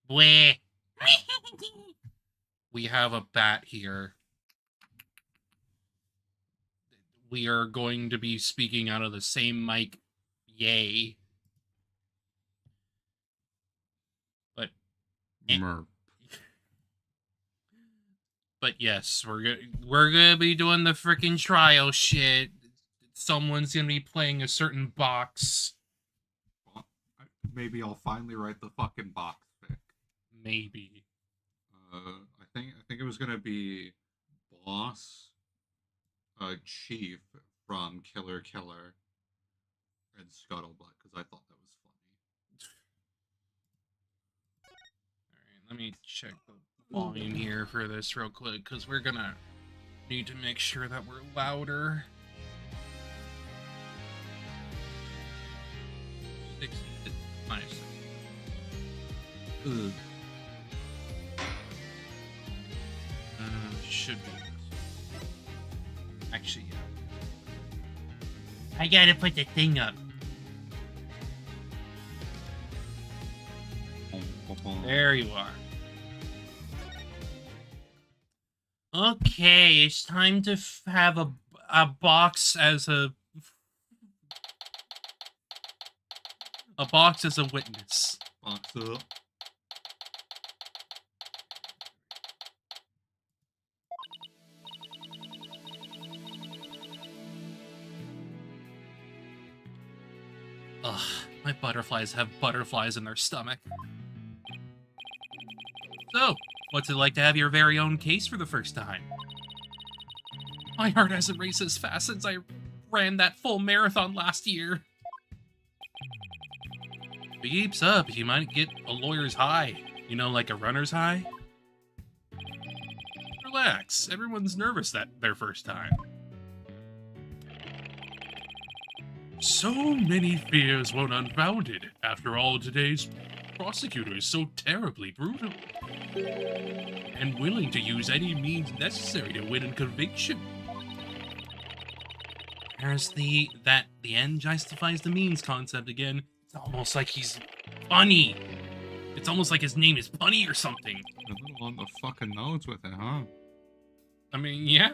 Bleh. We have a bat here. We are going to be speaking out of the same mic. Yay. But Merp. But yes, we're gonna be doing the freaking trial shit. Someone's gonna be playing a certain box. Maybe I'll finally write the fucking box fic. Maybe. I think it was gonna be Boss, Chief from Killer Killer, and Scuttlebutt because I thought that was funny. Alright, let me check the volume here for this real quick because we're gonna need to make sure that we're louder. 60 minus 60. Ugh. Should be. Actually, yeah. I gotta put the thing up. There you are. Okay, it's time to have a box as a box as a witness. Box up. Ugh, my butterflies have butterflies in their stomach. So, what's it like to have your very own case for the first time? My heart hasn't raced as fast since I ran that full marathon last year. If he keeps up, he might get a lawyer's high. You know, like a runner's high? Relax, everyone's nervous their first time. So many fears were unfounded. After all, today's prosecutor is so terribly brutal and willing to use any means necessary to win a conviction. There's the end justifies the means concept again. It's almost like he's funny. It's almost like his name is Punny or something. A little on the fucking nose with it, huh? I mean, yeah.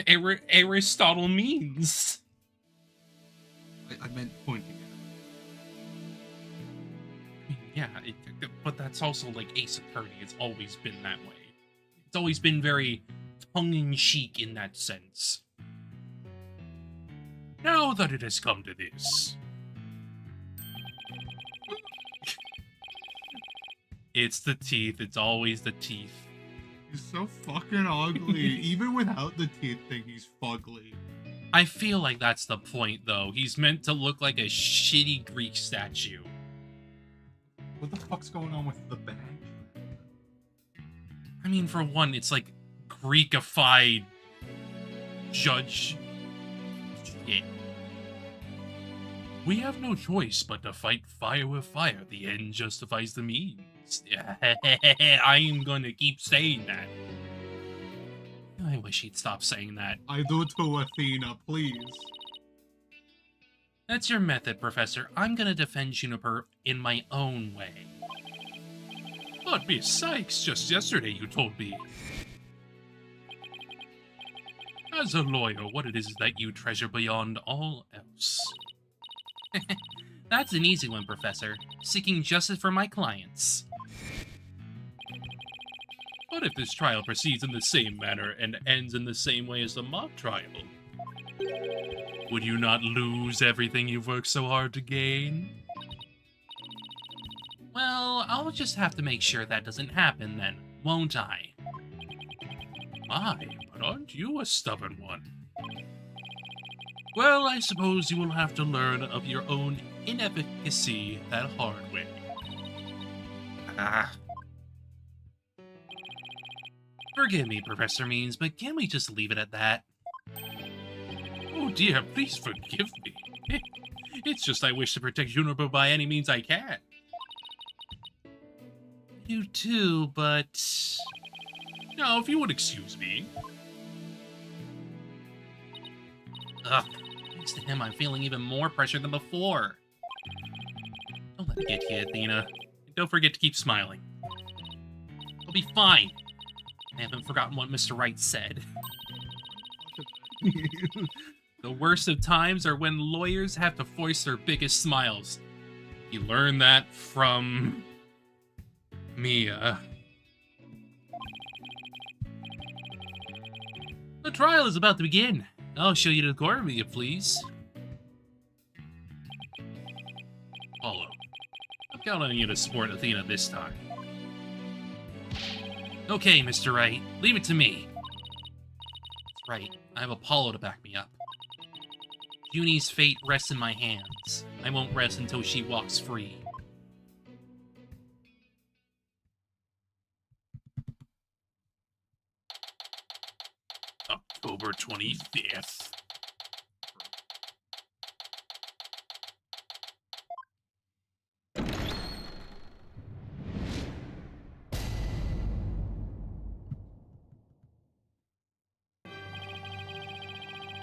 Aristotle means. I meant pointing Yeah, but that's also like Ace Attorney. It's always been that way. It's always been very tongue-in-cheek in that sense. Now that it has come to this, it's the teeth. It's always the teeth. He's so fucking ugly. Even without the teeth thing, he's fugly. I feel like that's the point, though. He's meant to look like a shitty Greek statue. What the fuck's going on with the bag? I mean, for one, it's like Greekified judge shit. We have no choice but to fight fire with fire. The end justifies the means. I am gonna keep saying that. I wish he'd stop saying that. I do too, Athena, please. That's your method, Professor. I'm gonna defend Juniper in my own way. But Miss Sykes, just yesterday you told me. As a lawyer, what it is that you treasure beyond all else. That's an easy one, Professor. Seeking justice for my clients. But if this trial proceeds in the same manner and ends in the same way as the mock trial, would you not lose everything you've worked so hard to gain? Well, I'll just have to make sure that doesn't happen then, won't I? My, but aren't you a stubborn one? Well, I suppose you will have to learn of your own inefficacy that hard way. Forgive me, Professor Means, but can't we just leave it at that? Oh dear, please forgive me. It's just I wish to protect Juniper by any means I can. You too, but... Now, if you would excuse me. Ugh, thanks to him, I'm feeling even more pressure than before. Don't let it get you, Athena. Don't forget to keep smiling. be fine. I haven't forgotten what Mr. Wright said. The worst of times are when lawyers have to force their biggest smiles. You learn that from... Mia. The trial is about to begin. I'll show you the courtroom, if you please. Apollo, I'm counting on you to support Athena this time. Okay, Mr. Wright, leave it to me. That's right, I have Apollo to back me up. Junie's fate rests in my hands. I won't rest until she walks free. October 25th.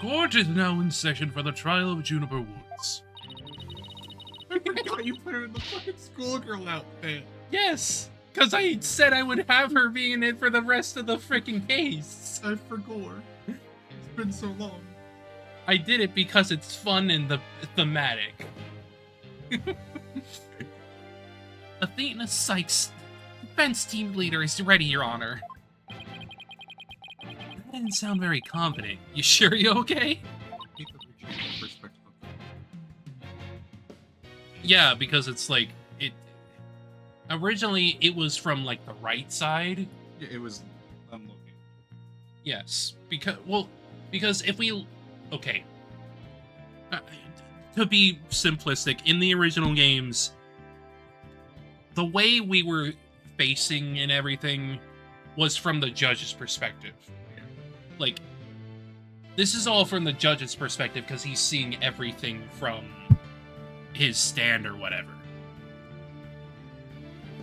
Court is now in session for the trial of Juniper Woods. I forgot you put her in the fucking schoolgirl outfit. Yes, because I said I would have her be in it for the rest of the freaking case. I forgot. It's been so long. I did it because it's fun and thematic. Athena Sykes, defense team leader, is ready, Your Honor. That didn't sound very confident. You sure you're okay? Yeah, because it's like, originally it was from like the right side. Yeah, it was, I'm looking. Yes, because if we, okay. To be simplistic, in the original games, the way we were facing and everything was from the judge's perspective. Like, this is all from the judge's perspective because he's seeing everything from his stand or whatever.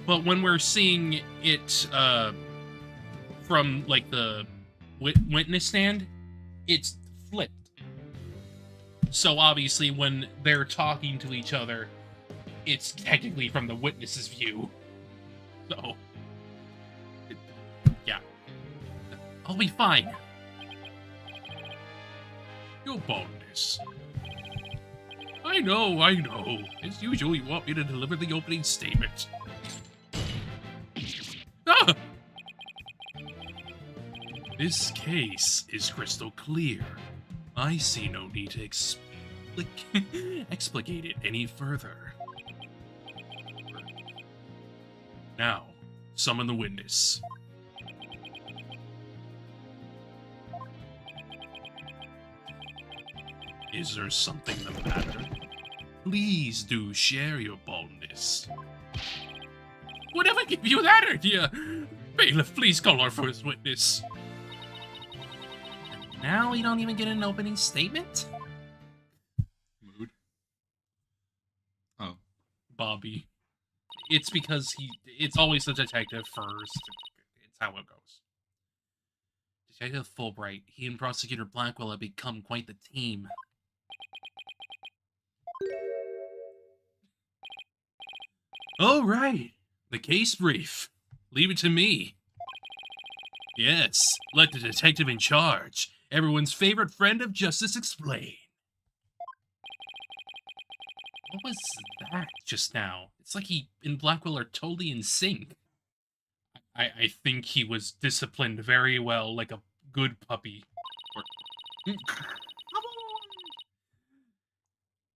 But when we're seeing it from, like, the witness stand, it's flipped. So obviously when they're talking to each other, it's technically from the witness's view. So, yeah. I'll be fine. Your boldness. I know. As usual, you want me to deliver the opening statement. Ah! This case is crystal clear. I see no need to explicate it any further. Now, summon the witness. Is there something the matter? Please do share your boldness. Whatever gave you that idea? Bailiff, please call our first witness. And now we don't even get an opening statement? Mood? Oh. Bobby. It's because it's always the detective first. It's how it goes. Detective Fulbright, he and Prosecutor Blackwell have become quite the team. All right, the case brief. Leave it to me. Yes, let the detective in charge, everyone's favorite friend of justice, explain. What was that just now? It's like he and Blackwell are totally in sync. I think he was disciplined very well, like a good puppy.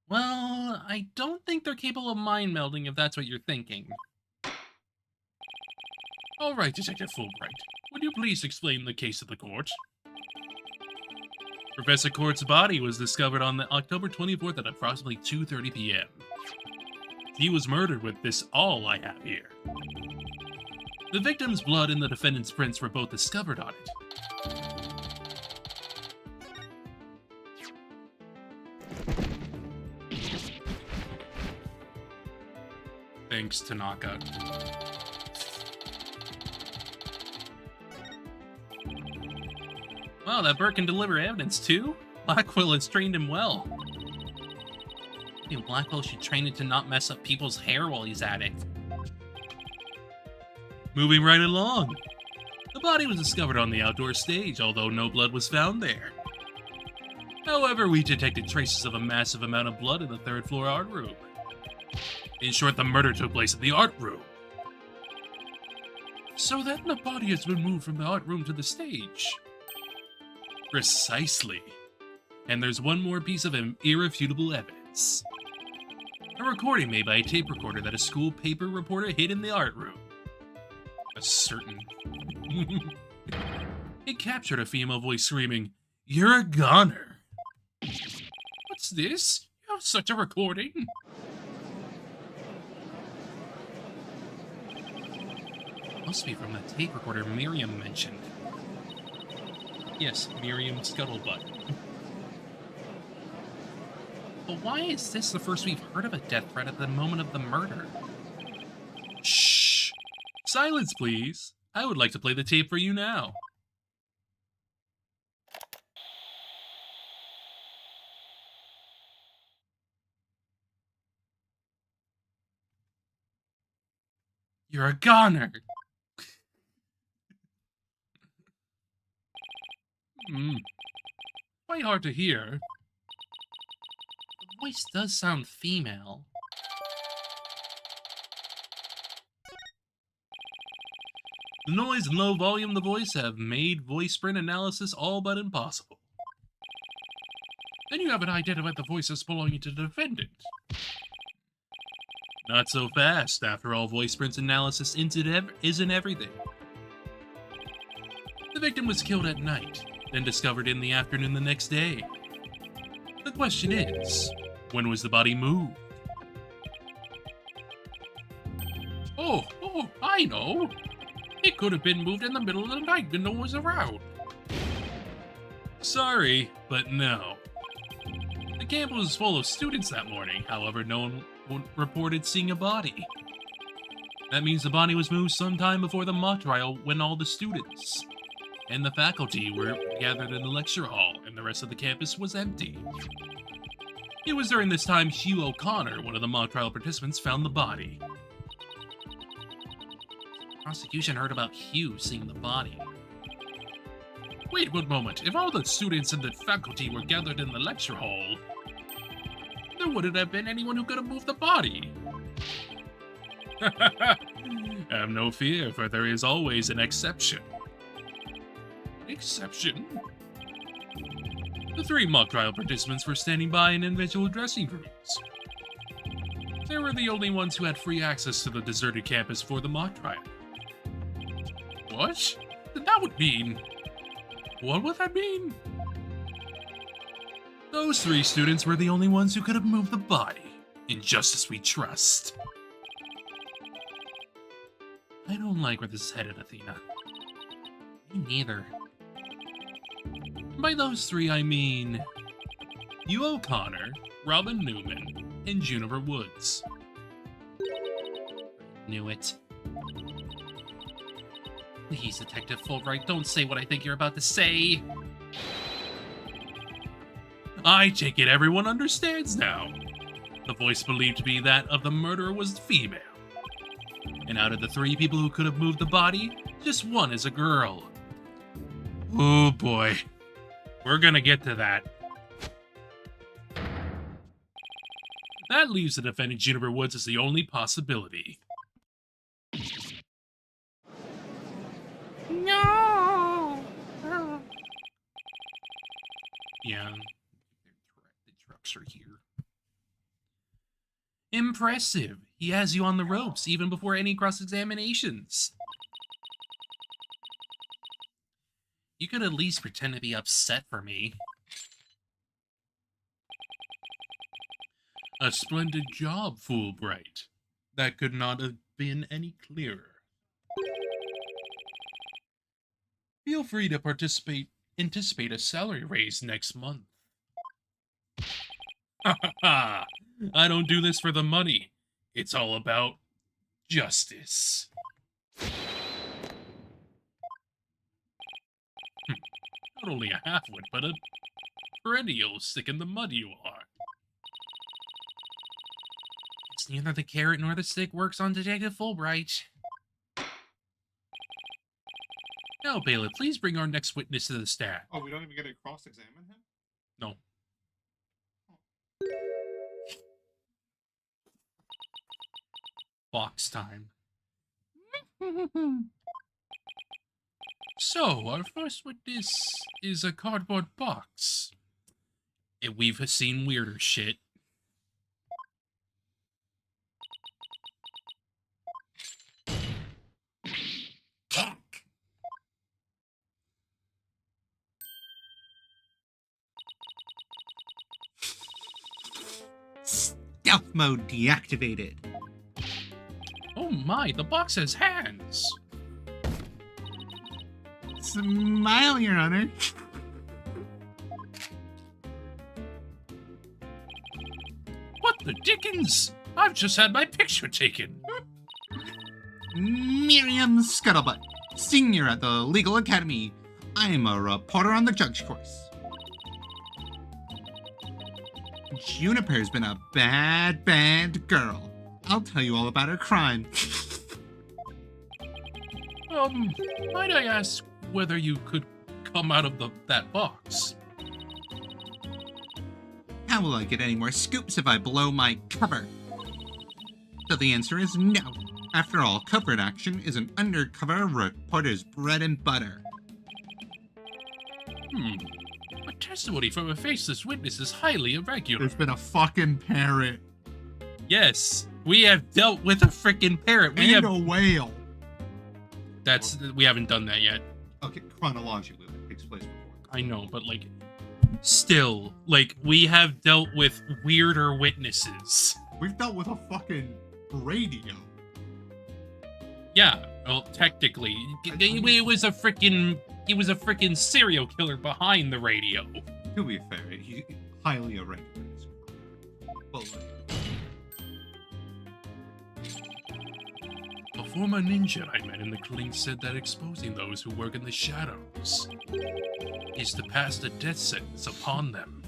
Well, I don't think they're capable of mind melding if that's what you're thinking. All right, Detective Fulbright, would you please explain the case to the court? Professor Court's body was discovered on October 24th at approximately 2:30 p.m. He was murdered with this all I have here. The victim's blood and the defendant's prints were both discovered on it. Thanks, Tanaka. Wow, that Burt can deliver evidence too? Blackwell has trained him well. I think Blackwell should train him to not mess up people's hair while he's at it. Moving right along. The body was discovered on the outdoor stage, although no blood was found there. However, we detected traces of a massive amount of blood in the third floor art room. In short, the murder took place in the art room. So then the body has been moved from the art room to the stage. Precisely. And there's one more piece of irrefutable evidence. A recording made by a tape recorder that a school paper reporter hid in the art room. A certain... It captured a female voice screaming, "You're a goner." What's this? You have such a recording? Must be from the tape recorder Miriam mentioned. Yes, Miriam Scuttlebutt. But why is this the first we've heard of a death threat at the moment of the murder? Shh! Silence, please. I would like to play the tape for you now. You're a goner! Quite hard to hear. The voice does sound female. The noise and low volume of the voice have made voice print analysis all but impossible. Then you haven't identified the voice as belonging to the defendant. Not so fast. After all, voice print analysis isn't everything. The victim was killed at night, then discovered in the afternoon the next day. The question is, when was the body moved? Oh, I know. It could have been moved in the middle of the night when no one was around. Sorry, but no. The campus was full of students that morning, however, no one reported seeing a body. That means the body was moved sometime before the mock trial when all the students and the faculty were gathered in the lecture hall and the rest of the campus was empty. It was during this time Hugh O'Connor, one of the mock trial participants, found the body. The prosecution heard about Hugh seeing the body. Wait one moment, if all the students and the faculty were gathered in the lecture hall, there wouldn't have been anyone who could have moved the body. Have no fear, for there is always an exception. Exception? The 3 mock trial participants were standing by in individual dressing rooms. They were the only ones who had free access to the deserted campus for the mock trial. What? That would mean... What would that mean? Those 3 students were the only ones who could have moved the body. In justice we trust. I don't like where this is headed, Athena. Me neither. By those 3, I mean... Hugh O'Connor, Robin Newman, and Juniper Woods. Knew it. Please, Detective Fulbright, don't say what I think you're about to say. I take it everyone understands now. The voice believed to be that of the murderer was female. And out of the 3 people who could have moved the body, just 1 is a girl. Oh boy. We're gonna get to that. That leaves the defendant Juniper Woods as the only possibility. No! Yeah, the trucks are here. Impressive. He has you on the ropes even before any cross-examinations. You could at least pretend to be upset for me. A splendid job, Fulbright. That could not have been any clearer. Feel free to anticipate a salary raise next month. Ha ha ha! I don't do this for the money. It's all about justice. Not only a halfwit, but a perennial stick in the mud you are. It's neither the carrot nor the stick works on Detective Fulbright. Now, bailiff, please bring our next witness to the stand. Oh, we don't even get to cross-examine him? No. Box time. So, our first witness is a cardboard box. We've seen weirder shit. Stealth mode deactivated. Oh my, the box has hands. Smile, Your Honor. What the dickens? I've just had my picture taken. Miriam Scuttlebutt, senior at the Legal Academy. I'm a reporter on the judge course. Juniper's been a bad, bad girl. I'll tell you all about her crime. Might I ask whether you could come out of that box? How will I get any more scoops if I blow my cover? So the answer is no. After all, covert action is an undercover reporter's bread and butter. A testimony from a faceless witness is highly irregular. There's been a fucking parrot. Yes, we have dealt with a freaking parrot. And a whale. We haven't done that yet. Okay, chronologically, that takes place before. I know, but like, still, like, we have dealt with weirder witnesses. We've dealt with a fucking radio. Yeah, well, technically, he was a freaking serial killer behind the radio. To be fair, he's highly irregular. But a former ninja I met in the clink said that exposing those who work in the shadows is to pass the death sentence upon them.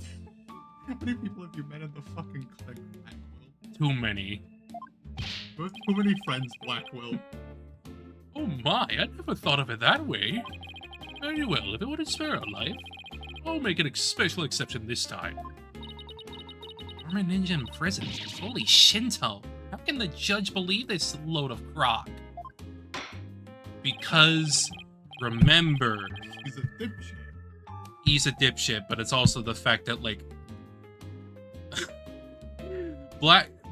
how many people have you met in the fucking clique, Blackwell? Too many. You have too many friends, Blackwell. Oh my, I never thought of it that way. Very well, if it would spare a life, I'll make a special exception this time. Former ninja in prison. Holy Shinto. How can the judge believe this load of crock? Because, remember, He's a dipshit. He's a dipshit, but it's also the fact that, like,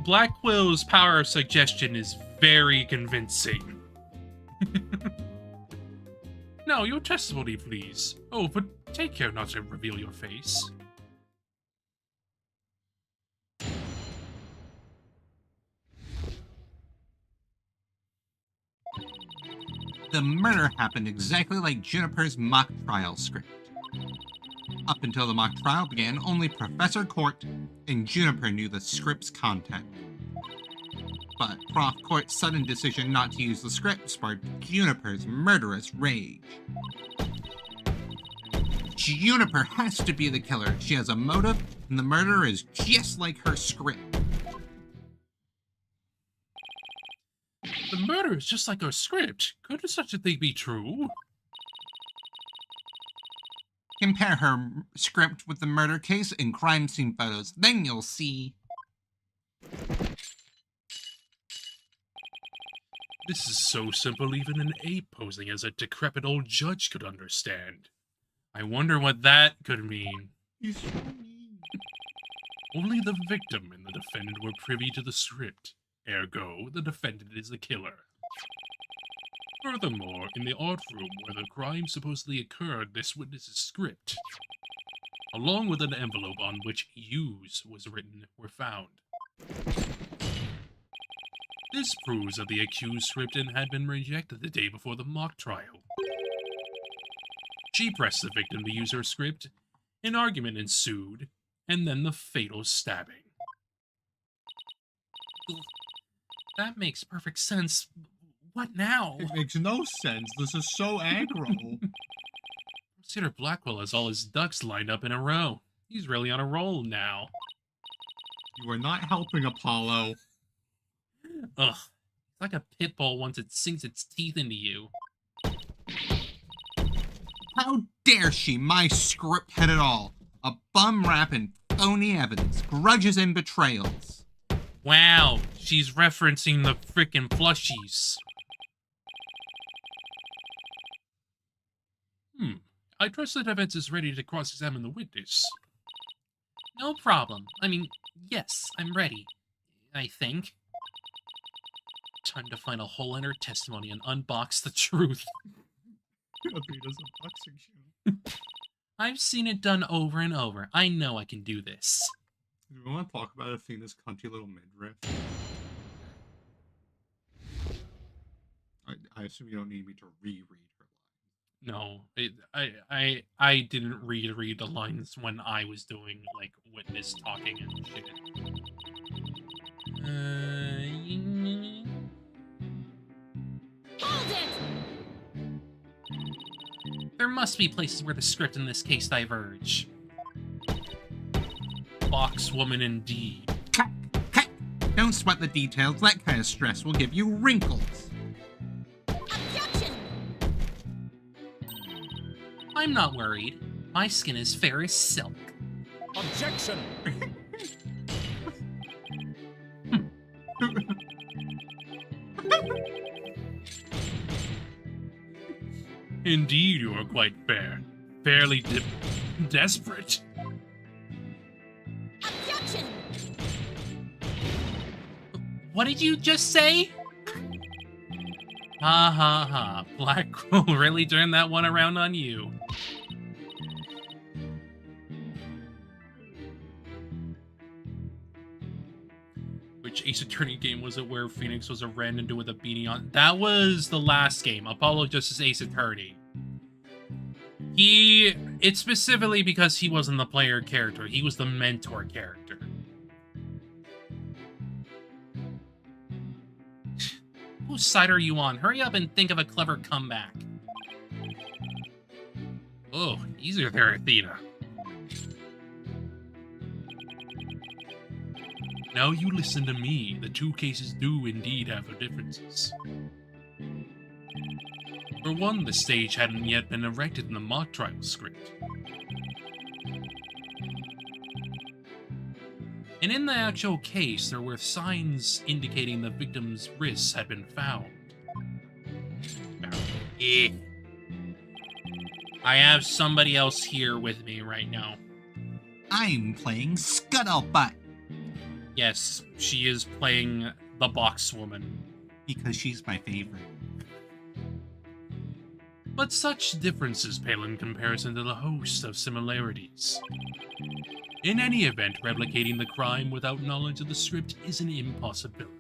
Blackwell's power of suggestion is very convincing. Now, your testimony, please. Oh, but take care not to reveal your face. The murder happened exactly like Juniper's mock trial script. Up until the mock trial began, only Professor Court and Juniper knew the script's content. But Prof. Court's sudden decision not to use the script sparked Juniper's murderous rage. Juniper has to be the killer. She has a motive, and the murder is just like her script. The murder is just like our script. Could such a thing be true? Compare her script with the murder case and crime scene photos, then you'll see. This is so simple even an ape posing as a decrepit old judge could understand. I wonder what that could mean. He's so mean. Only the victim and the defendant were privy to the script. Ergo, the defendant is the killer. Furthermore, in the art room where the crime supposedly occurred, this witness's script, along with an envelope on which "use" was written, were found. This proves that the accused script had been rejected the day before the mock trial. She pressed the victim to use her script, an argument ensued, and then the fatal stabbing. That makes perfect sense. What now? It makes no sense. This is so aggro. Consider Blackwell has all his ducks lined up in a row. He's really on a roll now. You are not helping, Apollo. Ugh. It's like a pit bull once it sinks its teeth into you. How dare she? My script had it all. A bum rap and phony evidence, grudges and betrayals. Wow, she's referencing the frickin' plushies. I trust the defense is ready to cross-examine the witness. No problem. I mean, yes, I'm ready. I think. Time to find a hole in her testimony and unbox the truth. Athena's unboxing show. I've seen it done over and over. I know I can do this. Do we want to talk about Athena's cunty little midriff? I assume you don't need me to reread her lines. No, I didn't read the lines when I was doing, like, witness talking and shit. Hold it! There must be places where the script in this case diverge. Boxwoman indeed. Cut! Don't sweat the details. That kind of stress will give you wrinkles. Objection! I'm not worried. My skin is fair as silk. Objection! Indeed, you are quite fair. Fairly desperate. Objection! What did you just say? Ha ha ha. Black will really turn that one around on you. Which Ace Attorney game was it where Phoenix was a ran into with a beanie on? That was the last game, Apollo Justice Ace Attorney. It's specifically because he wasn't the player character, he was the mentor character. Whose side are you on? Hurry up and think of a clever comeback. Oh, easier there, Athena. Now you listen to me. The two cases do indeed have their differences. For one, the stage hadn't yet been erected in the mock trial script. And in the actual case, there were signs indicating the victim's wrists had been found. I have somebody else here with me right now. I'm playing Scuttlebutt. Yes, she is playing the Boxwoman. Because she's my favorite. But such differences pale in comparison to the host of similarities. In any event, replicating the crime without knowledge of the script is an impossibility.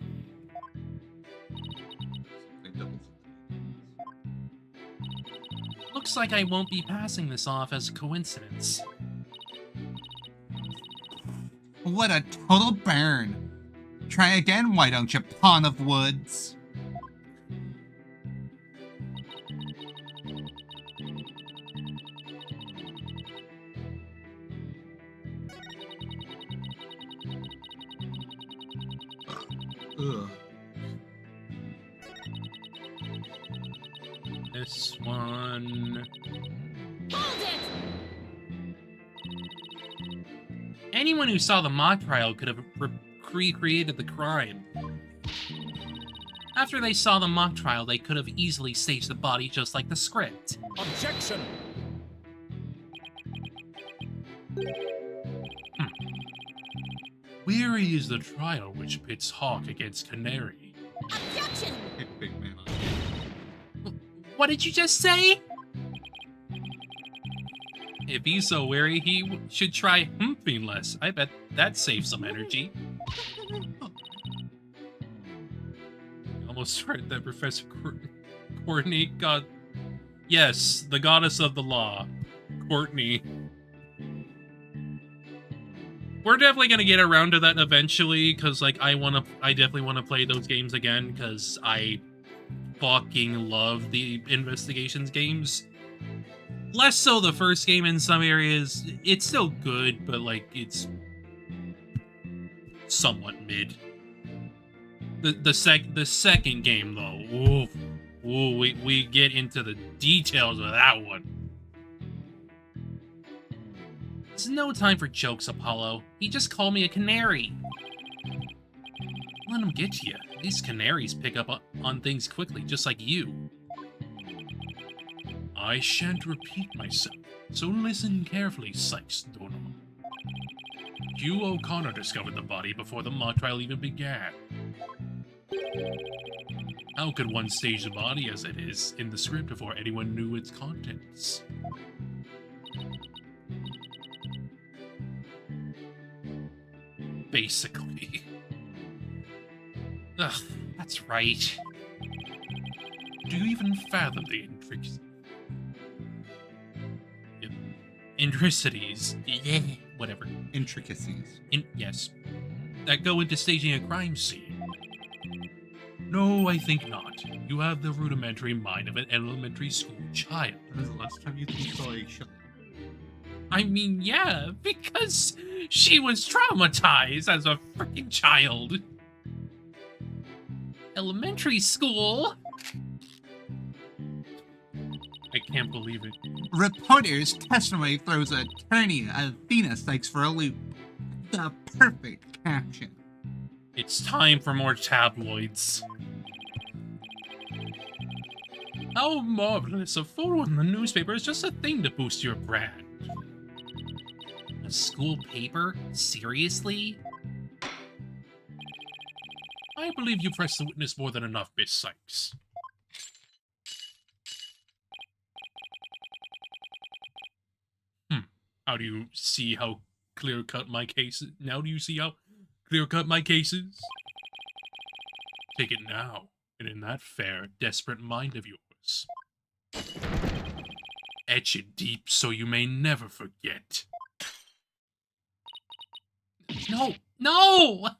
Looks like I won't be passing this off as a coincidence. What a total burn. Try again, why don't you, pawn of woods? Ugh. This one... Hold it! Anyone who saw the mock trial could have recreated the crime. After they saw the mock trial, they could have easily staged the body just like the script. Objection! Weary is the trial which pits Hawk against Canary. Objection! Big man on. What did you just say? If he's so weary, he should try humping less. I bet that saves some energy. Almost heard that Professor Courtney got... Yes, the goddess of the law. Courtney. We're definitely gonna get around to that eventually, because, like, I definitely want to play those games again, because I fucking love the investigations games. Less so the first game in some areas. It's still good, but, like, it's somewhat mid. The second game, though, ooh, we get into the details of that one. There's no time for jokes, Apollo. He just called me a canary. Let him get to you. These canaries pick up on things quickly, just like you. I shan't repeat myself, so listen carefully, Sykes Donald. Hugh O'Connor discovered the body before the mock trial even began. How could one stage the body as it is in the script before anyone knew its contents? Basically. Ugh, that's right. Do you even fathom the intricacies? Yeah, whatever. Intricacies. Yes. That go into staging a crime scene. No, I think not. You have the rudimentary mind of an elementary school child. When was the last time you saw a child? I mean, yeah, because she was traumatized as a freaking child. Elementary school? I can't believe it. Reporter's testimony throws attorney Athena Sykes for a loop. The perfect caption. It's time for more tabloids. How marvelous. A photo in the newspaper is just a thing to boost your brand. A school paper? Seriously? I believe you pressed the witness more than enough, Miss Sykes. How do you see how clear-cut my case is? Now do you see how clear-cut my case is? Take it now, and in that fair, desperate mind of yours. Etch it deep so you may never forget. No! No!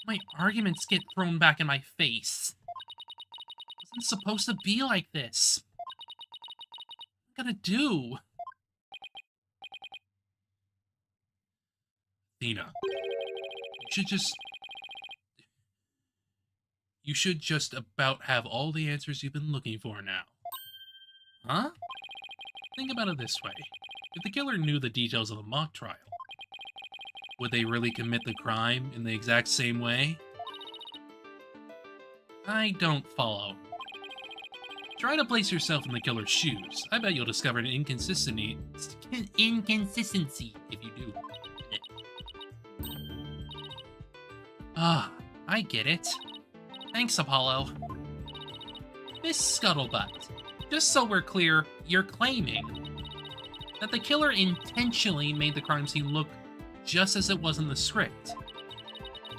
My arguments get thrown back in my face. It wasn't supposed to be like this. What am I gonna do? Athena, you should just about have all the answers you've been looking for now. Huh? Think about it this way. If the killer knew the details of the mock trial, would they really commit the crime in the exact same way? I don't follow. Try to place yourself in the killer's shoes. I bet you'll discover an inconsistency if you do. Ah, I get it. Thanks, Apollo. Miss Scuttlebutt, just so we're clear, you're claiming that the killer intentionally made the crime scene look just as it was in the script.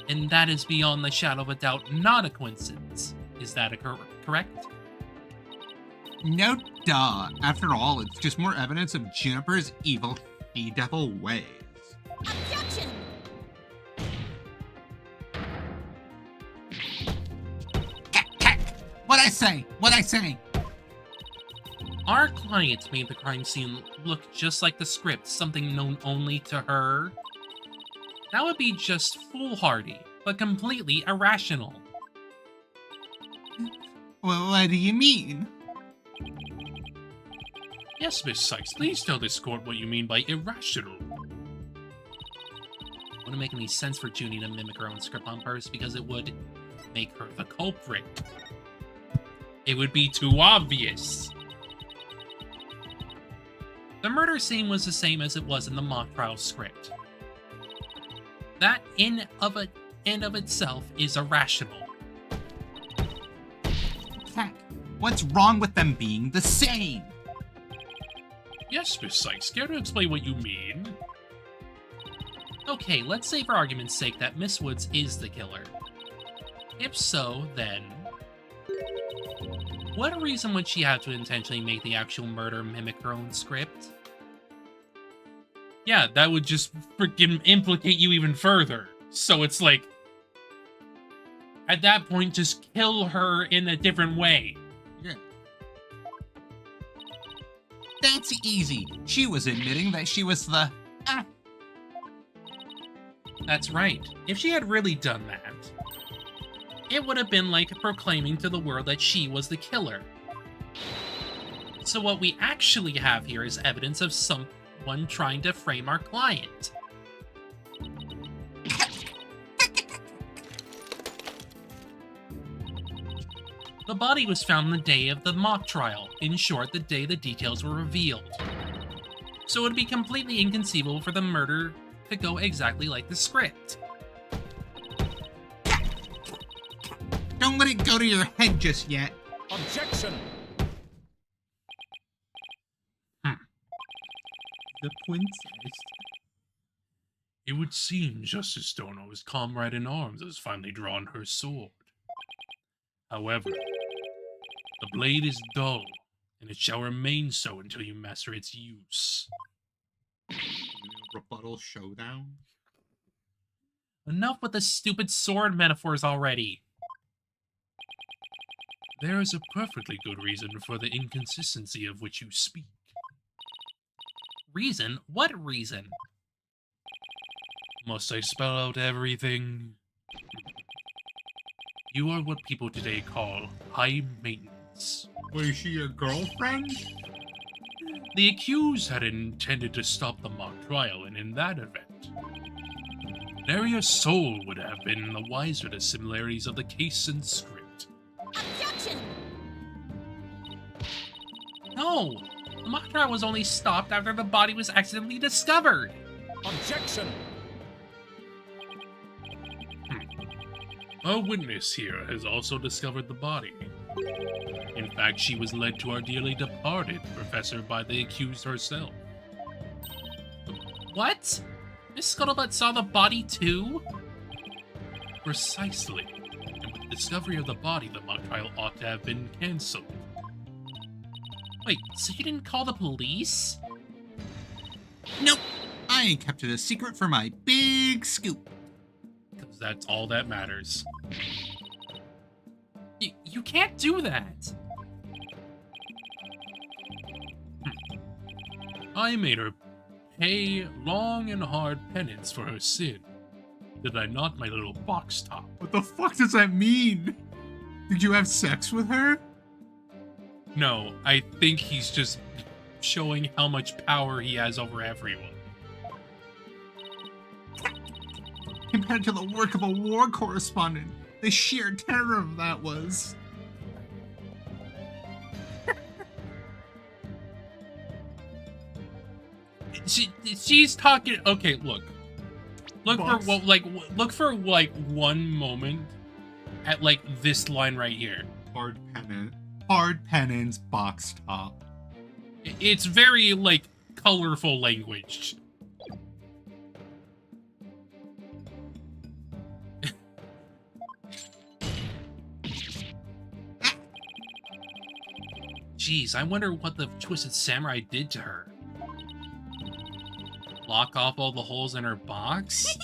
And that is beyond the shadow of a doubt not a coincidence. Is that correct? No duh. After all, it's just more evidence of Juniper's evil she-devil ways. Objection! What'd I say? Our client made the crime scene look just like the script, something known only to her. That would be just foolhardy, but completely irrational. Well, what do you mean? Yes, Miss Sykes, please tell this court what you mean by irrational. Wouldn't make any sense for Junie to mimic her own script on purpose because it would make her the culprit. It would be too obvious. The murder scene was the same as it was in the mock trial script. That in of itself is irrational. Heck, what's wrong with them being the same? Yes, Miss Sykes, care to explain what you mean? Okay, let's say for argument's sake that Miss Woods is the killer. If so, then what reason would she have to intentionally make the actual murder mimic her own script? Yeah, that would just freaking implicate you even further. So it's like, at that point, just kill her in a different way. Yeah. That's easy. She was admitting that she was the... That's right. If she had really done that, it would have been like proclaiming to the world that she was the killer. So what we actually have here is evidence of one trying to frame our client. The body was found the day of the mock trial, in short, the day the details were revealed. So it would be completely inconceivable for the murder to go exactly like the script. Don't let it go to your head just yet. Objection! The princess. It would seem Justice Stono's comrade in arms has finally drawn her sword. However, the blade is dull, and it shall remain so until you master its use. Rebuttal showdown? Enough with the stupid sword metaphors already. There is a perfectly good reason for the inconsistency of which you speak. Reason? What reason? Must I spell out everything? You are what people today call high maintenance. Was she your girlfriend? The accused had intended to stop the mock trial, and in that event, nary a soul would have been the wiser to similarities of the case and script. Objection! No! The mock trial was only stopped after the body was accidentally discovered! Objection! A witness here has also discovered the body. In fact, she was led to our dearly departed professor by the accused herself. What? Miss Scuttlebutt saw the body too? Precisely. And with the discovery of the body, the mock trial ought to have been cancelled. Wait, so you didn't call the police? Nope. I kept it a secret for my big scoop. Because that's all that matters. You can't do that! I made her pay long and hard penance for her sin. Did I not, my little box top? What the fuck does that mean? Did you have sex with her? No, I think he's just showing how much power he has over everyone. Compared to the work of a war correspondent, the sheer terror of that was. She's talking. Okay, look. Look Box. for look for one moment at like this line right here. Hard penance, box top. It's very like colorful language. Jeez, I wonder what the Twisted Samurai did to her. Lock off all the holes in her box?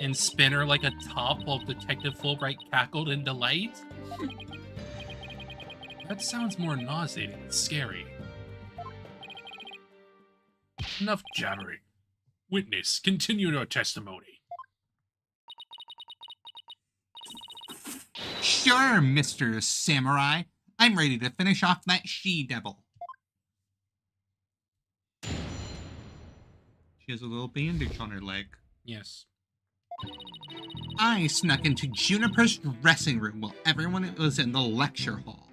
And spin her like a top while Detective Fulbright cackled in delight? That sounds more nauseating than scary. Enough jabbering. Witness, continue your testimony. Sure, Mr. Samurai. I'm ready to finish off that she-devil. She has a little bandage on her leg. Yes. I snuck into Juniper's dressing room while everyone was in the lecture hall.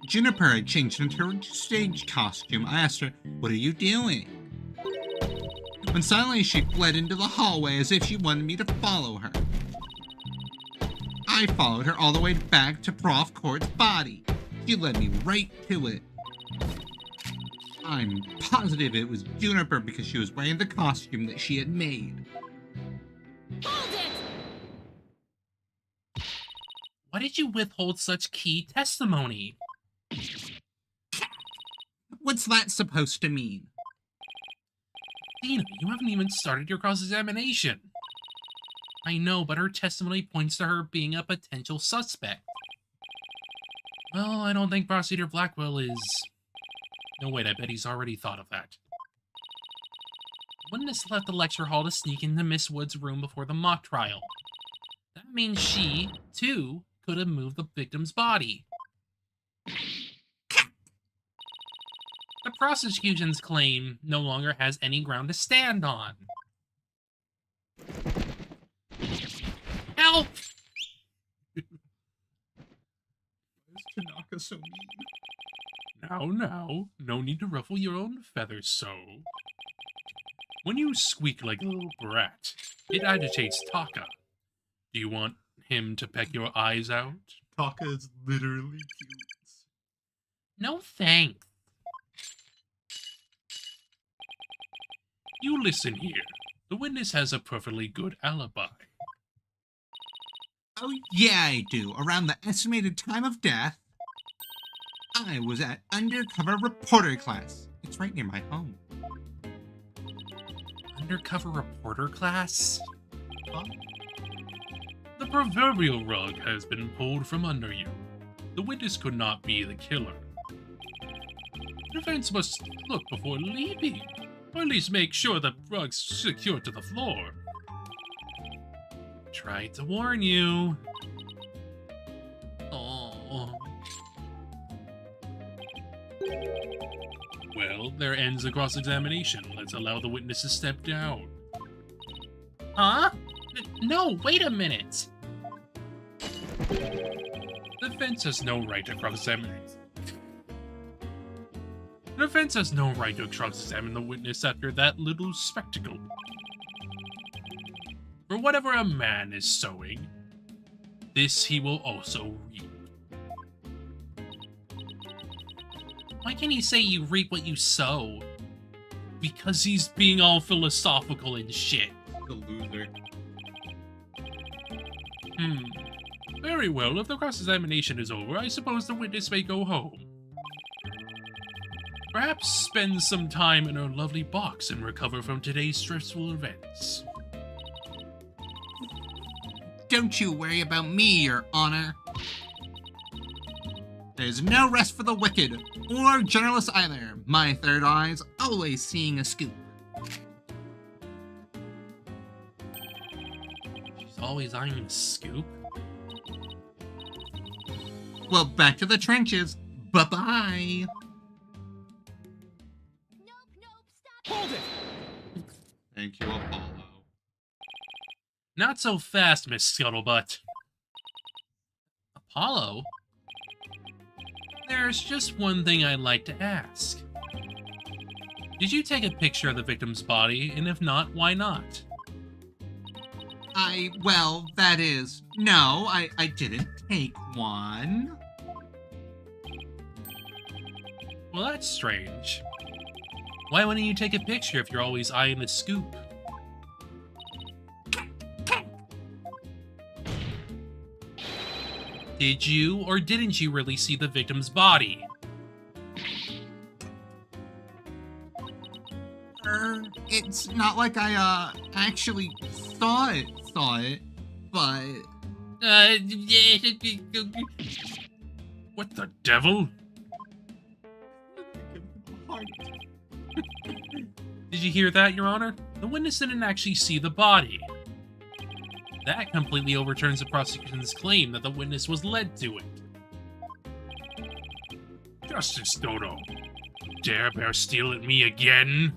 Juniper had changed into her stage costume. I asked her, "What are you doing?" When suddenly she fled into the hallway as if she wanted me to follow her. I followed her all the way back to Prof. Court's body. She led me right to it. I'm positive it was Juniper because she was wearing the costume that she had made. Hold it! Why did you withhold such key testimony? What's that supposed to mean? Dana, you haven't even started your cross-examination. I know, but her testimony points to her being a potential suspect. Well, I don't think Prosecutor Blackwell is... No, wait, I bet he's already thought of that. Witness left the lecture hall to sneak into Miss Wood's room before the mock trial. That means she, too, could have moved the victim's body. The prosecution's claim no longer has any ground to stand on. Help! Why is Tanaka so mean? Now, no need to ruffle your own feathers so. When you squeak like a little brat, it agitates Taka. Do you want him to peck your eyes out? Taka is literally cute. No thanks. You listen here. The witness has a perfectly good alibi. Oh, yeah, I do. Around the estimated time of death, I was at undercover reporter class. It's right near my home. Undercover reporter class? Huh? The proverbial rug has been pulled from under you. The witness could not be the killer. Defense must look before leaping, or at least make sure the rug's secured to the floor. Tried to warn you. Oh. Well, there ends the cross-examination. Let's allow the witness to step down. Huh? No, wait a minute. The defense has no right to cross-examine. The defense has no right to cross-examine the witness after that little spectacle. For whatever a man is sowing, this he will also reap. Why can't he say you reap what you sow? Because he's being all philosophical and shit. The loser. Very well, if the cross-examination is over, I suppose the witness may go home. Perhaps spend some time in her lovely box and recover from today's stressful events. Don't you worry about me, Your Honor. There's no rest for the wicked, or journalists either. My third eye's always seeing a scoop. She's always eyeing a scoop. Well, back to the trenches. Bye-bye. Stop. Hold it! Thank you, Apollo. Not so fast, Miss Scuttlebutt. Apollo? There's just one thing I'd like to ask. Did you take a picture of the victim's body, and if not, why not? Well, that is, no, I didn't take one. Well, that's strange. Why wouldn't you take a picture if you're always eyeing the scoop? Did you or didn't you really see the victim's body? It's not like I, actually saw it, but... What the devil? Did you hear that, Your Honor? The witness didn't actually see the body. That completely overturns the prosecution's claim that the witness was led to it. Justice Dodo, dare bear steel at me again?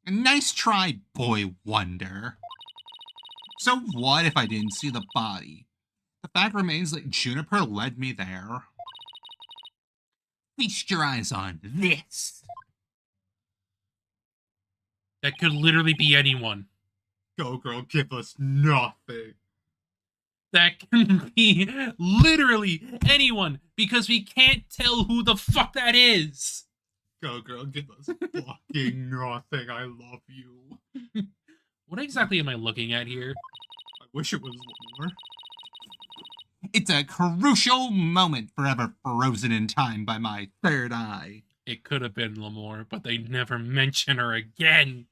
Nice try, Boy Wonder. So what if I didn't see the body? The fact remains that Juniper led me there. Feast your eyes on this. That could literally be anyone. Go, girl, give us nothing. That can be literally anyone, because we can't tell who the fuck that is. Go, girl, give us fucking nothing. I love you. What exactly am I looking at here? I wish it was more. It's a crucial moment forever frozen in time by my third eye. It could have been Lamore, but they never mention her again.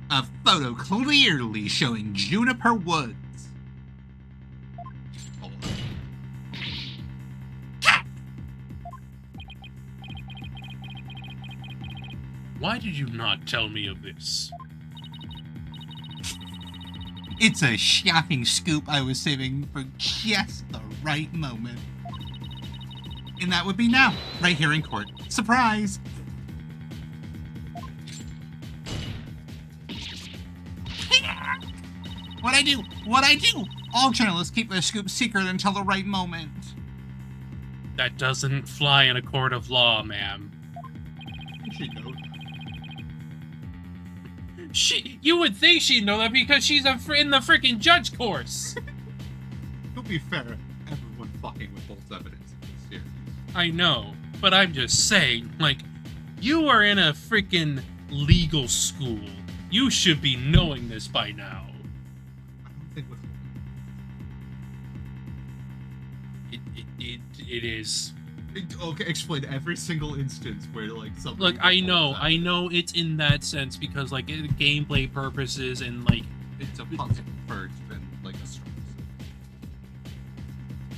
A photo clearly showing Juniper Woods. Why did you not tell me of this? It's a shocking scoop I was saving for just the right moment. And that would be now, right here in court. Surprise! What'd I do? What'd I do? All journalists keep their scoop secret until the right moment. That doesn't fly in a court of law, ma'am. She knows. You would think she'd know that because she's in the freaking judge course. To be fair, everyone fucking withholds evidence in this series. I know, but I'm just saying, like, you are in a freaking legal school. You should be knowing this by now. I don't think withholding. It is. Okay, explain every single instance where, like, something. Look, I know it's in that sense because, like, gameplay purposes and, like, It's a puzzle first and, like, a strong suit.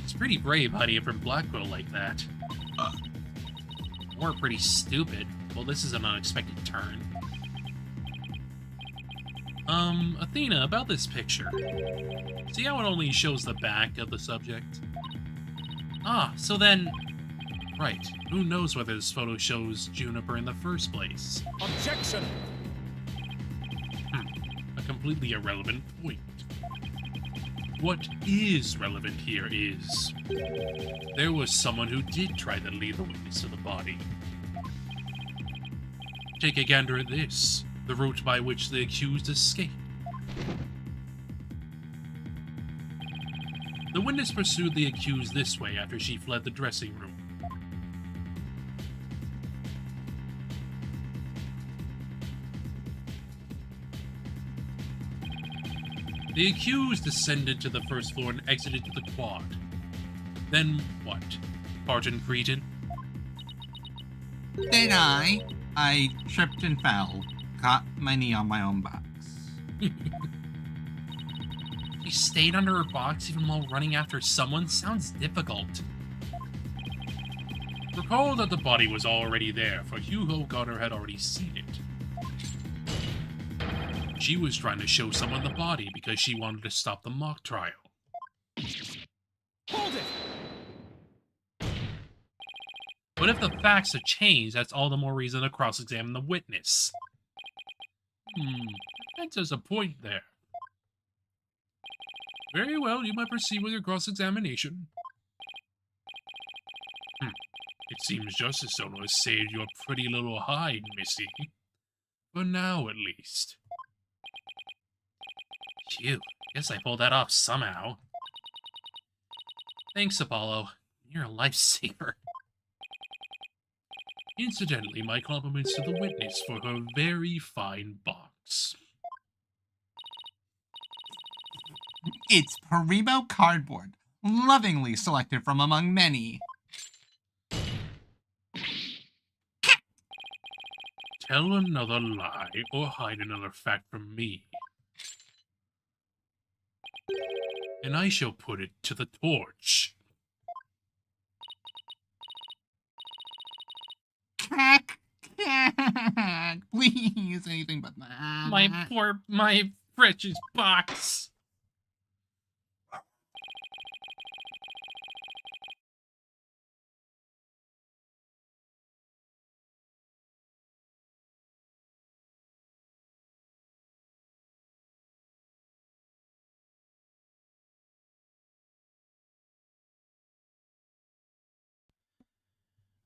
it's pretty brave hiding it from Blackwell like that. Or pretty stupid. Well, this is an unexpected turn. Athena, about this picture. See how it only shows the back of the subject? Ah, so then... Right, who knows whether this photo shows Juniper in the first place? Objection! A completely irrelevant point. What is relevant here is... there was someone who did try to lead the witness to the body. Take a gander at this, the route by which the accused escaped. The witness pursued the accused this way after she fled the dressing room. The accused descended to the first floor and exited to the quad. Then what? Barton Cretan? Then I tripped and fell, caught my knee on my own box. She stayed under her box even while running after someone? Sounds difficult. Recall that the body was already there, for Hugo Gunner had already seen it. She was trying to show someone the body because she wanted to stop the mock trial. Hold it! But if the facts have changed, that's all the more reason to cross-examine the witness. There's a point there. Very well, you might proceed with your cross-examination. It seems Justice Owner has saved your pretty little hide, Missy. For now, at least. Phew, guess I pulled that off somehow. Thanks, Apollo. You're a lifesaver. Incidentally, my compliments to the witness for her very fine box. It's Paribo cardboard, lovingly selected from among many. Tell another lie or hide another fact from me, and I shall put it to the torch. Please, anything but that. My precious box.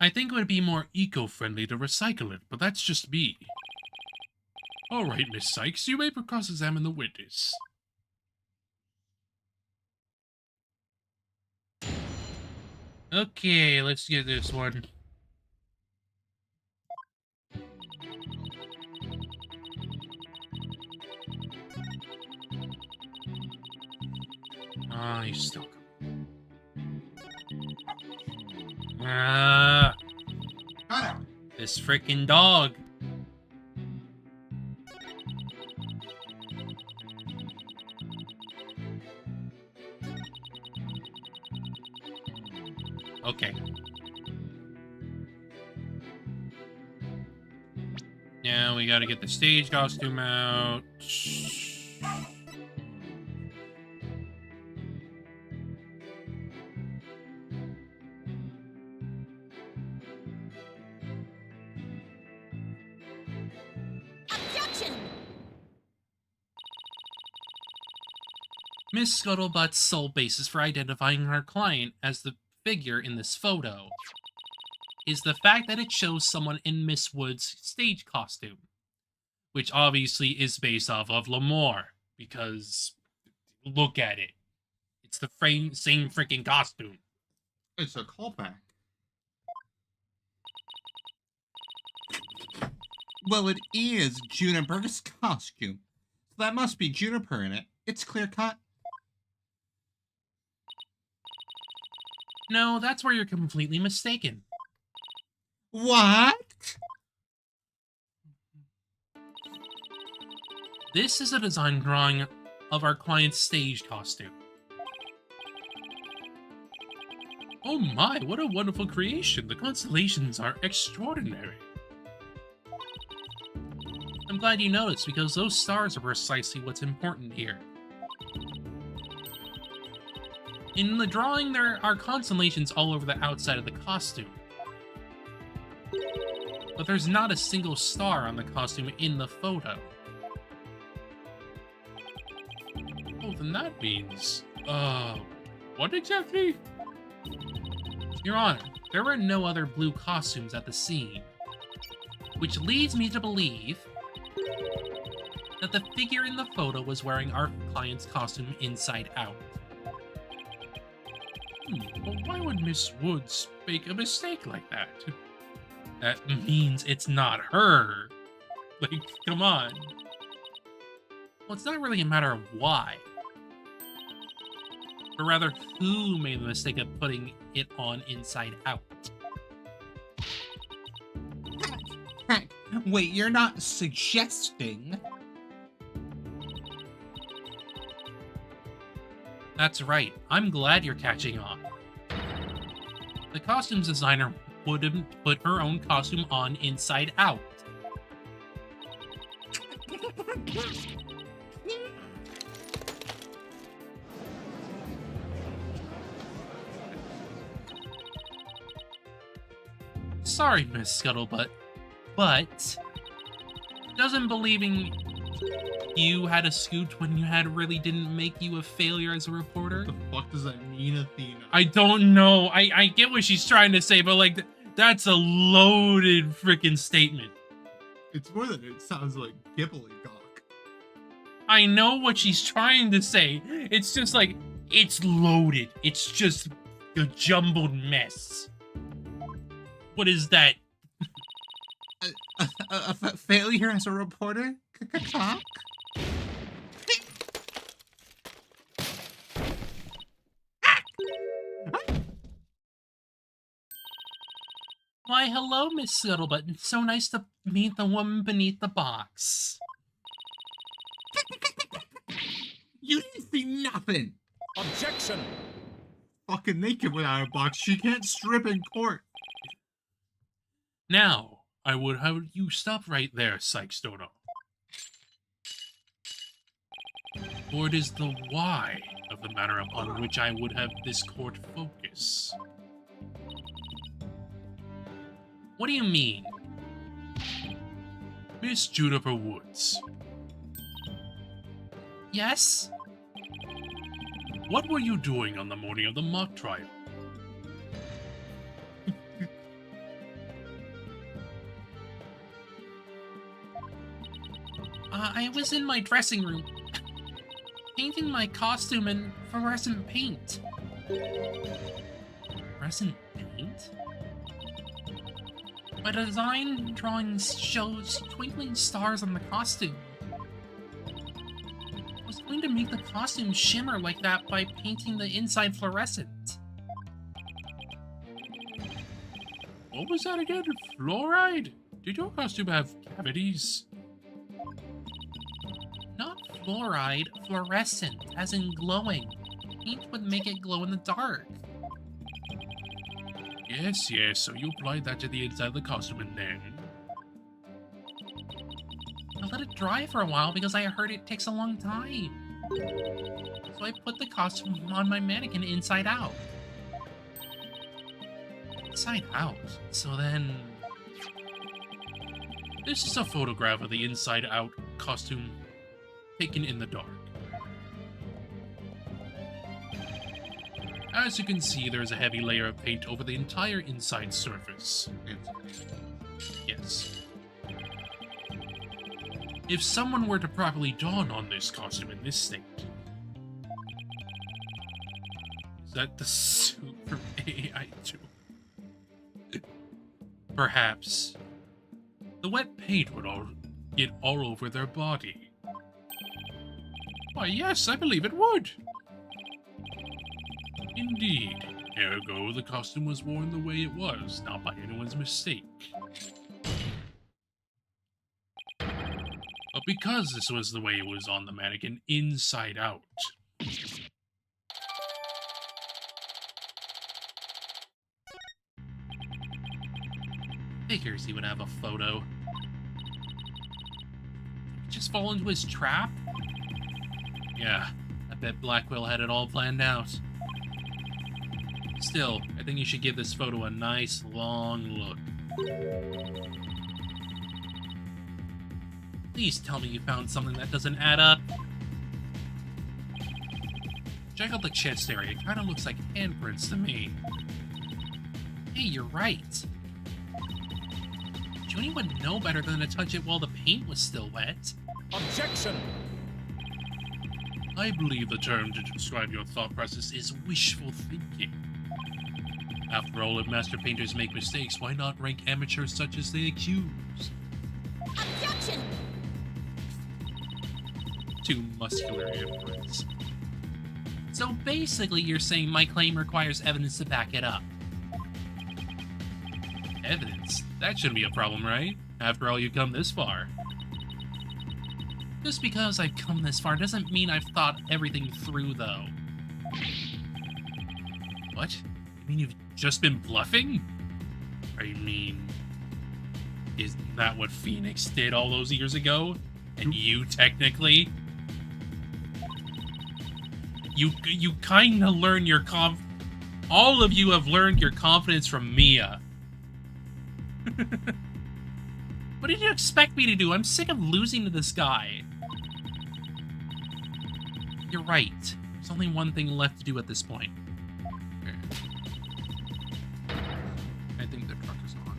I think it would be more eco-friendly to recycle it, but that's just me. Alright, Miss Sykes, you may cross-examine the witness. Okay, let's get this one. Ah, he's still coming. Ah, Cut out. this freaking dog. Okay. Now we gotta get the stage costume out. Miss Scuttlebutt's sole basis for identifying her client as the figure in this photo is the fact that it shows someone in Miss Wood's stage costume, which obviously is based off of Lamore, because look at it. It's the same freaking costume. It's a callback. Well, it is Juniper's costume. So that must be Juniper in it. It's clear cut. No, that's where you're completely mistaken. What? This is a design drawing of our client's stage costume. Oh my, what a wonderful creation. The constellations are extraordinary. I'm glad you noticed, because those stars are precisely what's important here. In the drawing, there are constellations all over the outside of the costume. But there's not a single star on the costume in the photo. Oh, then that means... what exactly? Your Honor, there were no other blue costumes at the scene. Which leads me to believe that the figure in the photo was wearing our client's costume inside out. But why would Miss Woods make a mistake like that? That means it's not her. Like, come on. Well, it's not really a matter of why, but rather who made the mistake of putting it on inside out. Wait, you're not suggesting? That's right. I'm glad you're catching on. The costumes designer wouldn't put her own costume on inside out. Sorry, Miss Scuttlebutt, but doesn't believing you had a scoot when you had really didn't make you a failure as a reporter? What the fuck does that mean, Athena? I don't know. I get what she's trying to say, but like, that's a loaded freaking statement. It's more than it sounds like Ghibli Gawk. I know what she's trying to say. It's just like, it's loaded. It's just a jumbled mess. What is that? A failure as a reporter? Cock? Why, hello, Miss Scuttlebutt. It's so nice to meet the woman beneath the box. You didn't see nothing. Objection! Fucking naked without a box. She can't strip in court. Now, I would have you stop right there, Psychstono. For it is the why of the matter upon which I would have this court focus. What do you mean? Miss Juniper Woods. Yes? What were you doing on the morning of the mock trial? I was in my dressing room, painting my costume in fluorescent paint. Fluorescent paint? My design drawings shows twinkling stars on the costume. I was going to make the costume shimmer like that by painting the inside fluorescent. What was that again? Fluoride? Did your costume have cavities? Not fluoride, fluorescent, as in glowing. Paint would make it glow in the dark. Yes, so you applied that to the inside of the costume and then... I let it dry for a while because I heard it takes a long time. So I put the costume on my mannequin inside out. Inside out? So then... This is a photograph of the inside out costume taken in the dark. As you can see, there is a heavy layer of paint over the entire inside surface. Yes. If someone were to properly don on this costume in this state... Is that the suit from AI2? Perhaps. The wet paint would all get all over their body. Why, yes, I believe it would. Indeed. Ergo, the costume was worn the way it was, not by anyone's mistake. But because this was the way it was on the mannequin inside out. Figures he would have a photo. Just fall into his trap? Yeah, I bet Blackwell had it all planned out. Still, I think you should give this photo a nice, long look. Please tell me you found something that doesn't add up. Check out the chest area. It kind of looks like handprints to me. Hey, you're right. Did anyone know better than to touch it while the paint was still wet? Objection! I believe the term to describe your thought process is wishful thinking. After all, if master painters make mistakes, why not rank amateurs such as they accuse? Objection! Too muscular inference. So basically, you're saying my claim requires evidence to back it up. Evidence? That shouldn't be a problem, right? After all, you've come this far. Just because I've come this far doesn't mean I've thought everything through, though. What? You mean you've just been bluffing? I mean, isn't that what Phoenix did all those years ago? And you technically... You kind of learn your all of you have learned your confidence from Mia. What did you expect me to do? I'm sick of losing to this guy. You're right. There's only one thing left to do at this point. I think the truck is on.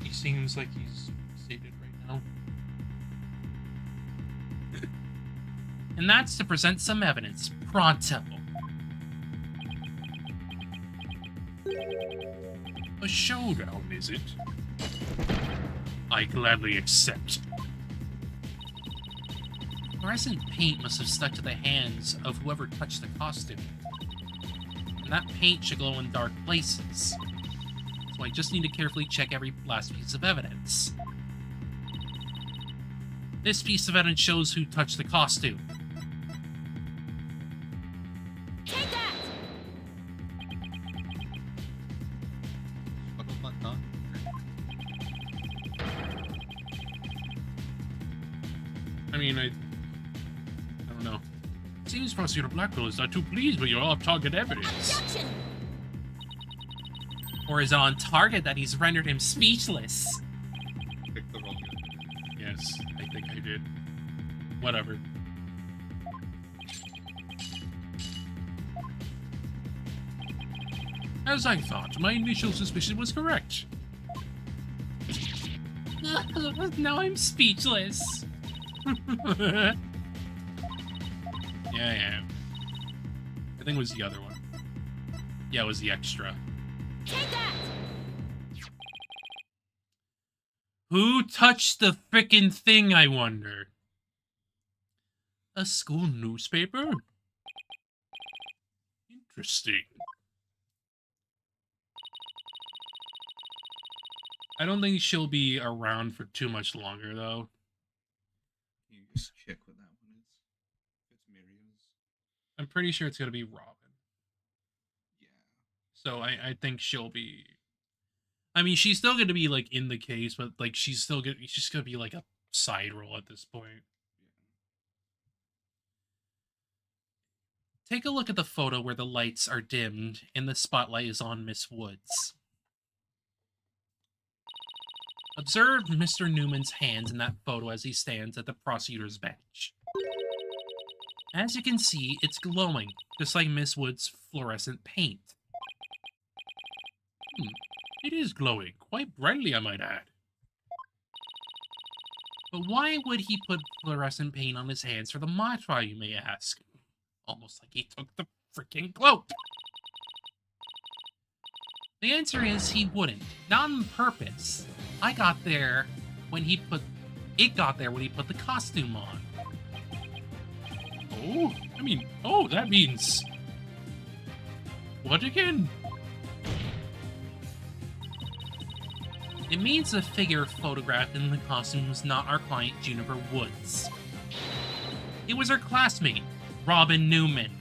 He seems like he's seated right now. And that's to present some evidence. Pronto. A showdown, is it? I gladly accept. Fluorescent paint must have stuck to the hands of whoever touched the costume. And that paint should glow in dark places. So I just need to carefully check every last piece of evidence. This piece of evidence shows who touched the costume. Take that! I mean, I don't know. It seems Prosecutor Blackwell is not too pleased with your off-target evidence. Objection! Or is it on target that he's rendered him speechless? Picked the wrong one. Yes, I think I did. Whatever. As I thought, my initial suspicion was correct. Now I'm speechless. Yeah. I think it was the other one. Yeah, it was the extra. Take that! Who touched the frickin' thing, I wonder? A school newspaper? Interesting. I don't think she'll be around for too much longer, though. Can you just check what that one is? It's Miriam's. I'm pretty sure it's gonna be Robin. Yeah. So I think she'll be... I mean, she's still gonna be, like, in the case, but, like, she's just gonna be, like, a side role at this point. Take a look at the photo where the lights are dimmed and the spotlight is on Miss Woods. Observe Mr. Newman's hands in that photo as he stands at the prosecutor's bench. As you can see, it's glowing, just like Miss Wood's fluorescent paint. It is glowing, quite brightly, I might add. But why would he put fluorescent paint on his hands for the mock trial, you may ask? Almost like he took the freaking cloak. The answer is he wouldn't. Not on purpose. It got there when he put the costume on. That means... What again? It means the figure photographed in the costume was not our client Juniper Woods. It was her classmate, Robin Newman.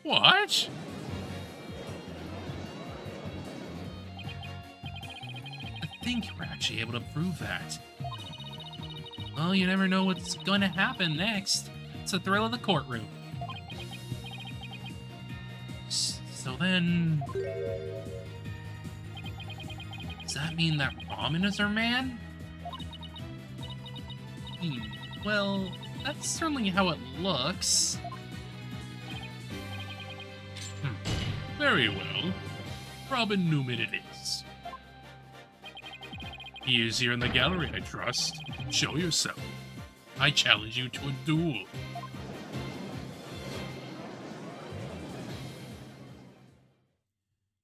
What? I think we're actually able to prove that. Well, you never know what's going to happen next. It's the thrill of the courtroom. So then... Does that mean that Ramen is her man? Well, that's certainly how it looks. Very well. Robin Newman it is. He is here in the gallery, I trust. Show yourself. I challenge you to a duel.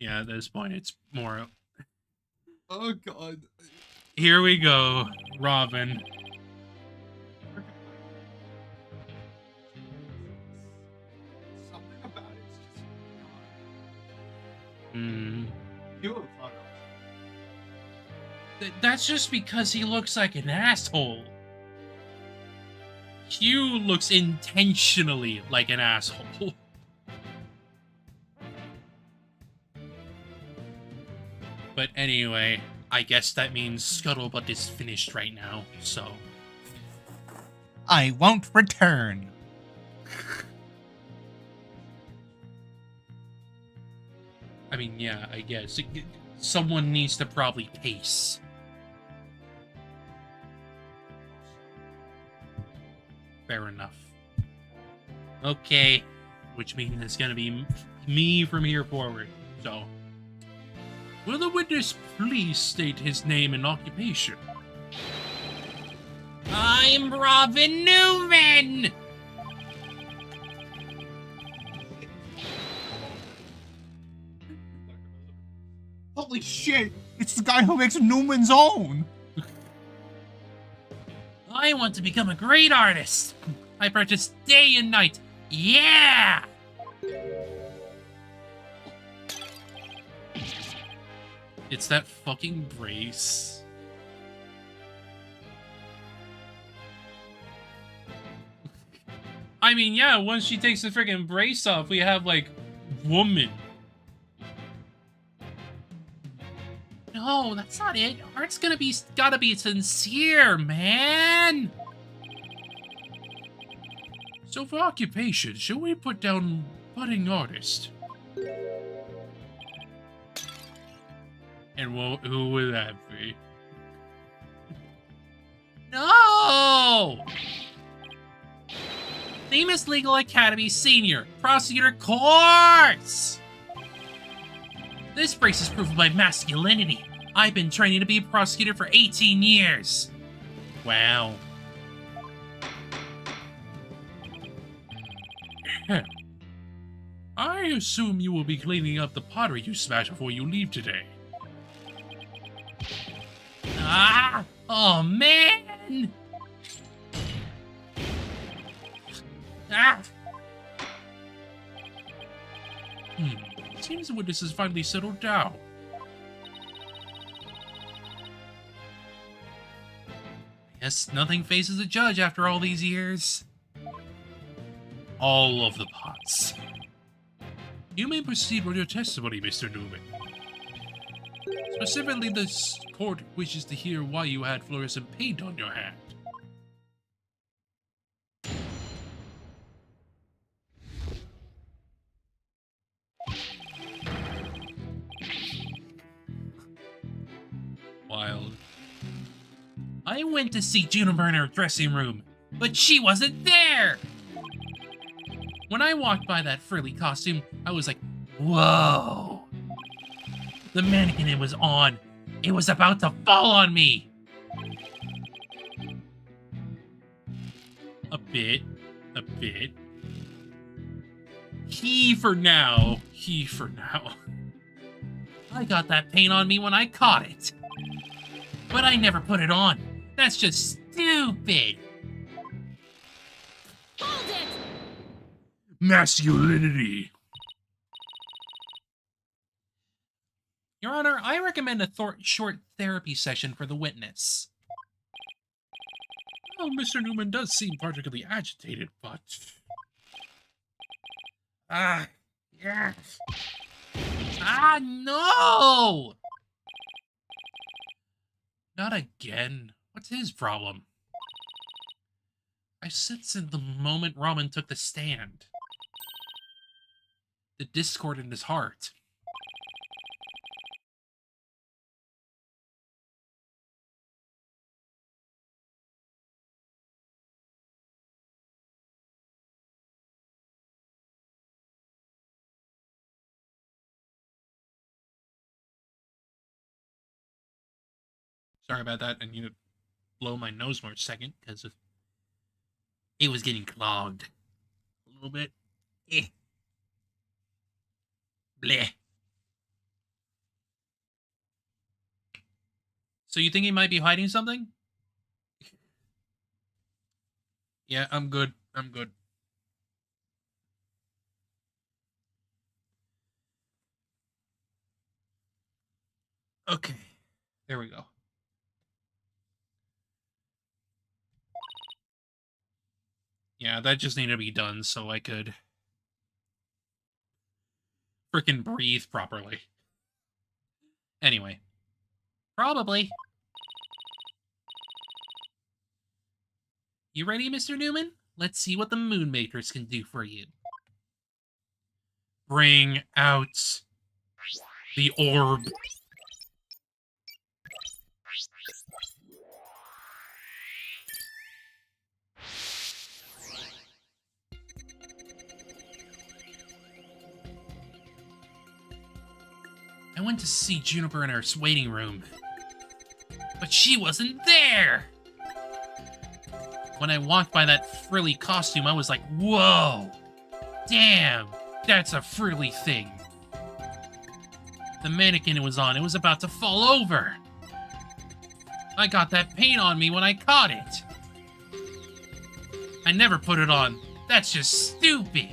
Yeah, at this point, it's more... Oh god. Here we go, Robin. Something about it's just Hmm. you have That's just because he looks like an asshole. Hugh looks intentionally like an asshole. But anyway, I guess that means Scuttlebutt is finished right now, so... I won't return. I mean, yeah, I guess. Someone needs to probably pace. Fair enough. Okay, which means it's gonna be me from here forward, so... Will the witness please state his name and occupation? I'm Robin Newman! Holy shit! It's the guy who makes Newman's Own! I want to become a great artist. I practice day and night. Yeah! It's that fucking brace. I mean, yeah, once she takes the freaking brace off, we have, like, woman. No, that's not it. Art's gotta be sincere, man. So for occupation, should we put down budding artist? And who would that be? No! Famous Legal Academy Senior, Prosecutor Course! This brace is proof of my masculinity. I've been training to be a prosecutor for 18 years. Wow. I assume you will be cleaning up the pottery you smashed before you leave today. Ah! Oh, man! Ah! Seems the witness has finally settled down. Yes, nothing faces a judge after all these years. All of the pots. You may proceed with your testimony, Mr. Newman. Specifically, this court wishes to hear why you had fluorescent paint on your hand. Wild. I went to see Juniper in her dressing room, but she wasn't there! When I walked by that frilly costume, I was like, whoa! The mannequin it was on, it was about to fall on me! A bit. He for now. I got that paint on me when I caught it. But I never put it on. That's just stupid. Hold it! Masculinity. Your Honor, I recommend a short therapy session for the witness. Well, Mr. Newman does seem particularly agitated, but... yes. No! Not again. What's his problem? I sensed in the moment Ramen took the stand. The discord in his heart. Sorry about that. I need to blow my nose for a second because it was getting clogged a little bit. Bleh. So you think he might be hiding something? Yeah, I'm good. Okay. There we go. Yeah, that just needed to be done so I could frickin' breathe properly. Anyway. Probably. You ready, Mr. Newman? Let's see what the Moon Matrix can do for you. Bring out the orb. I went to see Juniper in her waiting room, but she wasn't there! When I walked by that frilly costume, I was like, whoa! Damn, that's a frilly thing. The mannequin it was on, it was about to fall over. I got that paint on me when I caught it. I never put it on. That's just stupid.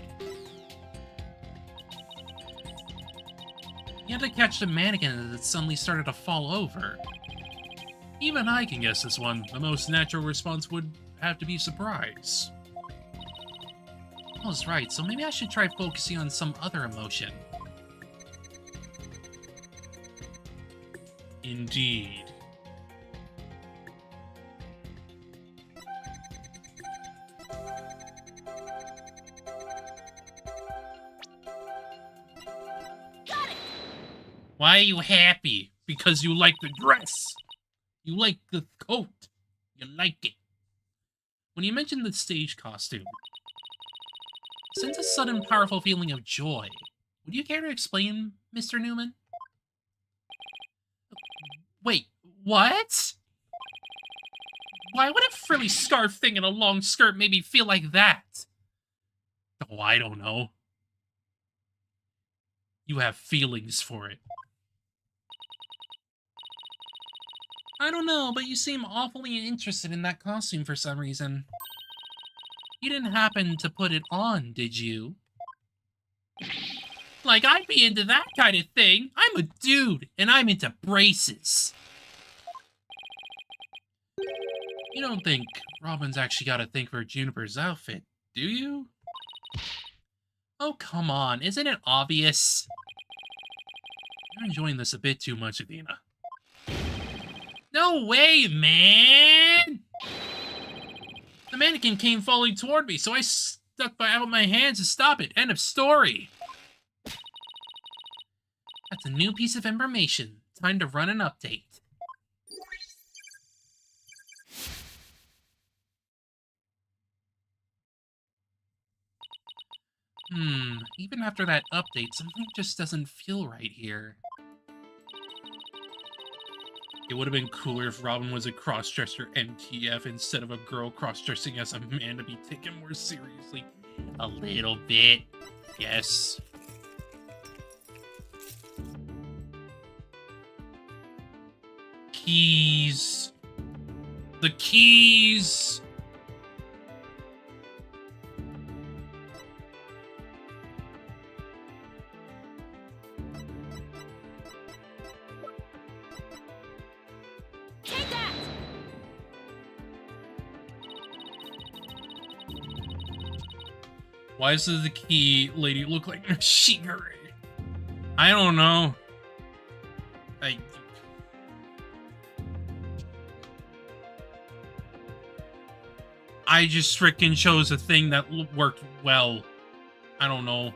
You had to catch the mannequin as it suddenly started to fall over. Even I can guess this one. The most natural response would have to be surprise. I was right, so maybe I should try focusing on some other emotion. Indeed. Why are you happy? Because you like the dress. You like the coat. You like it. When you mentioned the stage costume, I sense a sudden powerful feeling of joy. Would you care to explain, Mr. Newman? Wait, what? Why would a frilly scarf thing and a long skirt make me feel like that? Oh, I don't know. You have feelings for it. I don't know, but you seem awfully interested in that costume for some reason. You didn't happen to put it on, did you? Like, I'd be into that kind of thing. I'm a dude, and I'm into braces. You don't think Robin's actually got a thing for Juniper's outfit, do you? Oh, come on. Isn't it obvious? You're enjoying this a bit too much, Athena. No way, man! The mannequin came falling toward me, so I stuck out my hands to stop it. End of story. That's a new piece of information. Time to run an update. even after that update, something just doesn't feel right here. It would have been cooler if Robin was a cross-dresser MTF instead of a girl cross-dressing as a man to be taken more seriously. A little bit, yes. Keys. The keys. Take that! Why does the key lady look like Shigure? I don't know. I just frickin' chose a thing that worked well. I don't know.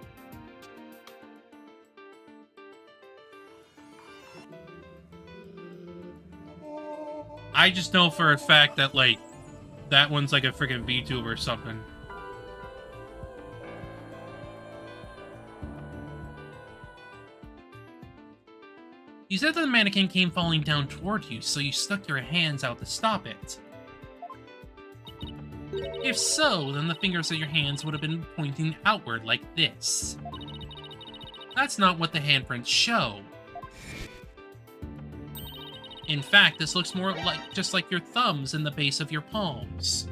I just know for a fact that, like, that one's like a freaking VTube or something. You said that the mannequin came falling down toward you, so you stuck your hands out to stop it. If so, then the fingers of your hands would have been pointing outward like this. That's not what the handprints show. In fact, this looks more like just like your thumbs in the base of your palms.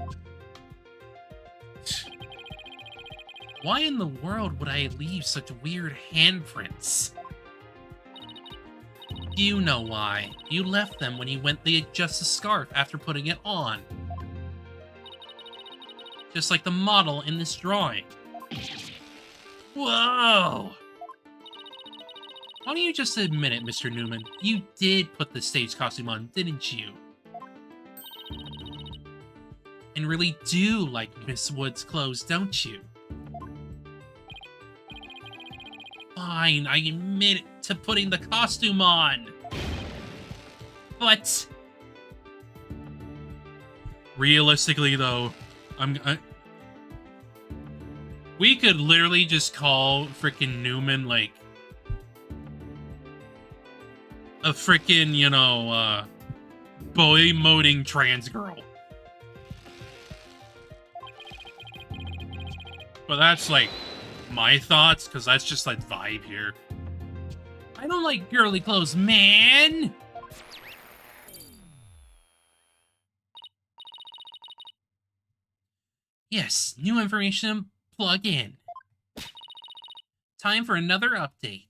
Why in the world would I leave such weird handprints? You know why. You left them when you went to adjust the scarf after putting it on. Just like the model in this drawing. Whoa! Why don't you just admit it, Mr. Newman? You did put the stage costume on, didn't you? And really do like Miss Wood's clothes, don't you? Fine, I admit to putting the costume on. But realistically, though, we could literally just call frickin' Newman, like, a frickin', you know, boy-moding trans girl. But that's, like, my thoughts, because that's just, like, vibe here. I don't like girly clothes, man! Yes, new information, plug in. Time for another update.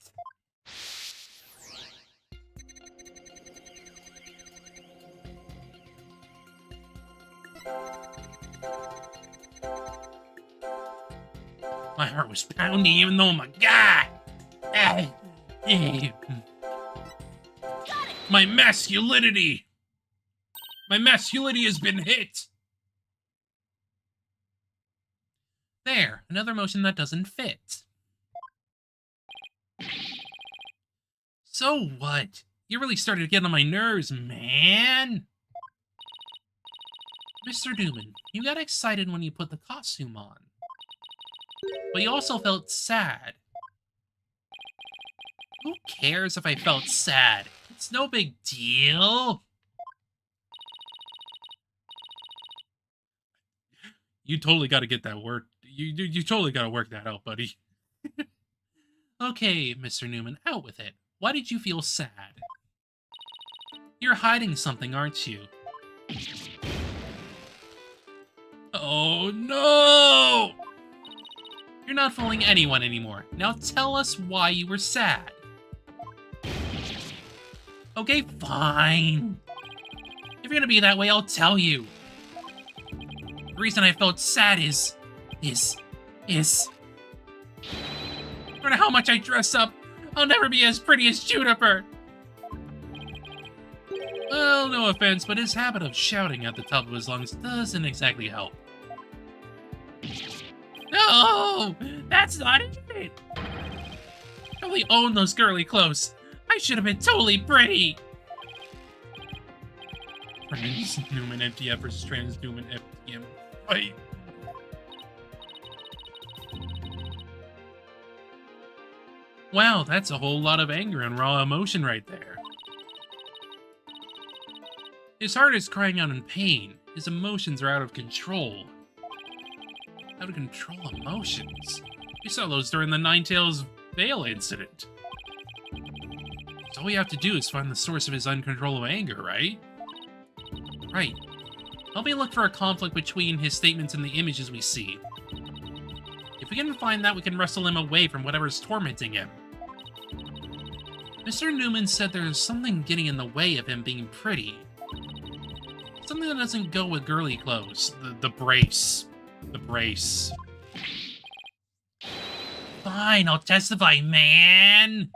My heart was pounding even though I'm a guy. My masculinity! My masculinity has been hit! There, another motion that doesn't fit. So what? You really started to get on my nerves, man! Mr. Newman, you got excited when you put the costume on. But you also felt sad. Who cares if I felt sad? It's no big deal. You totally got to get that word. You totally got to work that out, buddy. Okay, Mr. Newman, out with it. Why did you feel sad? You're hiding something, aren't you? Oh, no! You're not fooling anyone anymore. Now tell us why you were sad. Okay, fine. If you're gonna be that way, I'll tell you. The reason I felt sad is... No matter how much I dress up, I'll never be as pretty as Juniper. Well, no offense, but his habit of shouting at the top of his lungs doesn't exactly help. No! That's not it! I only own those girly clothes. I should have been totally pretty! Trans Newman MTF versus Trans Newman FTM. Fight! Wow, that's a whole lot of anger and raw emotion right there. His heart is crying out in pain. His emotions are out of control. Out of control emotions? We saw those during the Ninetales Veil incident. So all we have to do is find the source of his uncontrollable anger, right? Right. Help me look for a conflict between his statements and the images we see. If we can find that, we can wrestle him away from whatever's tormenting him. Mr. Newman said there's something getting in the way of him being pretty. Something that doesn't go with girly clothes. The brace. The brace. Fine, I'll testify, man!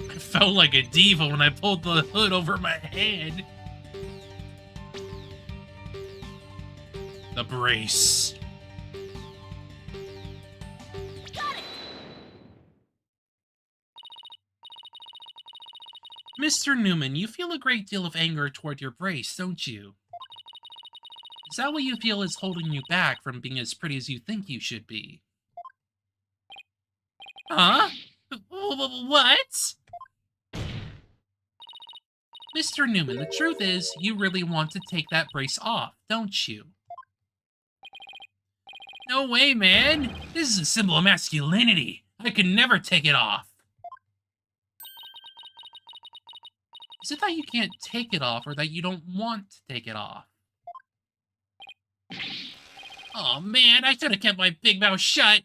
I felt like a diva when I pulled the hood over my head. The brace. Got it! Mr. Newman, you feel a great deal of anger toward your brace, don't you? Is that what you feel is holding you back from being as pretty as you think you should be? Huh? What? Mr. Newman, the truth is, you really want to take that brace off, don't you? No way, man! This is a symbol of masculinity! I could never take it off! Is it that you can't take it off, or that you don't want to take it off? Oh man, I should have kept my big mouth shut!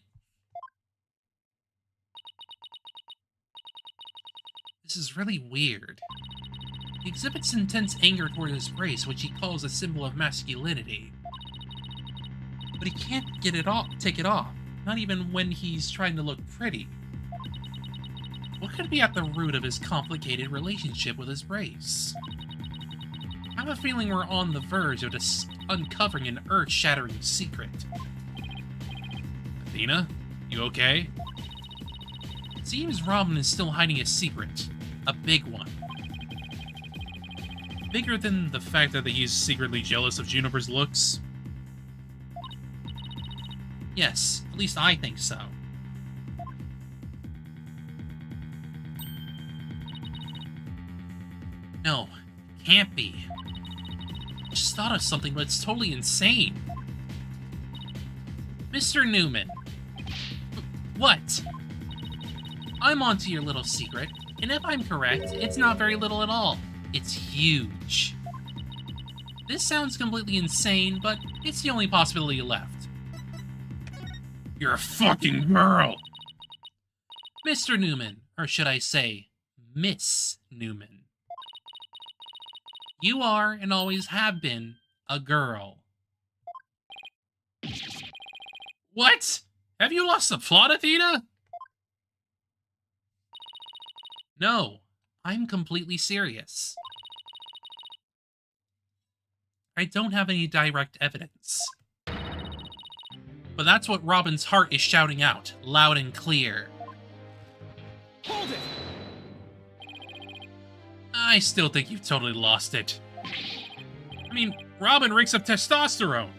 This is really weird. He exhibits intense anger toward his brace, which he calls a symbol of masculinity. But he can't take it off, not even when he's trying to look pretty. What could be at the root of his complicated relationship with his brace? I have a feeling we're on the verge of uncovering an earth-shattering secret. Athena, you okay? It seems Robin is still hiding a secret. A big one. Bigger than the fact that he's secretly jealous of Juniper's looks? Yes, at least I think so. No, can't be. I just thought of something, but it's totally insane. Mr. Newman. What? I'm onto your little secret, and if I'm correct, it's not very little at all. It's huge. This sounds completely insane, but it's the only possibility left. You're a fucking girl! Mr. Newman, or should I say, Miss Newman. You are, and always have been, a girl. What? Have you lost the plot, Athena? No, I'm completely serious. I don't have any direct evidence. But that's what Robin's heart is shouting out, loud and clear. Hold it! I still think you've totally lost it. I mean, Robin reeks of testosterone.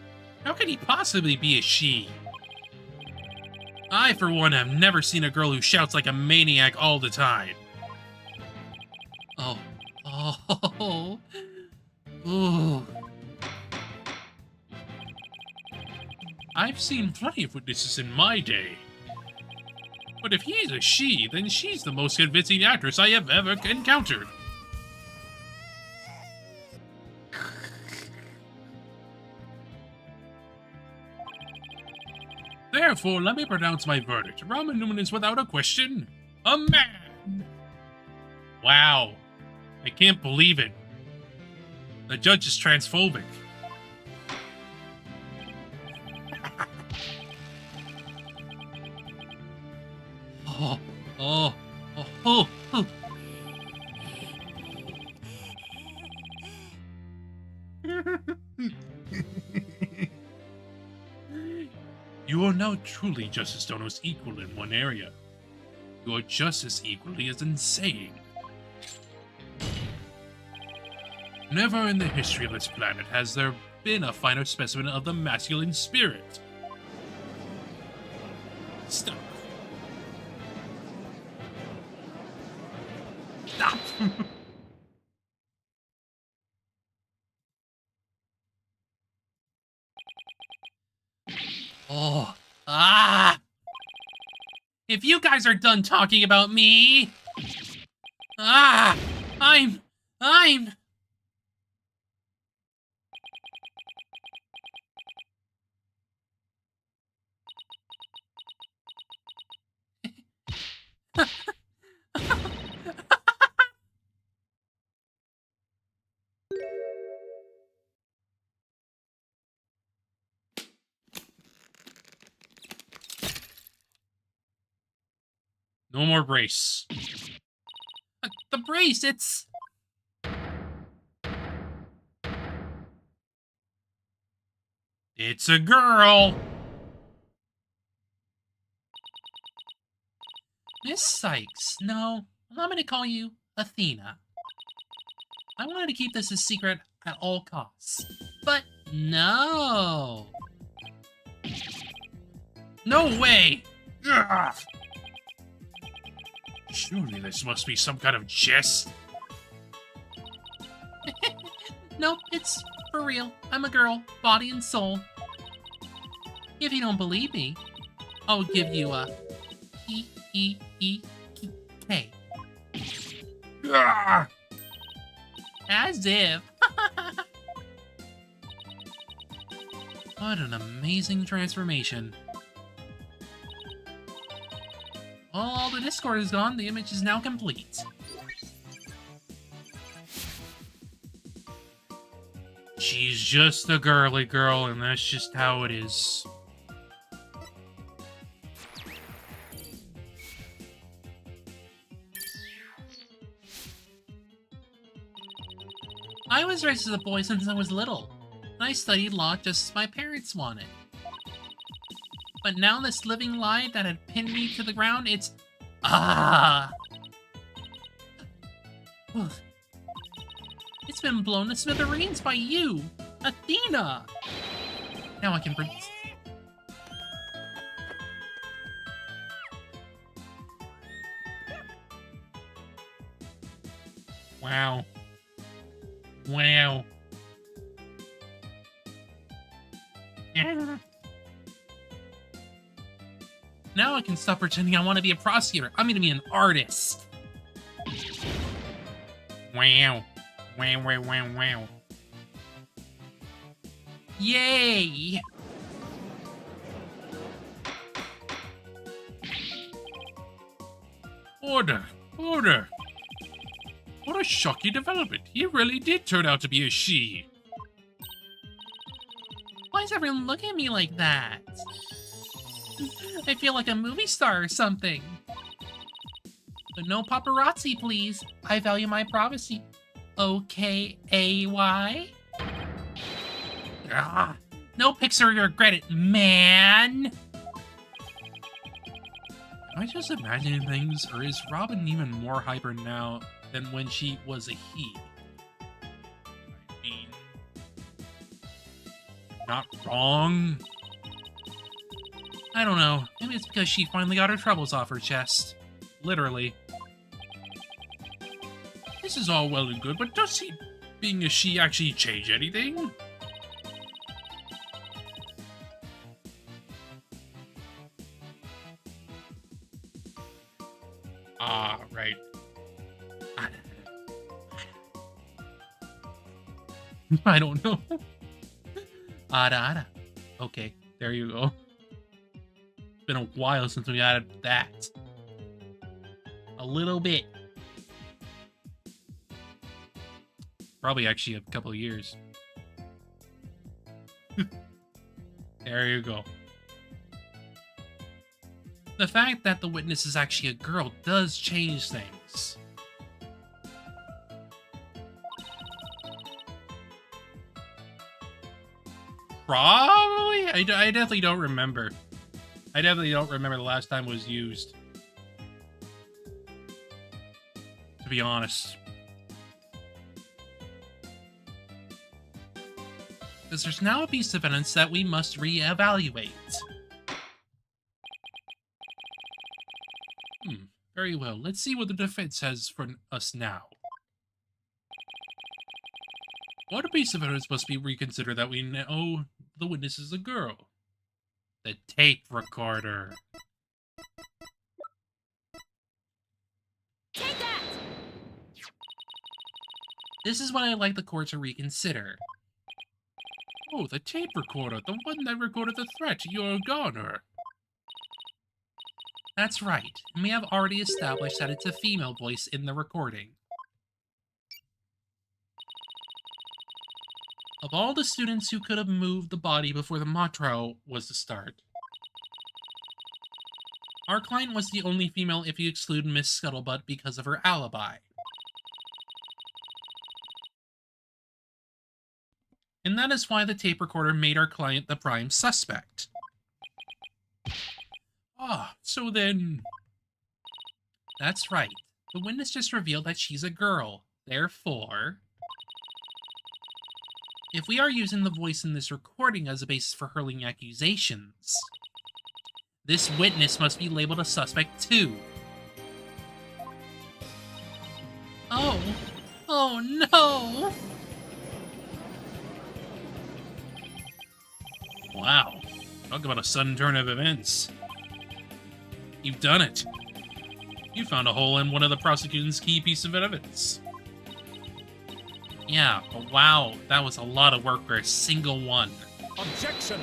How can he possibly be a she? I, for one, have never seen a girl who shouts like a maniac all the time. Oh. Ooh. I've seen plenty of witnesses in my day. But if he's a she, then she's the most convincing actress I have ever encountered. Therefore, let me pronounce my verdict. Robin Newman is without a question a man. Wow. I can't believe it. The judge is transphobic. Oh, oh, oh, oh. You are now truly just as Dono's equal in one area. You are just as equally as insane. Never in the history of this planet has there been a finer specimen of the masculine spirit. Stop. Stop! Oh, ah! If you guys are done talking about me, ah, I'm. No more brace. The brace, it's a girl. Miss Sykes, no, I'm going to call you Athena. I wanted to keep this a secret at all costs, but no. No way! Ugh. Surely this must be some kind of jest. Nope, it's for real. I'm a girl, body and soul. If you don't believe me, I'll give you a E-E-E-K. Ugh. As if. What an amazing transformation. All the Discord is gone, the image is now complete. She's just a girly girl, and that's just how it is. I was raised as a boy since I was little, and I studied law just as my parents wanted. But now this living lie that had pinned me to the ground, it's... Ah! Ugh. It's been blown to smithereens by you, Athena! Now I can breathe. Wow. Wow. Now I can stop pretending I want to be a prosecutor. I'm gonna be an artist. Wow. Wow, wow, wow, wow. Yay! Order! Order! What a shocking development. He really did turn out to be a she. Why is everyone looking at me like that? I feel like a movie star or something. But no paparazzi, please. I value my privacy. Okay-A-Y? Ah, no pics or you regret it, man! Am I just imagining things, or is Robin even more hyper now than when she was a he? I mean... not wrong? I don't know. Maybe it's because she finally got her troubles off her chest. Literally. This is all well and good, but does he being a she actually change anything? Ah, right. I don't know. Ada. Okay, there you go. It's been a while since we added that. A little bit. Probably actually a couple of years. There you go. The fact that the witness is actually a girl does change things. Probably? I definitely don't remember. I definitely don't remember the last time it was used. To be honest. Because there's now a piece of evidence that we must re-evaluate. Very well. Let's see what the defense has for us now. What piece of evidence must be reconsidered that we know the witness is a girl? The tape recorder. Take that! This is what I'd like the court to reconsider. Oh, the tape recorder, the one that recorded the threat to your garner. That's right, and we have already established that it's a female voice in the recording. Of all the students who could have moved the body before the mock trial was to start, our client was the only female if you exclude Miss Scuttlebutt because of her alibi. And that is why the tape recorder made our client the prime suspect. Ah, so then... That's right. The witness just revealed that she's a girl. Therefore... if we are using the voice in this recording as a basis for hurling accusations, this witness must be labeled a suspect too. Oh. Oh no! Wow. Talk about a sudden turn of events. You've done it. You found a hole in one of the prosecution's key pieces of evidence. Yeah, but wow, that was a lot of work for a single one. Objection!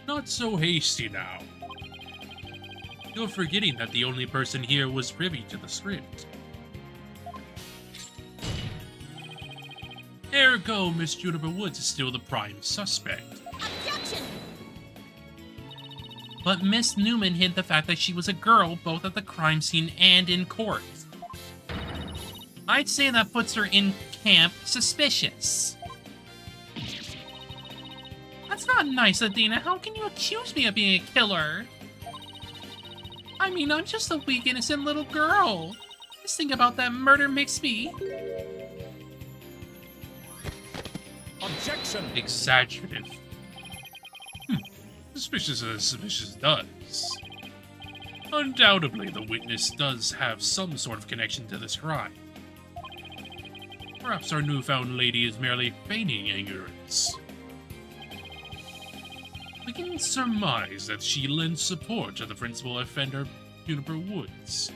Not so hasty now. You're forgetting that the only person here was privy to the script. Ergo, Miss Juniper Woods is still the prime suspect. Objection! But Miss Newman hid the fact that she was a girl both at the crime scene and in court. I'd say that puts her in camp suspicious. That's not nice, Athena. How can you accuse me of being a killer? I mean, I'm just a weak, innocent little girl. This thing about that murder makes me... Objection! exaggerative. Suspicious as suspicious does. Undoubtedly, the witness does have some sort of connection to this crime. Perhaps our newfound lady is merely feigning ignorance. We can surmise that she lends support to the principal offender, Juniper Woods.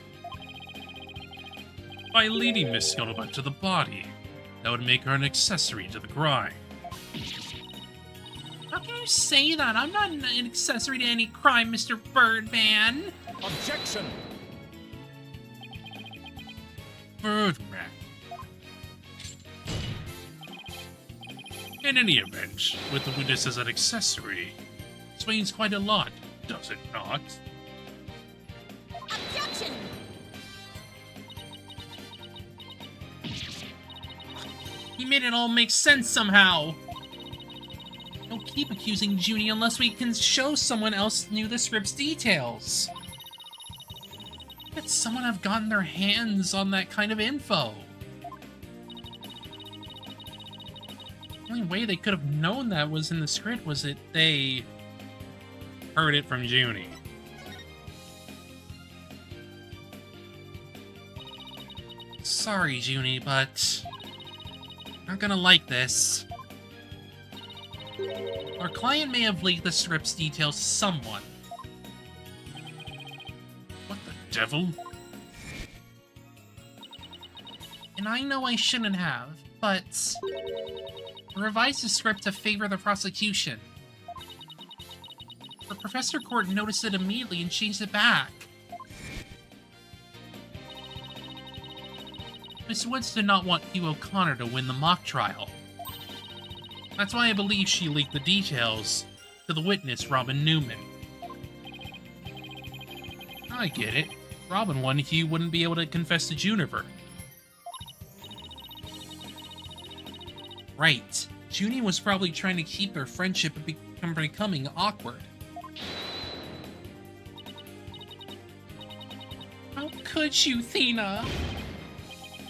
By leading Miss Scuttlebutt to the body, that would make her an accessory to the crime. How can you say that? I'm not an accessory to any crime, Mr. Birdman. Objection! Birdman. In any event, with the witness as an accessory, explains quite a lot, does it not? Objection! He made it all make sense somehow. Don't keep accusing Junie unless we can show someone else knew the script's details. Could someone have gotten their hands on that kind of info? The only way they could have known that was in the script was that they heard it from Junie. Sorry, Junie, but I'm not gonna like this. Our client may have leaked the script's details to someone. What the devil? And I know I shouldn't have, but I revised the script to favor the prosecution. But Professor Court noticed it immediately and changed it back. Miss Woods did not want Hugh O'Connor to win the mock trial. That's why I believe she leaked the details to the witness, Robin Newman. I get it. Robin wanted he wouldn't be able to confess to Juniper. Right. Junie was probably trying to keep their friendship from becoming awkward. How could you, Thena?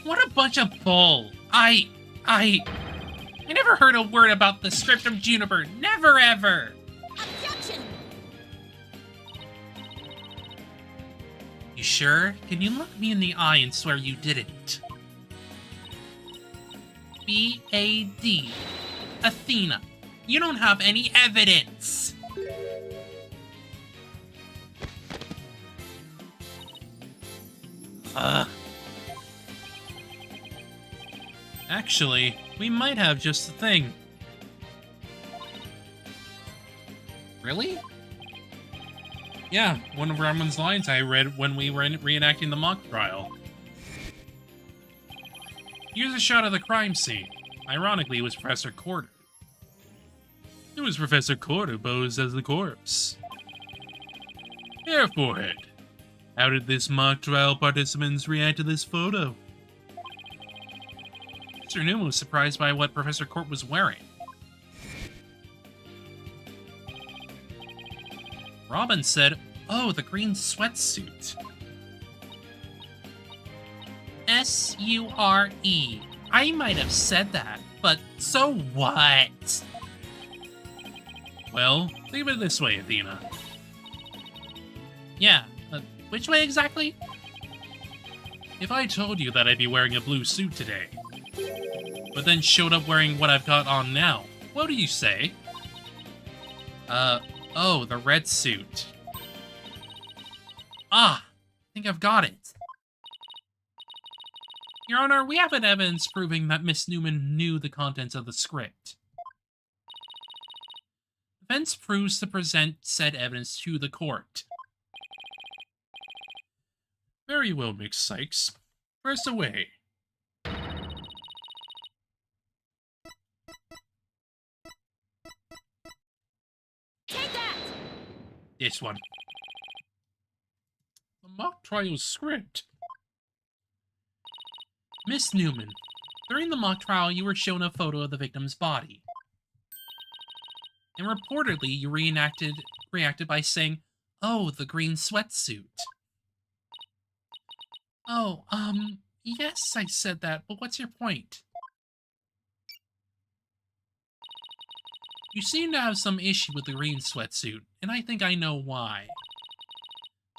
What a bunch of bull. I never heard a word about the script of Juniper. Never, ever. Objection! You sure? Can you look me in the eye and swear you didn't? B-A-D. Athena. You don't have any evidence. Actually, we might have just the thing. Really? Yeah, one of Ramon's lines I read when we were reenacting the mock trial. Here's a shot of the crime scene. Ironically, it was Professor Corder. It was Professor Corder posed as the corpse. Hair forehead. How did this mock trial participants react to this photo? Mr. Newman was surprised by what Professor Court was wearing. Robin said, "Oh, the green sweatsuit." S-U-R-E. I might have said that, but so what? Well, think of it this way, Athena. Yeah, which way exactly? If I told you that I'd be wearing a blue suit today, but then showed up wearing what I've got on now, what do you say? Oh, the red suit. Ah, I think I've got it. Your Honor, we have evidence proving that Miss Newman knew the contents of the script. Defense proves to present said evidence to the court. Very well, Miss Sykes. Press away. Take that! This one. The mock trial script. Miss Newman, during the mock trial, you were shown a photo of the victim's body. And reportedly, you reacted by saying, "Oh, the green sweatsuit." Oh, yes, I said that, but what's your point? You seem to have some issue with the green sweatsuit, and I think I know why.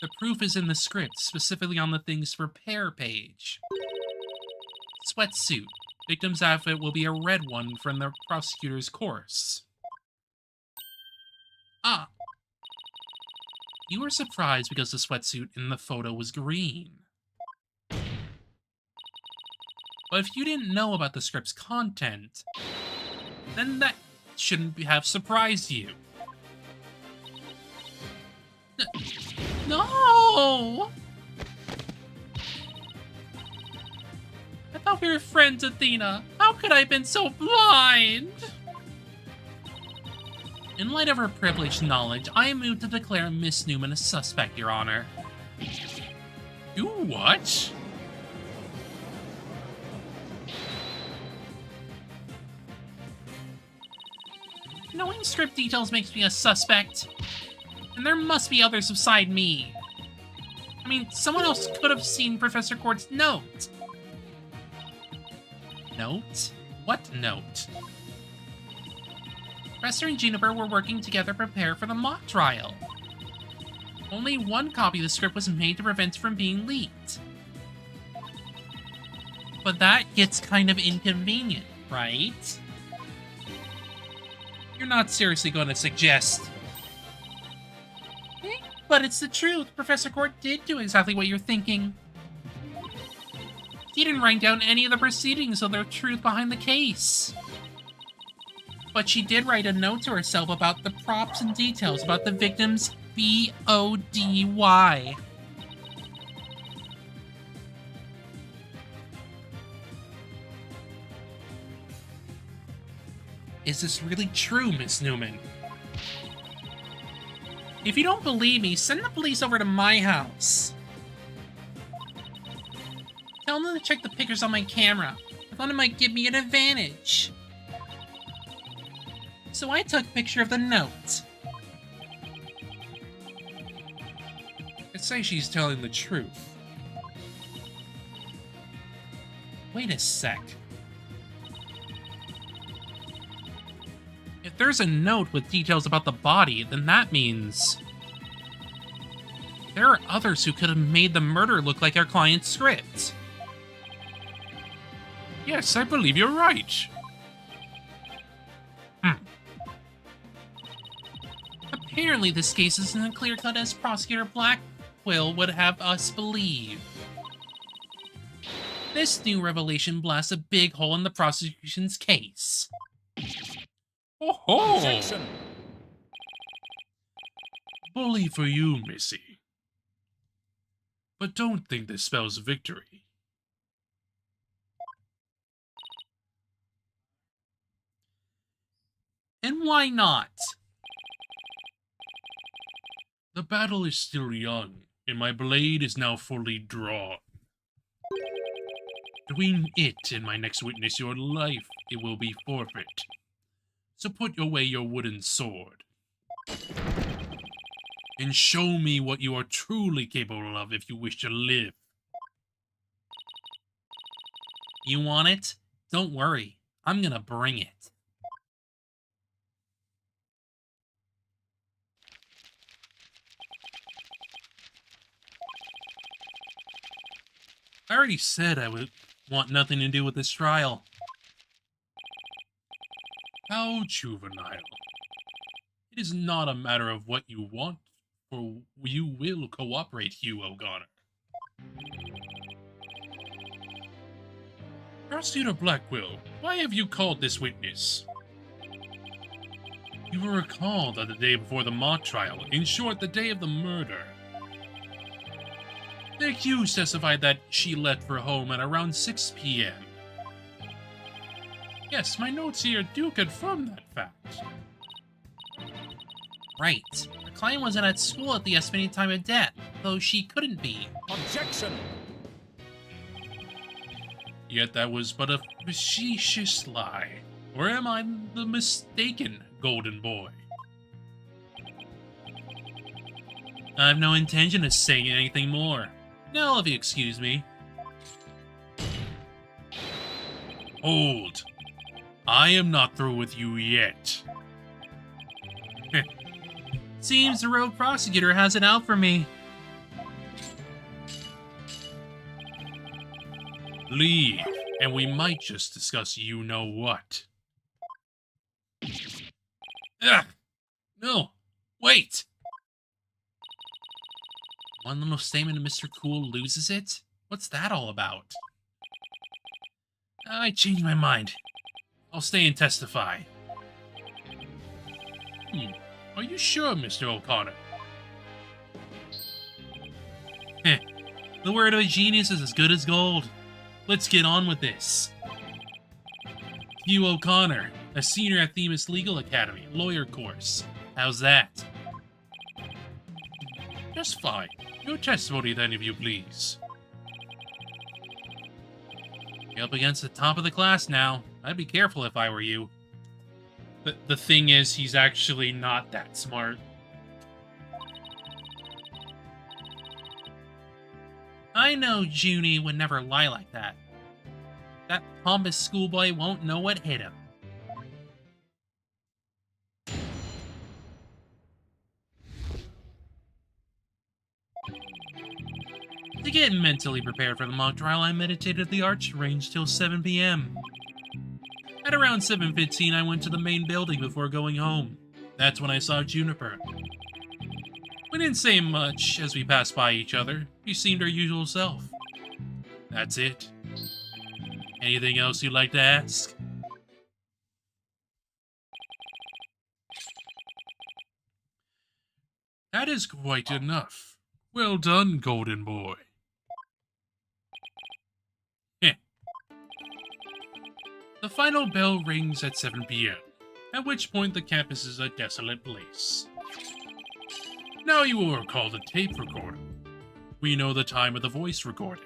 The proof is in the script, specifically on the things to prepare page. Sweatsuit. Victim's outfit will be a red one from the prosecutor's course. Ah. You were surprised because the sweatsuit in the photo was green. But if you didn't know about the script's content, then that shouldn't have surprised you. No! I thought we were friends, Athena. How could I have been so blind? In light of her privileged knowledge, I am moved to declare Miss Newman a suspect, Your Honor. You what? Knowing script details makes me a suspect. And there must be others beside me. I mean, someone else could have seen Professor Court's note. Note? What note? Professor and Juniper were working together to prepare for the mock trial. Only one copy of the script was made to prevent it from being leaked. But that gets kind of inconvenient, right? You're not seriously going to suggest... But it's the truth. Professor Court did do exactly what you're thinking. She didn't write down any of the proceedings or the truth behind the case. But she did write a note to herself about the props and details about the victim's BODY. Is this really true, Miss Newman? If you don't believe me, send the police over to my house. Tell them to check the pictures on my camera. I thought it might give me an advantage. So I took a picture of the note. I'd say she's telling the truth. Wait a sec. If there's a note with details about the body, then that means there are others who could have made the murder look like our client's script. Yes, I believe you're right. Apparently this case isn't as clear-cut as Prosecutor Blackwell would have us believe. This new revelation blasts a big hole in the prosecution's case. Oh-ho! Objection! Bully for you, Missy. But don't think this spells victory. And why not? The battle is still young, and my blade is now fully drawn. Between it and my next witness, your life, it will be forfeit. So put away your wooden sword. And show me what you are truly capable of if you wish to live. You want it? Don't worry. I'm gonna bring it. I already said I would want nothing to do with this trial. How juvenile. It is not a matter of what you want, for you will cooperate, Hugh O'Connor. Prosecutor Blackwell, why have you called this witness? You will recall that the day before the mock trial, in short, the day of the murder, the accused testified that she left for home at around 6 p.m. Yes, my notes here do confirm that fact. Right. Her client wasn't at school at the estimated time of death, though she couldn't be. Objection! Yet that was but a facetious lie. Or am I the mistaken golden boy? I have no intention of saying anything more. Now, if you excuse me. Hold. I am not through with you yet. Seems the rogue prosecutor has it out for me. Leave, and we might just discuss you-know-what. Ugh! No! Wait! One little statement and Mr. Cool loses it? What's that all about? I changed my mind. I'll stay and testify. Are you sure, Mr. O'Connor? The word of a genius is as good as gold. Let's get on with this. Hugh O'Connor, a senior at Themis Legal Academy, lawyer course. How's that? Just fine. Your testimony then, if you please. You're up against the top of the class now. I'd be careful if I were you. The thing is, he's actually not that smart. I know Junie would never lie like that. That pompous schoolboy won't know what hit him. To get mentally prepared for the mock trial, I meditated at the arch range till 7 p.m. At around 7:15, I went to the main building before going home. That's when I saw Juniper. We didn't say much as we passed by each other. She seemed her usual self. That's it. Anything else you'd like to ask? That is quite enough. Well done, golden boy. The final bell rings at 7 p.m., at which point the campus is a desolate place. Now you will recall the tape recorder. We know the time of the voice recording.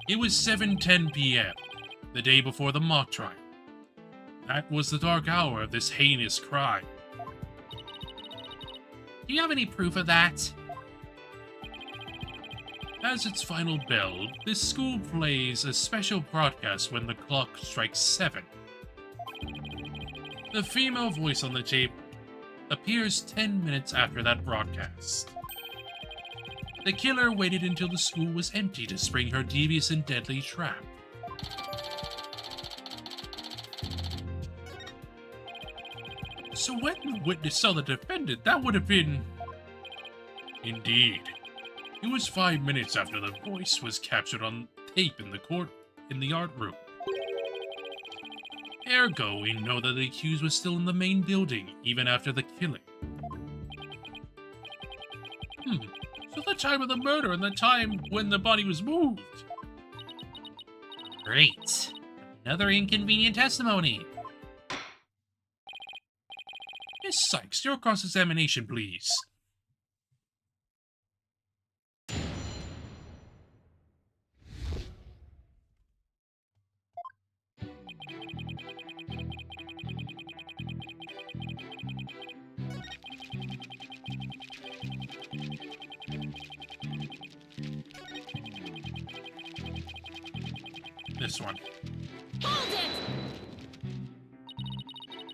It was 7:10 p.m., the day before the mock trial. That was the dark hour of this heinous crime. Do you have any proof of that? As its final bell, this school plays a special broadcast when the clock strikes 7. The female voice on the tape appears 10 minutes after that broadcast. The killer waited until the school was empty to spring her devious and deadly trap. So when the witness saw the defendant, that would have been... Indeed. It was 5 minutes after the voice was captured on tape in the art room. Ergo, we know that the accused was still in the main building, even after the killing. So the time of the murder and the time when the body was moved. Great. Another inconvenient testimony. Miss Sykes, your cross-examination, please. This one. Hold it!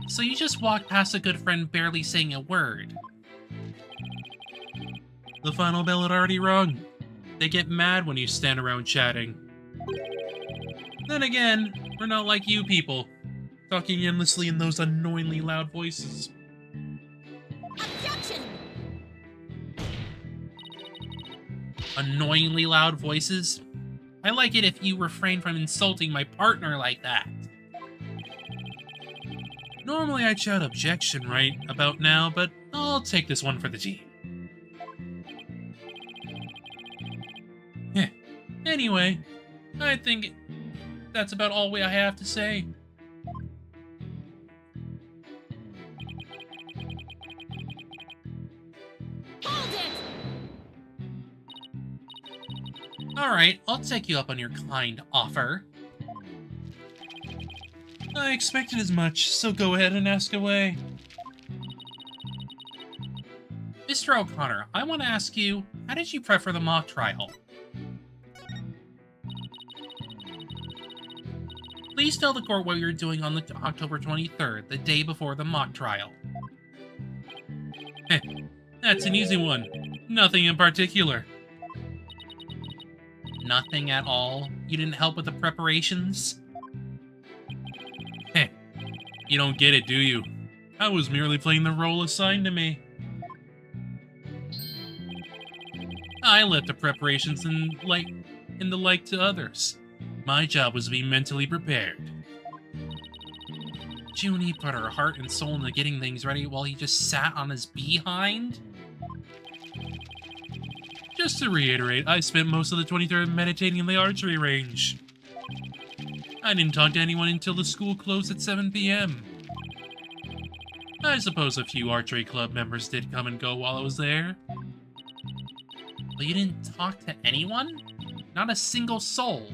So you just walked past a good friend barely saying a word. The final bell had already rung. They get mad when you stand around chatting. Then again, we're not like you people, talking endlessly in those annoyingly loud voices. Objection! Annoyingly loud voices? I like it if you refrain from insulting my partner like that. Normally I'd shout objection right about now, but I'll take this one for the team. Anyway, I think that's about all I have to say. Hold it! Alright, I'll take you up on your kind offer. I expected as much, so go ahead and ask away. Mr. O'Connor, I want to ask you, how did you prep for the mock trial? Please tell the court what you were doing on the October 23rd, the day before the mock trial. That's an easy one. Nothing in particular. Nothing at all? You didn't help with the preparations? You don't get it, do you? I was merely playing the role assigned to me. I left the preparations and the like to others. My job was to be mentally prepared. Junie put her heart and soul into getting things ready while he just sat on his behind? Just to reiterate, I spent most of the 23rd meditating in the archery range. I didn't talk to anyone until the school closed at 7 p.m. I suppose a few archery club members did come and go while I was there. But you didn't talk to anyone? Not a single soul.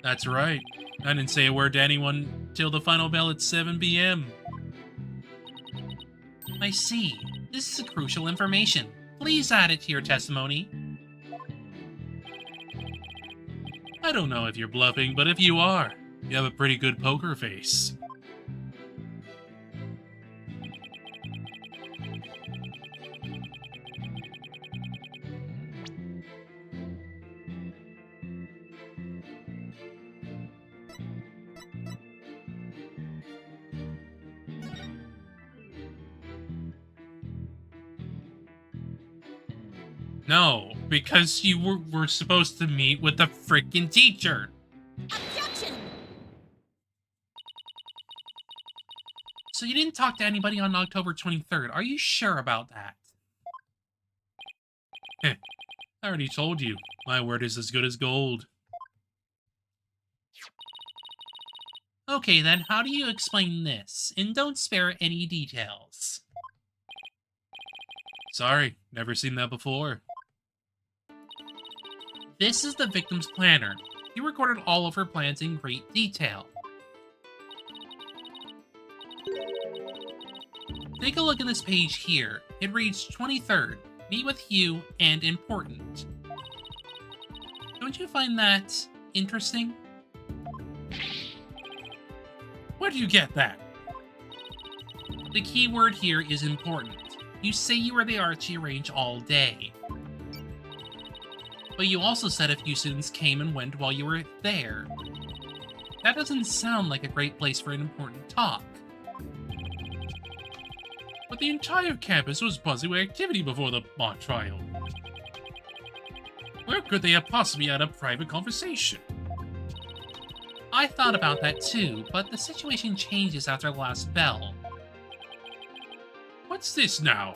That's right. I didn't say a word to anyone till the final bell at 7 p.m. I see. This is crucial information. Please add it to your testimony. I don't know if you're bluffing, but if you are, you have a pretty good poker face. No, because you were supposed to meet with the freaking teacher. Objection! So you didn't talk to anybody on October 23rd. Are you sure about that? I already told you. My word is as good as gold. Okay then, how do you explain this? And don't spare any details. Sorry, never seen that before. This is the victim's planner. He recorded all of her plans in great detail. Take a look at this page here. It reads 23rd, meet with Hugh, and important. Don't you find that interesting? Where do you get that? The key word here is important. You say you were at the Archie range all day. But you also said a few students came and went while you were there. That doesn't sound like a great place for an important talk. But the entire campus was buzzing with activity before the mock trial. Where could they have possibly had a private conversation? I thought about that too, but the situation changes after the last bell. What's this now?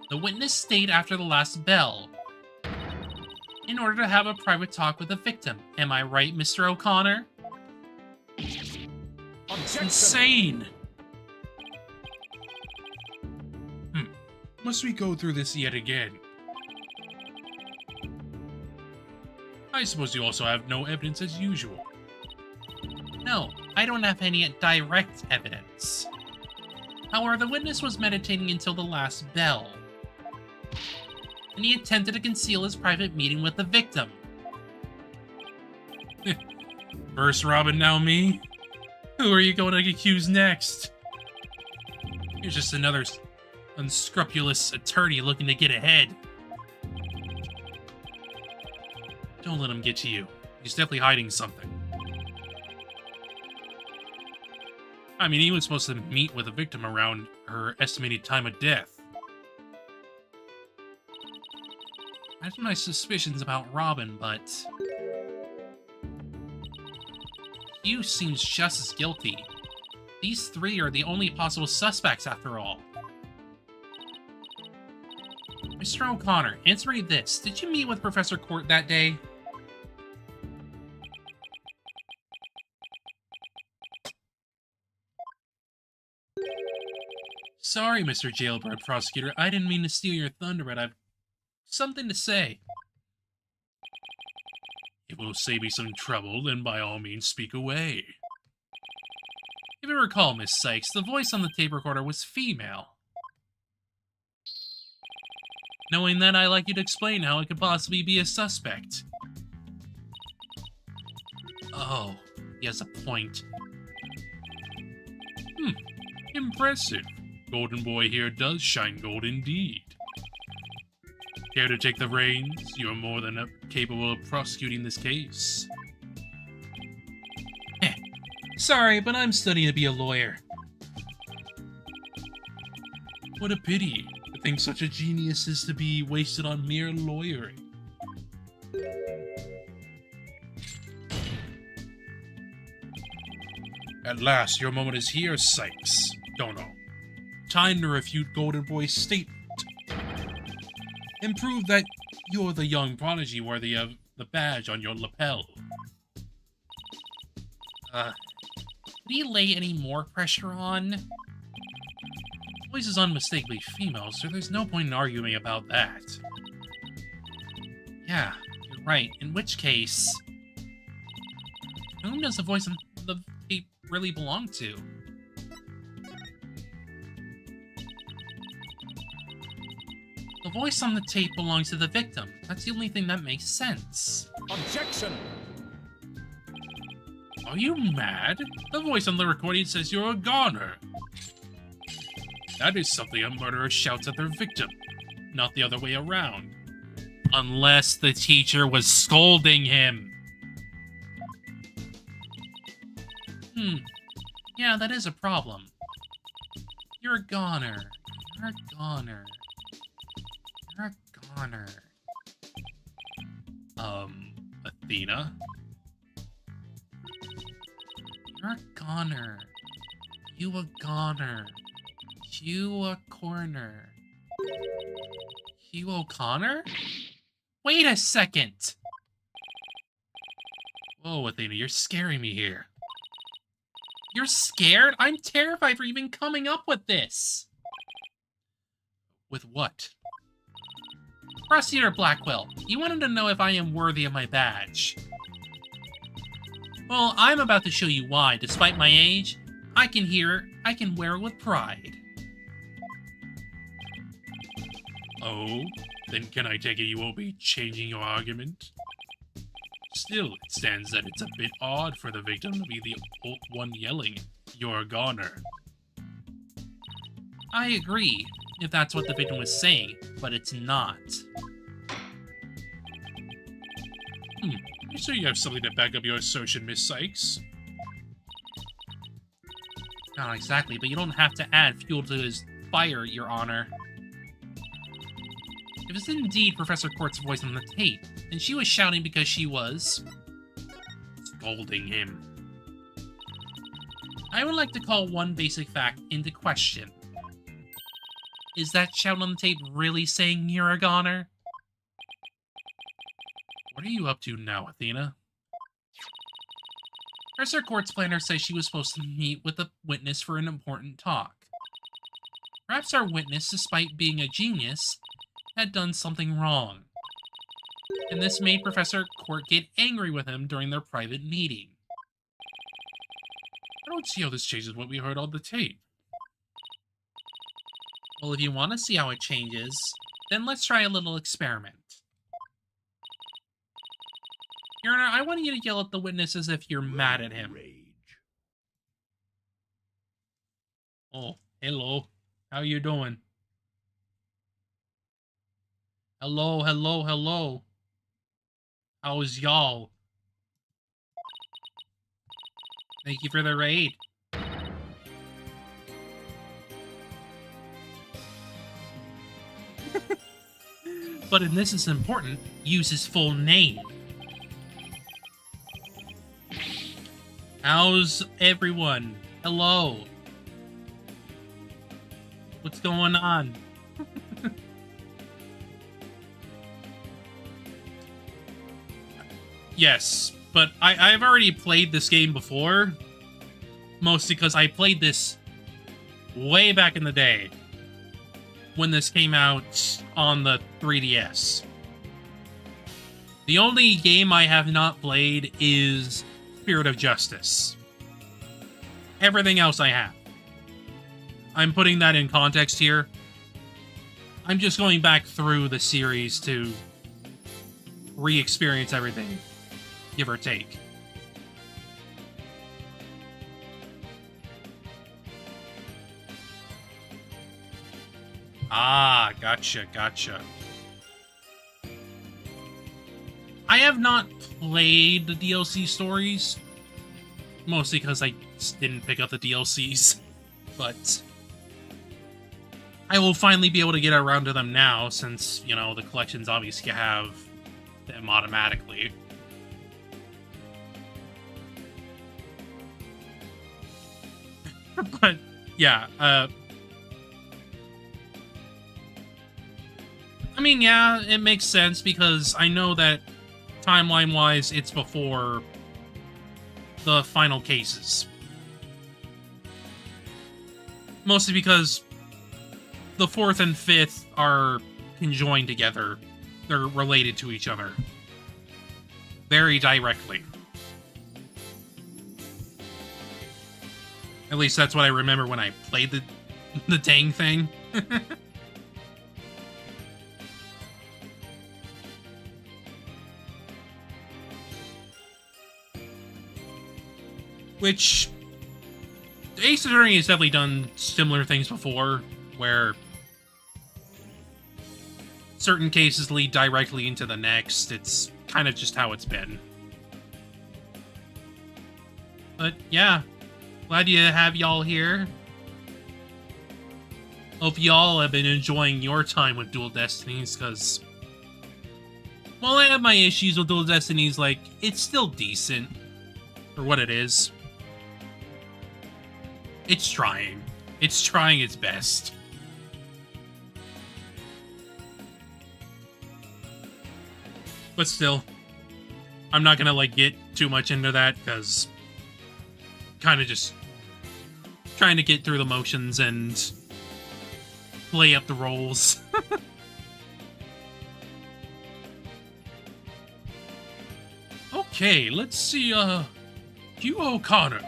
The witness stayed after the last bell in order to have a private talk with the victim. Am I right, Mr. O'Connor? It's insane! Must we go through this yet again? I suppose you also have no evidence as usual. No, I don't have any direct evidence. However, the witness was meditating until the last bell, and he attempted to conceal his private meeting with the victim. First Robin, now me? Who are you going to accuse next? Here's just another unscrupulous attorney looking to get ahead. Don't let him get to you. He's definitely hiding something. I mean, he was supposed to meet with the victim around her estimated time of death. I have my suspicions about Robin, but Hugh seems just as guilty. These three are the only possible suspects, after all. Mr. O'Connor, answer me this. Did you meet with Professor Court that day? Sorry, Mr. Jailbird Prosecutor. I didn't mean to steal your thunder, but I've something to say. It will save me some trouble, then by all means speak away. If you recall, Miss Sykes, the voice on the tape recorder was female. Knowing that, I'd like you to explain how it could possibly be a suspect. Oh, he has a point. Impressive. Golden Boy here does shine gold indeed. Care to take the reins? You are more than capable of prosecuting this case. Sorry, but I'm studying to be a lawyer. What a pity. To think such a genius is to be wasted on mere lawyering. At last, your moment is here, Sykes. Dono. Time to refute Golden Boy's statement. And prove that you're the young prodigy worthy of the badge on your lapel. Did he lay any more pressure on? The voice is unmistakably female, so there's no point in arguing about that. Yeah, you're right. In which case, whom does the voice on the tape really belong to? The voice on the tape belongs to the victim. That's the only thing that makes sense. Objection! Are you mad? The voice on the recording says you're a goner. That is something a murderer shouts at their victim, not the other way around. Unless the teacher was scolding him. Yeah, that is a problem. You're a goner. You're a goner. You're a goner. Athena? You're a goner. You a goner. You a corner. Hugh O'Connor? Wait a second! Whoa, Athena, you're scaring me here. You're scared? I'm terrified for even coming up with this. With what? Prosecutor Blackwell, you wanted to know if I am worthy of my badge. Well, I'm about to show you why. Despite my age, I can wear it with pride. Oh, then can I take it you won't be changing your argument? Still, it stands that it's a bit odd for the victim to be the one yelling, "You're a goner." I agree, if that's what the victim was saying, but it's not. You sure you have something to back up your assertion, Miss Sykes? Not exactly, but you don't have to add fuel to his fire, Your Honor. If it's indeed Professor Court's voice on the tape, then she was shouting because she was Scolding him. I would like to call one basic fact into question. Is that shout on the tape really saying you're a goner? What are you up to now, Athena? Professor Court's planner says she was supposed to meet with a witness for an important talk. Perhaps our witness, despite being a genius, had done something wrong. And this made Professor Court get angry with him during their private meeting. I don't see how this changes what we heard on the tape. Well, if you want to see how it changes, then let's try a little experiment. Your Honor, I want you to yell at the witness as if you're mad at him. Oh, hello. How you doing? Hello, hello, hello. How's y'all? Thank you for the raid. But in this is important, use his full name. How's everyone? Hello. What's going on? Yes, but I've already played this game before. Mostly because I played this way back in the day. When this came out on the 3DS. The only game I have not played is Spirit of Justice. Everything else I have. I'm putting that in context here. I'm just going back through the series to re-experience everything, give or take. Ah, gotcha, gotcha. I have not played the DLC stories, mostly because I just didn't pick up the DLCs, but I will finally be able to get around to them now, since, you know, the collections obviously have them automatically. But, yeah, I mean, yeah, it makes sense, because I know that timeline-wise, it's before the final cases. Mostly because the 4th and 5th are conjoined together. They're related to each other. Very directly. At least that's what I remember when I played the dang thing. Which, Ace Attorney has definitely done similar things before, where certain cases lead directly into the next. It's kind of just how it's been. But yeah, glad to have y'all here. Hope y'all have been enjoying your time with Dual Destinies, because while I have my issues with Dual Destinies, like, it's still decent for what it is. It's trying. It's trying its best. But still, I'm not gonna, like, get too much into that, because kind of just trying to get through the motions and play up the roles. Okay, let's see, Hugh O'Connor.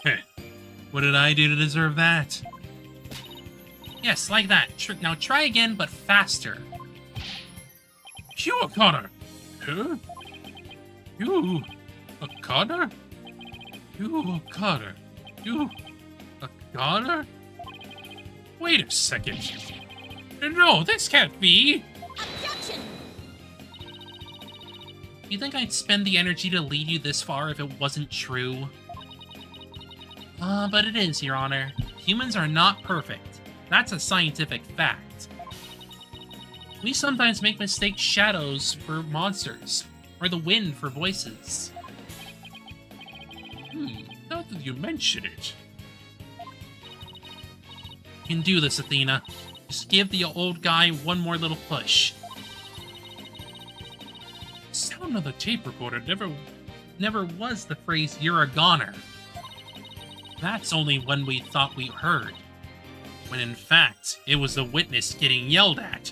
Heh. What did I do to deserve that? Yes, like that. Now try again, but faster. Hugh O'Connor! Huh? Hugh O'Connor? Hugh O'Connor? Hugh O'Connor? Wait a second. No, this can't be! Objection! You think I'd spend the energy to lead you this far if it wasn't true? But it is, Your Honor. Humans are not perfect. That's a scientific fact. We sometimes make mistakes shadows for monsters, or the wind for voices. Now that you mention it. You can do this, Athena. Just give the old guy one more little push. Sound on the tape recorder Never was the phrase, "you're a goner." That's only when we thought we heard. When in fact, it was the witness getting yelled at.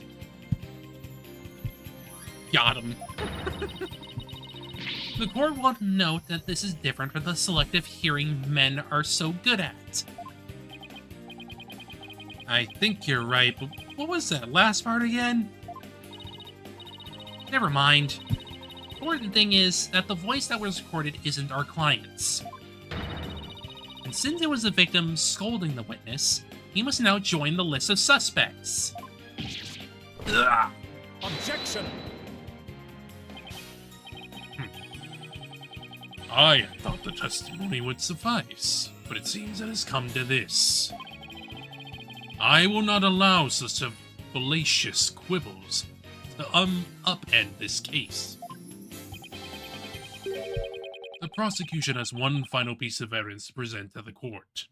Got him. The court will note that this is different from the selective hearing men are so good at. I think you're right, but what was that last part again? Never mind. The important thing is that the voice that was recorded isn't our client's. And since it was the victim scolding the witness, he must now join the list of suspects. Ugh. Objection! I thought the testimony would suffice, but it seems it has come to this. I will not allow such a fallacious quibbles to upend this case. The prosecution has one final piece of evidence to present to the court.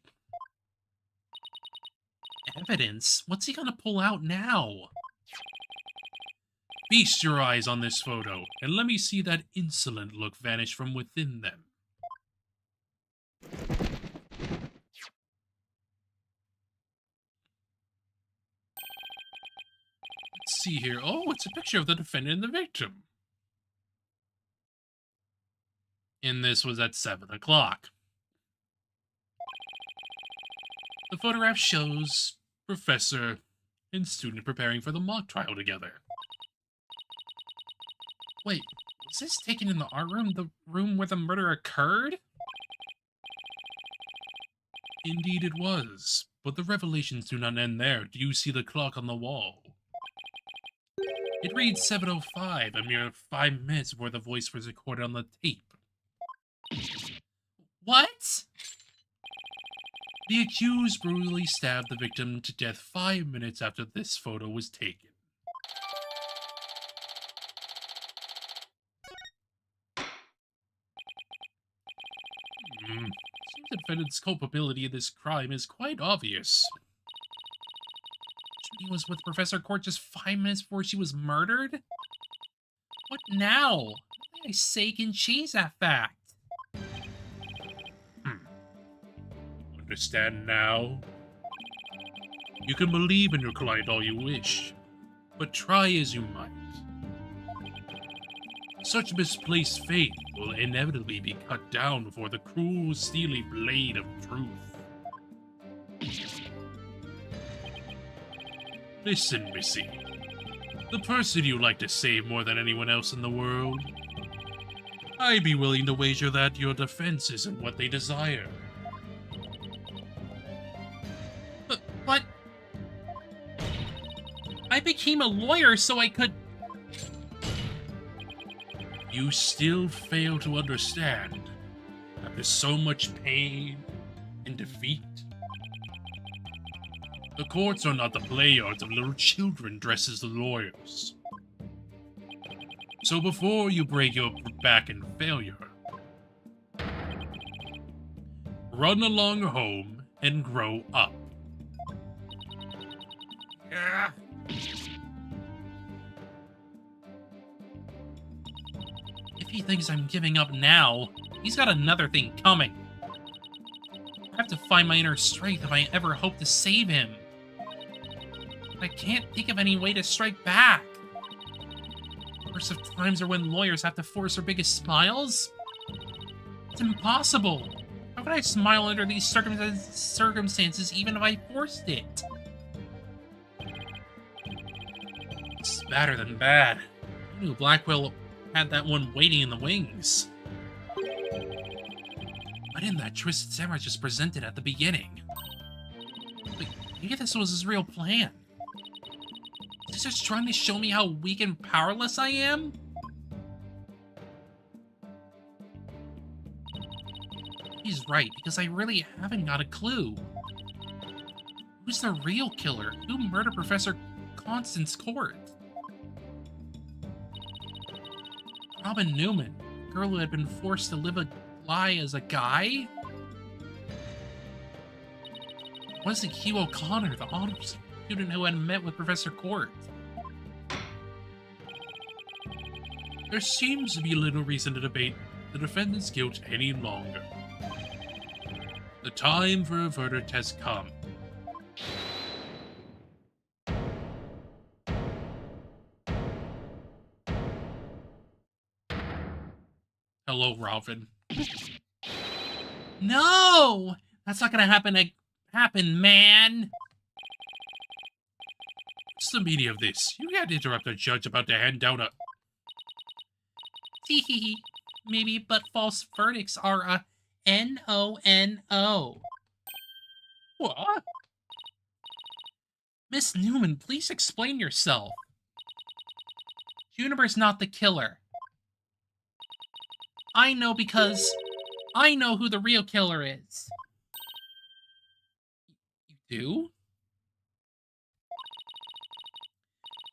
Evidence? What's he gonna pull out now? Feast your eyes on this photo, and let me see that insolent look vanish from within them. Let's see here. Oh, it's a picture of the defendant and the victim. And this was at 7 o'clock. The photograph shows professor and student preparing for the mock trial together. Wait, was this taken in the art room, the room where the murder occurred? Indeed it was, but the revelations do not end there. Do you see the clock on the wall? It reads 7:05, a mere 5 minutes before the voice was recorded on the tape. What? The accused brutally stabbed the victim to death 5 minutes after this photo was taken. Seems the defendant's culpability in this crime is quite obvious. He was with Professor Court just 5 minutes before she was murdered? What now? I say can change that fact. Understand now? You can believe in your client all you wish, but try as you might. Such misplaced faith will inevitably be cut down before the cruel, steely blade of truth. Listen, Missy. The person you like to save more than anyone else in the world. I'd be willing to wager that your defense isn't what they desire. But I became a lawyer so I could... You still fail to understand after so much pain and defeat. The courts are not the play yards of little children dressed as lawyers. So before you break your back in failure, run along home and grow up. If he thinks I'm giving up now, he's got another thing coming. I have to find my inner strength if I ever hope to save him. I can't think of any way to strike back. Worst of times are when lawyers have to force their biggest smiles. It's impossible. How could I smile under these circumstances even if I forced it? It's badder than bad. I knew Blackwell had that one waiting in the wings. Why didn't that Twisted Samurai just present it at the beginning? Wait, maybe this was his real plan. Is he just trying to show me how weak and powerless I am? He's right, because I really haven't got a clue. Who's the real killer? Who murdered Professor Constance Court? Robin Newman, a girl who had been forced to live a lie as a guy? Was it Hugh O'Connor, the honors student who had met with Professor Court? There seems to be little reason to debate the defendant's guilt any longer. The time for a verdict has come. Hello, Robin. No! That's not gonna happen, man! What's the meaning of this? You can't interrupt a judge about to hand down a... Teehee. Maybe, but false verdicts are a NONO. What? Miss Newman, please explain yourself. Juniper's not the killer. I know because I know who the real killer is. You do?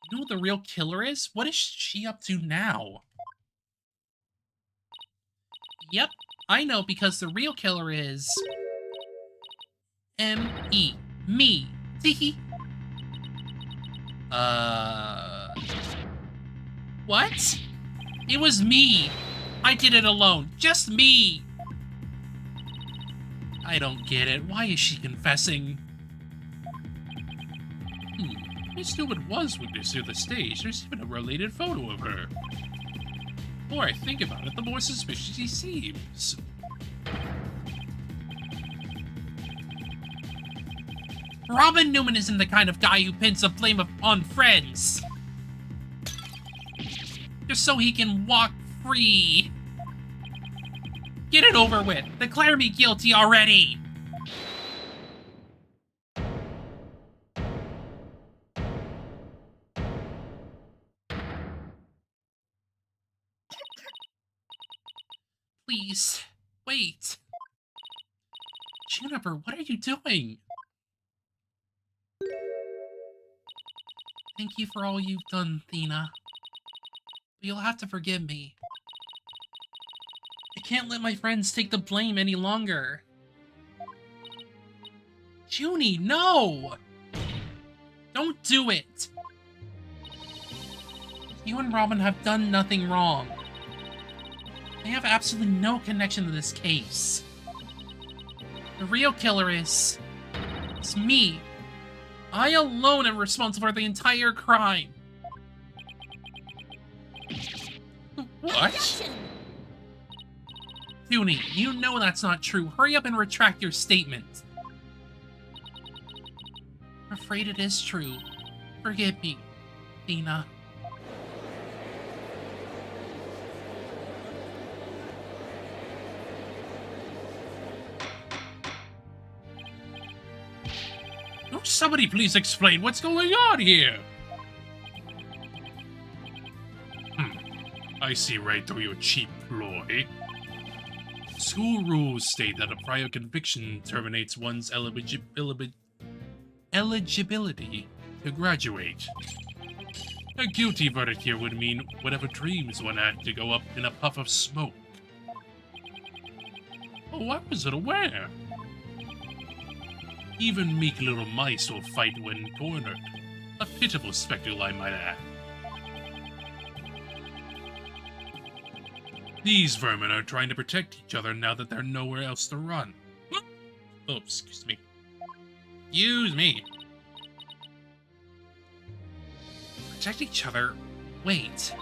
You know who the real killer is? What is she up to now? Yep, I know because the real killer is... M.E. Me. Teehee. What? It was me. I did it alone. Just me. I don't get it. Why is she confessing? Miss Newman was witness to the stage. There's even a related photo of her. The more I think about it, the more suspicious she seems. Robin Newman isn't the kind of guy who pins the blame on friends. Just so he can walk free. Get it over with. Declare me guilty already. Please, wait. Juniper, what are you doing? Thank you for all you've done, Thena. But you'll have to forgive me. I can't let my friends take the blame any longer. Junie, no! Don't do it! You and Robin have done nothing wrong. They have absolutely no connection to this case. The real killer is... it's me. I alone am responsible for the entire crime. What? Objection! Junie, you know that's not true. Hurry up and retract your statement. I'm afraid it is true. Forgive me, Thena. Oh, somebody please explain what's going on here. I see right through your cheap ploy. School rules state that a prior conviction terminates one's eligibility to graduate. A guilty verdict here would mean whatever dreams one had to go up in a puff of smoke. Oh, I wasn't aware. Even meek little mice will fight when cornered. A pitiful spectacle, I might add. These vermin are trying to protect each other now that there's nowhere else to run. Oh, excuse me. Excuse me. Protect each other? Wait.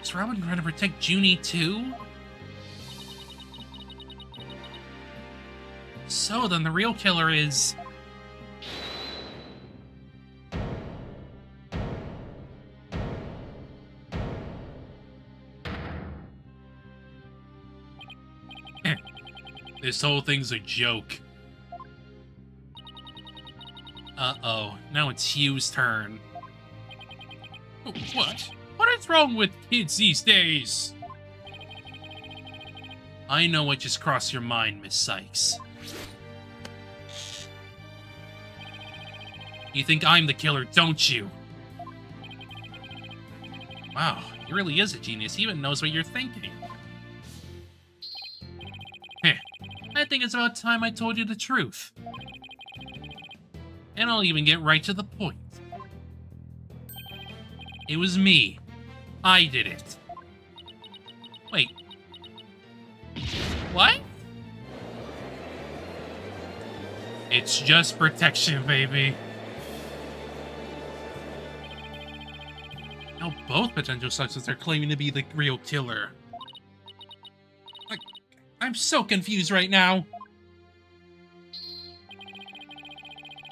Is Robin trying to protect Junie too? So then the real killer is... This whole thing's a joke. Uh-oh, now it's Hugh's turn. What? What is wrong with kids these days? I know what just crossed your mind, Miss Sykes. You think I'm the killer, don't you? Wow, he really is a genius. He even knows what you're thinking. Heh. I think it's about time I told you the truth. And I'll even get right to the point. It was me. I did it. Wait. What? It's just protection, baby. Now both potential suspects are claiming to be the real killer. I'm so confused right now.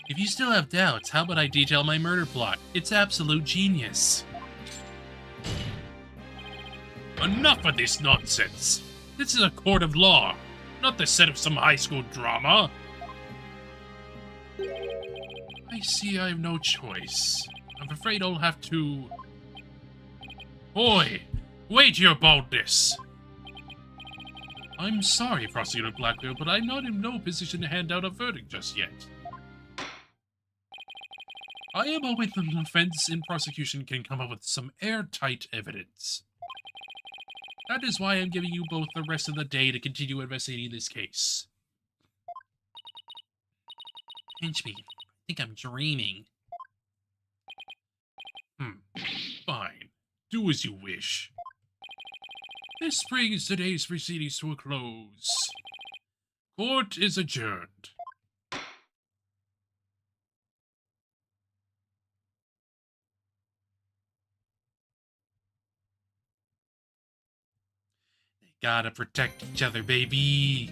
If you still have doubts, how about I detail my murder plot? It's absolute genius. Enough of this nonsense. This is a court of law, not the set of some high school drama. I see I have no choice. I'm afraid I'll have to... Boy, wait your boldness. I'm sorry, Prosecutor Blackwell, but I'm not in no position to hand out a verdict just yet. I am hoping the defense and prosecution can come up with some airtight evidence. That is why I'm giving you both the rest of the day to continue investigating this case. Pinch me. I think I'm dreaming. Fine. Do as you wish. This brings today's proceedings to a close. Court is adjourned. They gotta protect each other, baby.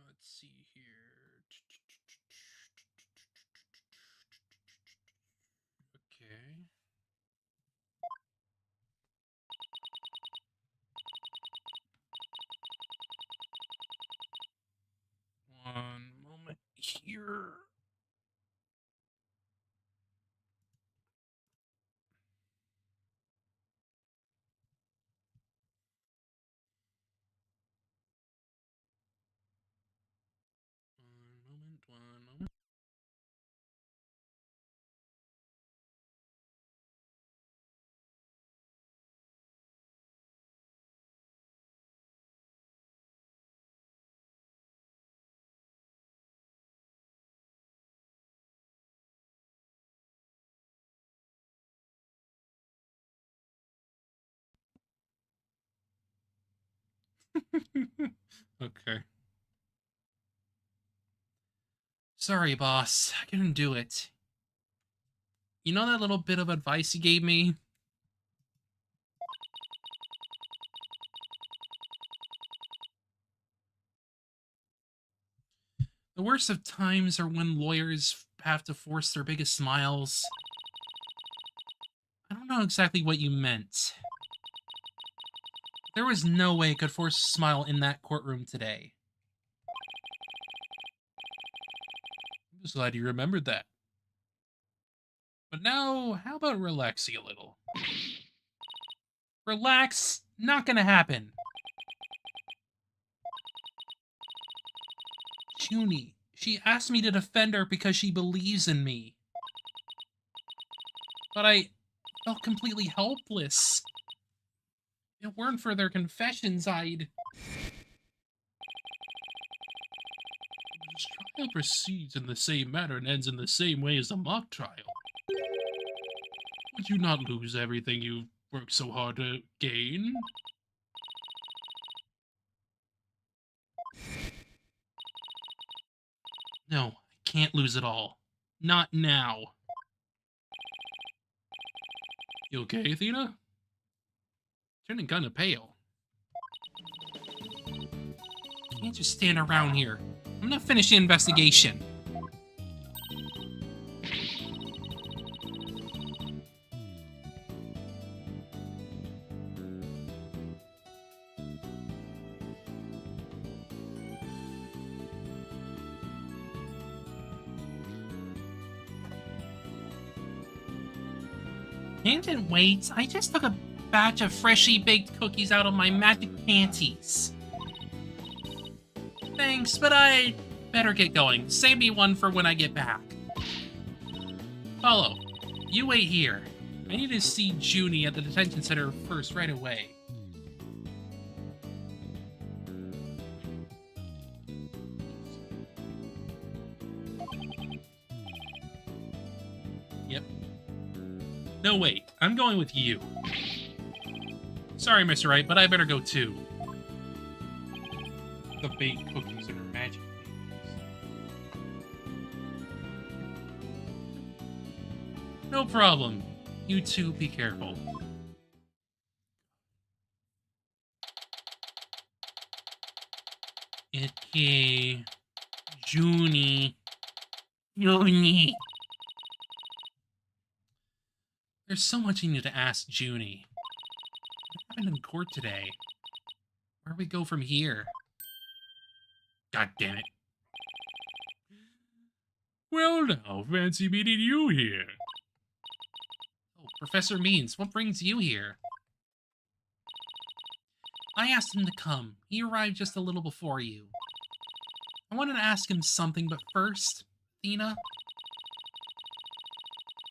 Let's see here. Okay. One moment here. One moment. Okay. Sorry, boss. I couldn't do it. You know that little bit of advice you gave me? The worst of times are when lawyers have to force their biggest smiles. I don't know exactly what you meant. There was no way I could force a smile in that courtroom today. I'm just glad you remembered that. But now, how about relaxing a little? Relax? Not gonna happen. Junie, she asked me to defend her because she believes in me. But I felt completely helpless. If it weren't for their confessions, I'd just All proceeds in the same manner and ends in the same way as the mock trial. Would you not lose everything you've worked so hard to gain? No, I can't lose it all. Not now. You okay, Athena? Turning kinda pale. Can't just stand around here. I'm gonna finish the investigation. Can't wait. I just took a batch of freshly baked cookies out of my magic panties. Thanks, but I better get going. Save me one for when I get back. Follow. You wait here. I need to see Junie at the detention center first right away. Yep. No, wait. I'm going with you. Sorry, Mr. Wright, but I better go too. The baked cookies are magic babies. No problem. You two be careful. Okay. Junie. There's so much I need to ask Junie. What happened in court today? Where do we go from here? God damn it. Well now, fancy meeting you here. Oh, Professor Means, what brings you here? I asked him to come. He arrived just a little before you. I wanted to ask him something, but first, Athena,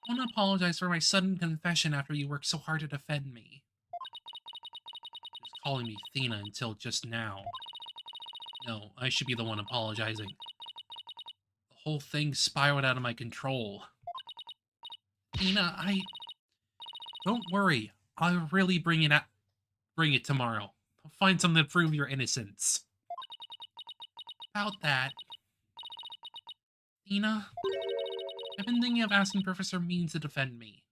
I want to apologize for my sudden confession after you worked so hard to defend me. He was calling me Athena until just now. No, I should be the one apologizing. The whole thing spiraled out of my control. Athena, Don't worry. I'll really bring it tomorrow. I'll find something to prove your innocence. About that, Athena, I've been thinking of asking Professor Means to defend me.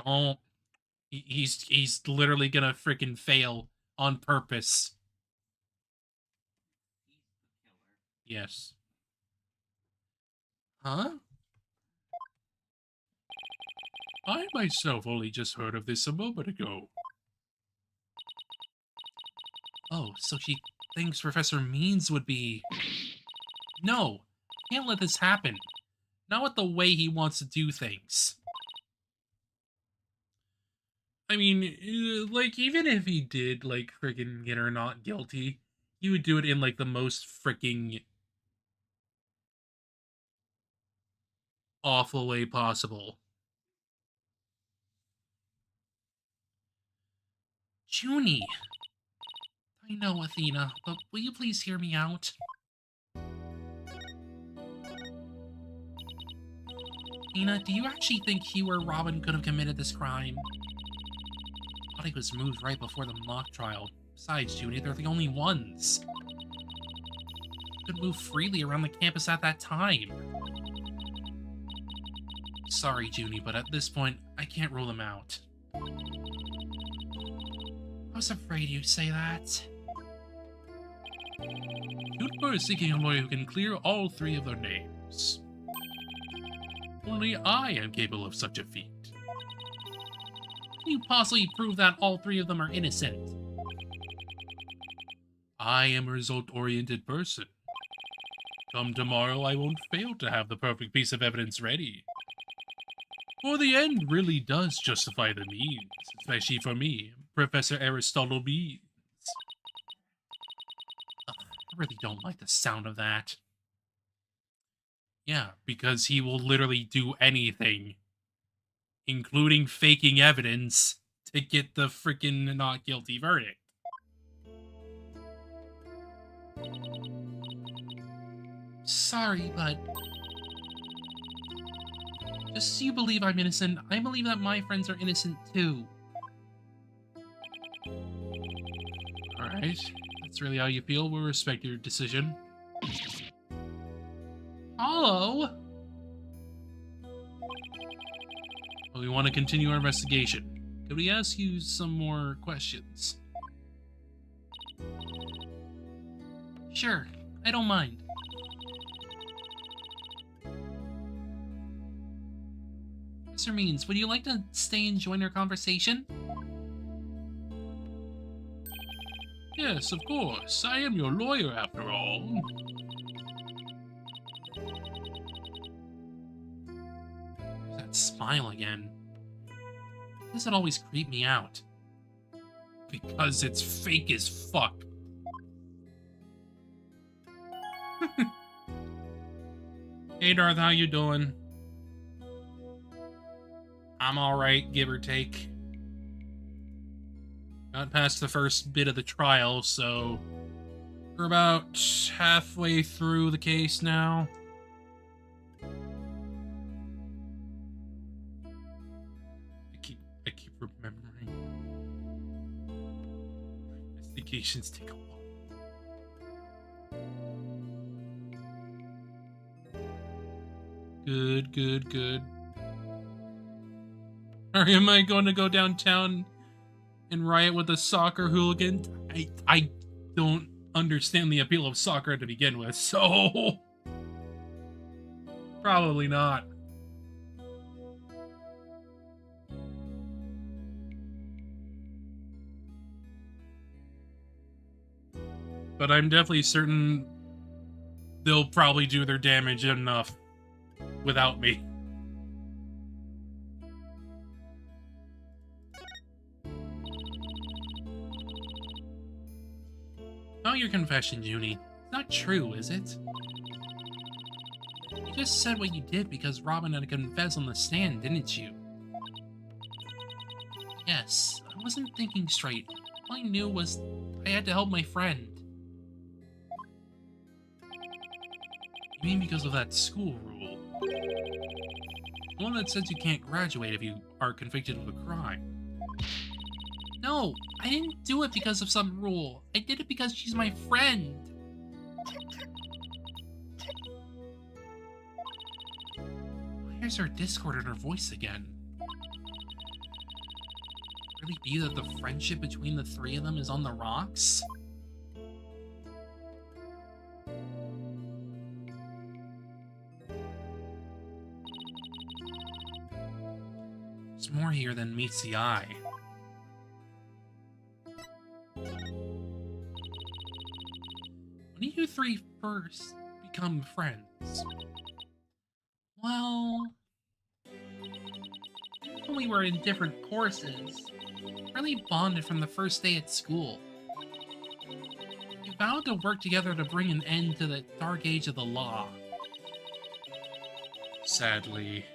Don't. He's literally gonna freaking fail on purpose. Yes. Huh? I myself only just heard of this a moment ago. Oh, so she thinks Professor Means would be... No, can't let this happen. Not with the way he wants to do things. I mean, like, even if he did, like, freaking get her not guilty, he would do it in, like, the most freaking awful way possible. Junie. I know, Athena, but will you please hear me out? Athena, do you actually think he or Robin could have committed this crime? I thought he was moved right before the mock trial. Besides, Junie, they're the only ones. Could move freely around the campus at that time. Sorry, Junie, but at this point, I can't rule them out. I was afraid you'd say that. Juniper is seeking a lawyer who can clear all three of their names. Only I am capable of such a feat. Can you possibly prove that all three of them are innocent? I am a result-oriented person. Come tomorrow, I won't fail to have the perfect piece of evidence ready. For the end really does justify the means, especially for me, Professor Aristotle Means. Ugh, I really don't like the sound of that. Yeah, because he will literally do anything, including faking evidence, to get the freaking not guilty verdict. sorry, but just so you believe I'm innocent, I believe that my friends are innocent too. Alright, that's really how you feel. We'll respect your decision. Hello? Well, we want to continue our investigation. Could we ask you some more questions? Sure, I don't mind. Mr. Means, would you like to stay and join our conversation? Yes, of course. I am your lawyer after all. That smile again. Why does it always creep me out? Because it's fake as fuck. Hey Darth, how you doing? I'm alright, give or take. Got past the first bit of the trial, so we're about halfway through the case now. I keep remembering. Investigations take a while. Good, good, good. Or am I going to go downtown and riot with a soccer hooligan? I don't understand the appeal of soccer to begin with, so probably not. But I'm definitely certain they'll probably do their damage enough without me. About your confession, Junie. It's not true, is it? You just said what you did because Robin had to confess on the stand, didn't you? Yes, I wasn't thinking straight. All I knew was I had to help my friend. You mean because of that school rule? The one that says you can't graduate if you are convicted of a crime. No, I didn't do it because of some rule. I did it because she's my friend. Where's her discord in her voice again? Could it really be that the friendship between the three of them is on the rocks? There's more here than meets the eye. When did you three first become friends? Well, when we were in different courses, really bonded from the first day at school. We vowed to work together to bring an end to the dark age of the law. Sadly.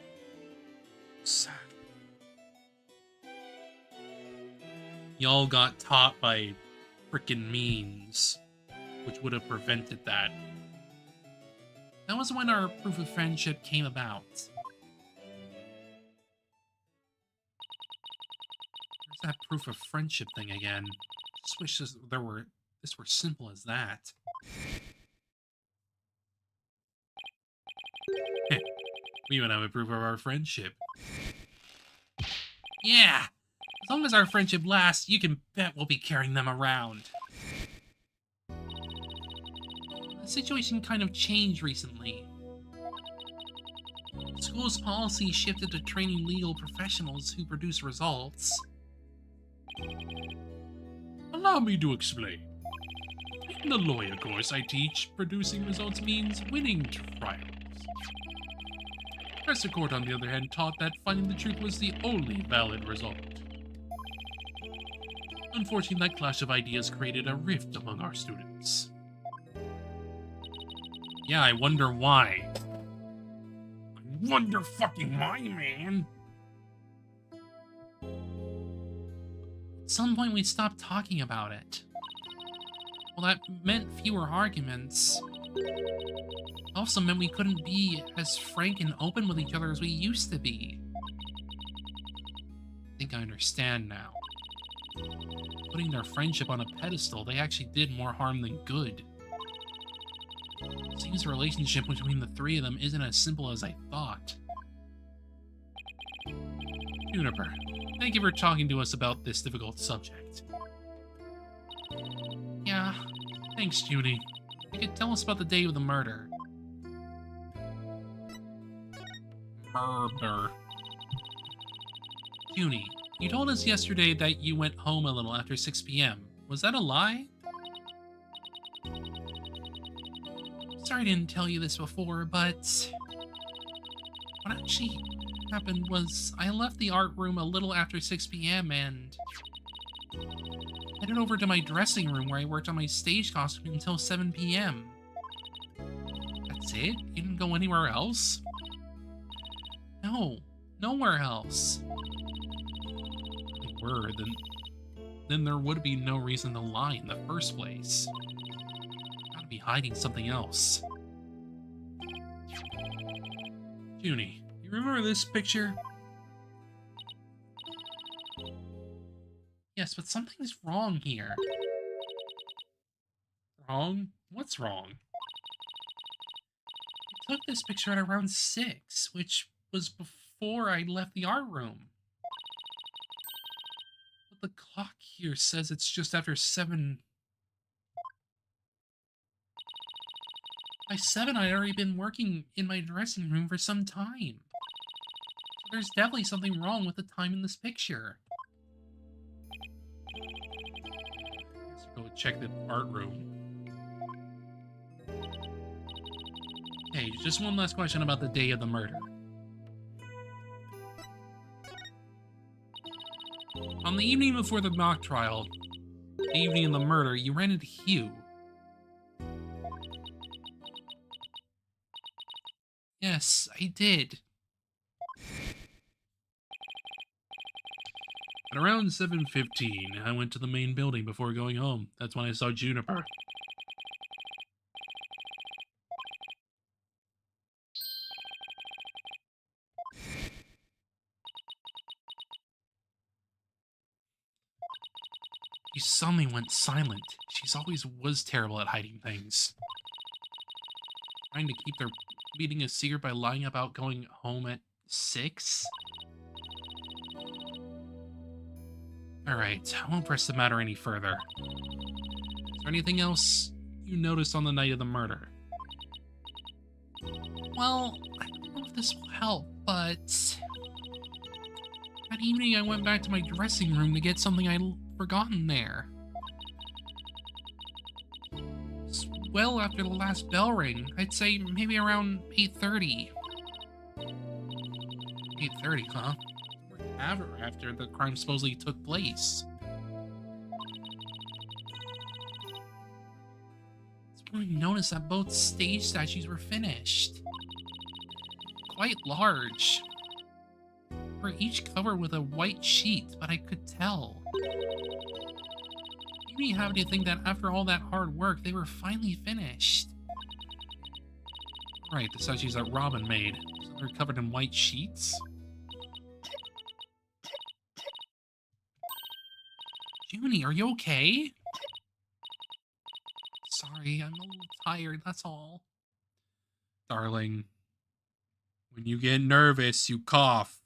Y'all got taught by frickin' Means, which would have prevented that. That was when our proof of friendship came about. Where's that proof of friendship thing again? Just wish this were simple as that. We even have a proof of our friendship. Yeah! As long as our friendship lasts, you can bet we'll be carrying them around. The situation kind of changed recently. The school's policy shifted to training legal professionals who produce results. Allow me to explain. In the lawyer course I teach, producing results means winning trials. Professor Court, on the other hand, taught that finding the truth was the only valid result. Unfortunately, that clash of ideas created a rift among our students. Yeah, I wonder why. I wonder fucking why, man. At some point, we stopped talking about it. Well, that meant fewer arguments. Also meant we couldn't be as frank and open with each other as we used to be. I think I understand now. Putting their friendship on a pedestal, they actually did more harm than good. Seems the relationship between the three of them isn't as simple as I thought. Juniper, thank you for talking to us about this difficult subject. Yeah, thanks, Junie. You could tell us about the day of the murder. Murder. Junie, you told us yesterday that you went home a little after 6 p.m. Was that a lie? Sorry I didn't tell you this before, but what actually happened was I left the art room a little after 6 p.m. and headed over to my dressing room where I worked on my stage costume until 7 p.m. That's it? You didn't go anywhere else? No, nowhere else. If they were, then there would be no reason to lie in the first place. Gotta be hiding something else. Junie, you remember this picture? Yes, but something's wrong here. Wrong? What's wrong? I took this picture at around 6, which was before I left the art room. But the clock here says it's just after 7. By 7, I'd already been working in my dressing room for some time. So there's definitely something wrong with the time in this picture. Let's go check the art room. Okay, just one last question about the day of the murder. On the evening before the mock trial, the evening of the murder, you ran into Hugh. Yes, I did. At around 7:15, I went to the main building before going home. That's when I saw Juniper. She suddenly went silent. She's always was terrible at hiding things. Trying to keep their meeting a secret by lying about going home at 6? Alright, I won't press the matter any further. Is there anything else you noticed on the night of the murder? Well, I don't know if this will help, but that evening I went back to my dressing room to get something I'd forgotten there. It's well after the last bell rang. I'd say maybe around 8:30. 8:30, huh? After the crime supposedly took place. It's when we noticed that both stage statues were finished. Quite large. They were each covered with a white sheet, but I could tell. Made me happy to think that after all that hard work, they were finally finished. Right, the statues that Robin made. So they're covered in white sheets? Junie, are you okay? Sorry, I'm a little tired, that's all. Darling, when you get nervous, you cough.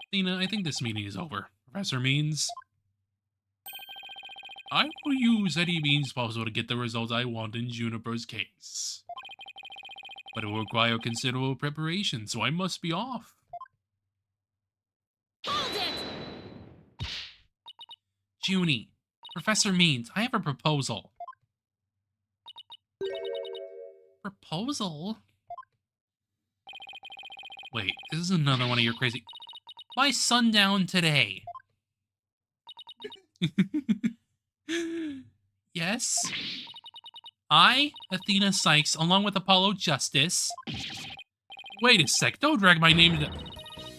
Athena, I think this meeting is over. Professor Means. I will use any means possible to get the results I want in Juniper's case. But it will require considerable preparation, so I must be off. Hold it! Junie, Professor Means, I have a proposal. Proposal? Wait, this is another one of your crazy... By sundown today. Yes? I, Athena Sykes, along with Apollo Justice... Wait a sec, don't drag my name into...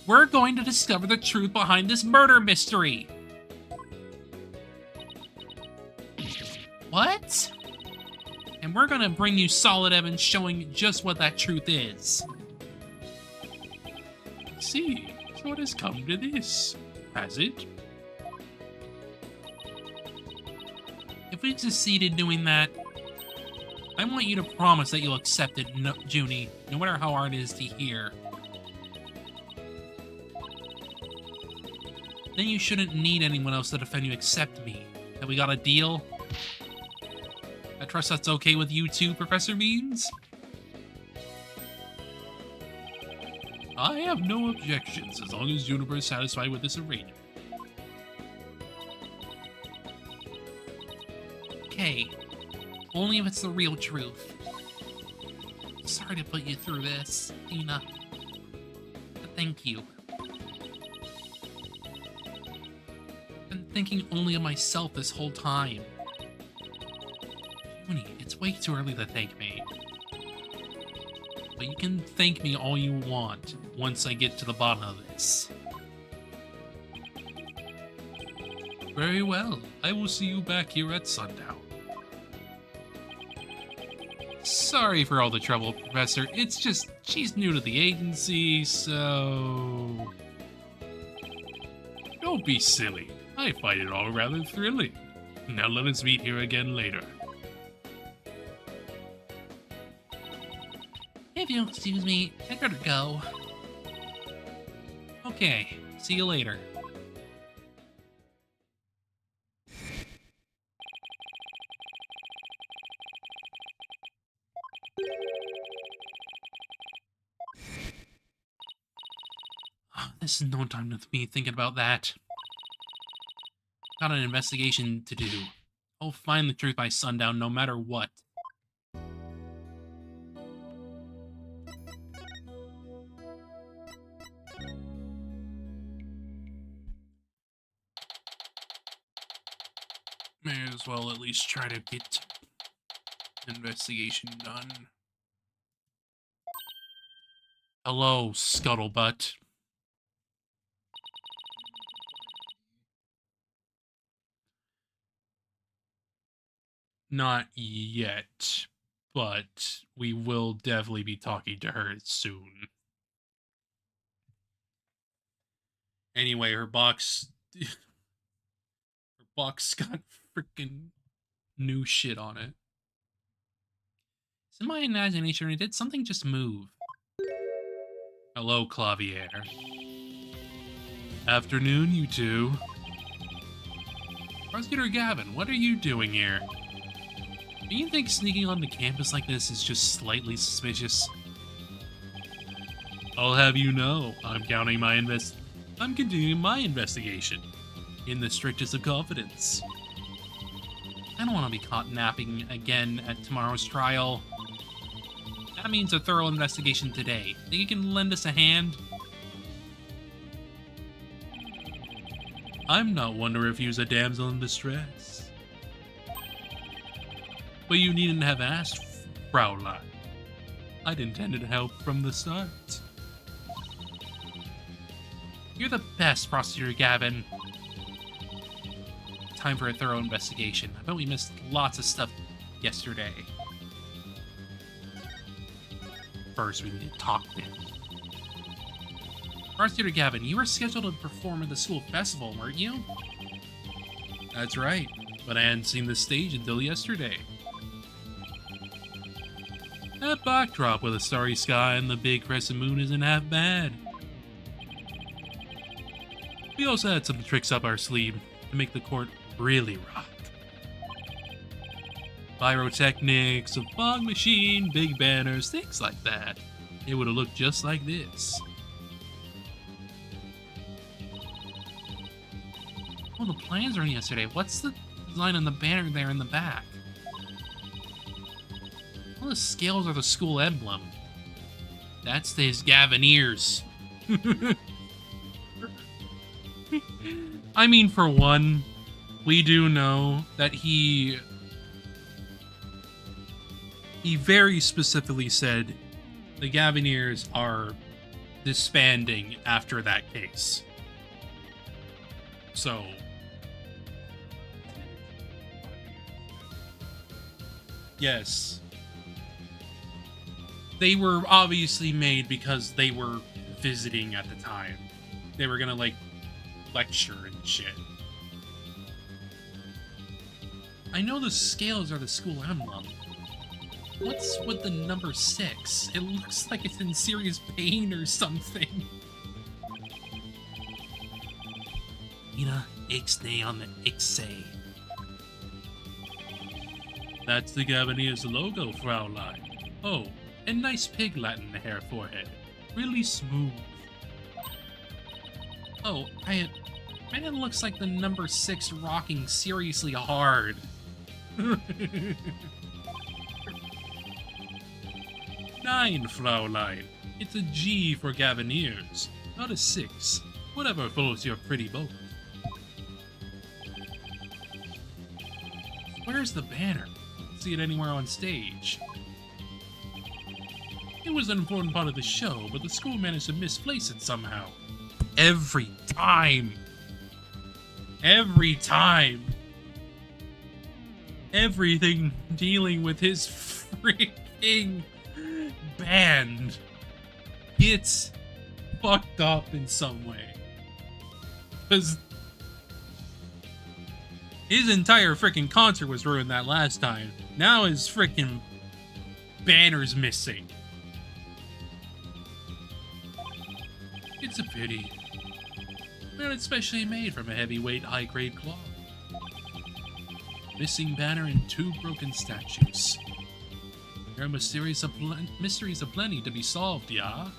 We're going to discover the truth behind this murder mystery. What? And we're gonna bring you solid evidence showing just what that truth is. See, so it has come to this, has it? If we succeed in doing that, I want you to promise that you'll accept it, no, Junie, no matter how hard it is to hear. Then you shouldn't need anyone else to defend you except me. Have we got a deal? I trust that's okay with you too, Professor Beans? I have no objections as long as Juniper is satisfied with this arrangement. Okay. Only if it's the real truth. Sorry to put you through this, Tina. But thank you. I've been thinking only of myself this whole time. Junie, it's way too early to thank me. But you can thank me all you want once I get to the bottom of this. Very well. I will see you back here at sundown. Sorry for all the trouble, Professor. It's just, she's new to the agency, so... Don't be silly. I find it all rather thrilling. Now let us meet here again later. If you'll excuse me, I'd better go. Okay, see you later. This is no time to be thinking about that. Got an investigation to do. I'll find the truth by sundown no matter what. May as well at least try to get investigation done. Hello, Scuttlebutt. Not yet, but we will definitely be talking to her soon. Anyway, her box got freaking new shit on it. It's in my imagination, or did something just move? Hello, Clavier. Afternoon, you two. Prosecutor Gavin, what are you doing here? Do you think sneaking onto campus like this is just slightly suspicious? I'll have you know, I'm continuing my investigation in the strictest of confidence. I don't want to be caught napping again at tomorrow's trial. That means a thorough investigation today. Think you can lend us a hand? I'm not one to refuse a damsel in distress. But you needn't have asked, Fraulein. I'd intended to help from the start. You're the best, Prosecutor Gavin. Time for a thorough investigation. I bet we missed lots of stuff yesterday. First, we need to talk to him. Prosecutor Gavin, you were scheduled to perform at the school festival, weren't you? That's right, but I hadn't seen the stage until yesterday. That backdrop with a starry sky and the big crescent moon isn't half bad. We also had some tricks up our sleeve to make the court really rock. Pyrotechnics, a fog machine, big banners, things like that. It would have looked just like this. Oh, the plans are in yesterday. What's the design on the banner there in the back? All the scales are the school emblem. That's his Gavineers. I mean, for one, we do know that he very specifically said the Gavineers are disbanding after that case. So, yes. They were obviously made because they were visiting at the time. They were gonna, like, lecture and shit. I know the scales are the school emblem. What's with the number 6? It looks like it's in serious pain or something. Ina, ixnay on the ixay. That's the Gavanier's logo, Fraulein. Oh, and nice piglet in the hair forehead. Really smooth. Oh, it looks like the number 6 rocking seriously hard. 9, Fraulein. It's a G for Gaviniers, not a 6. Whatever floats your pretty boat. Where's the banner? See it anywhere on stage. It was an important part of the show, but the school managed to misplace it somehow. Every time. Every time. Everything dealing with his freaking band gets fucked up in some way. Because his entire freaking concert was ruined that last time. Now his freaking banner's missing. It's a pity. But it's specially made from a heavyweight, high-grade cloth. Missing banner and 2 broken statues. There are mysteries aplenty to be solved, yeah?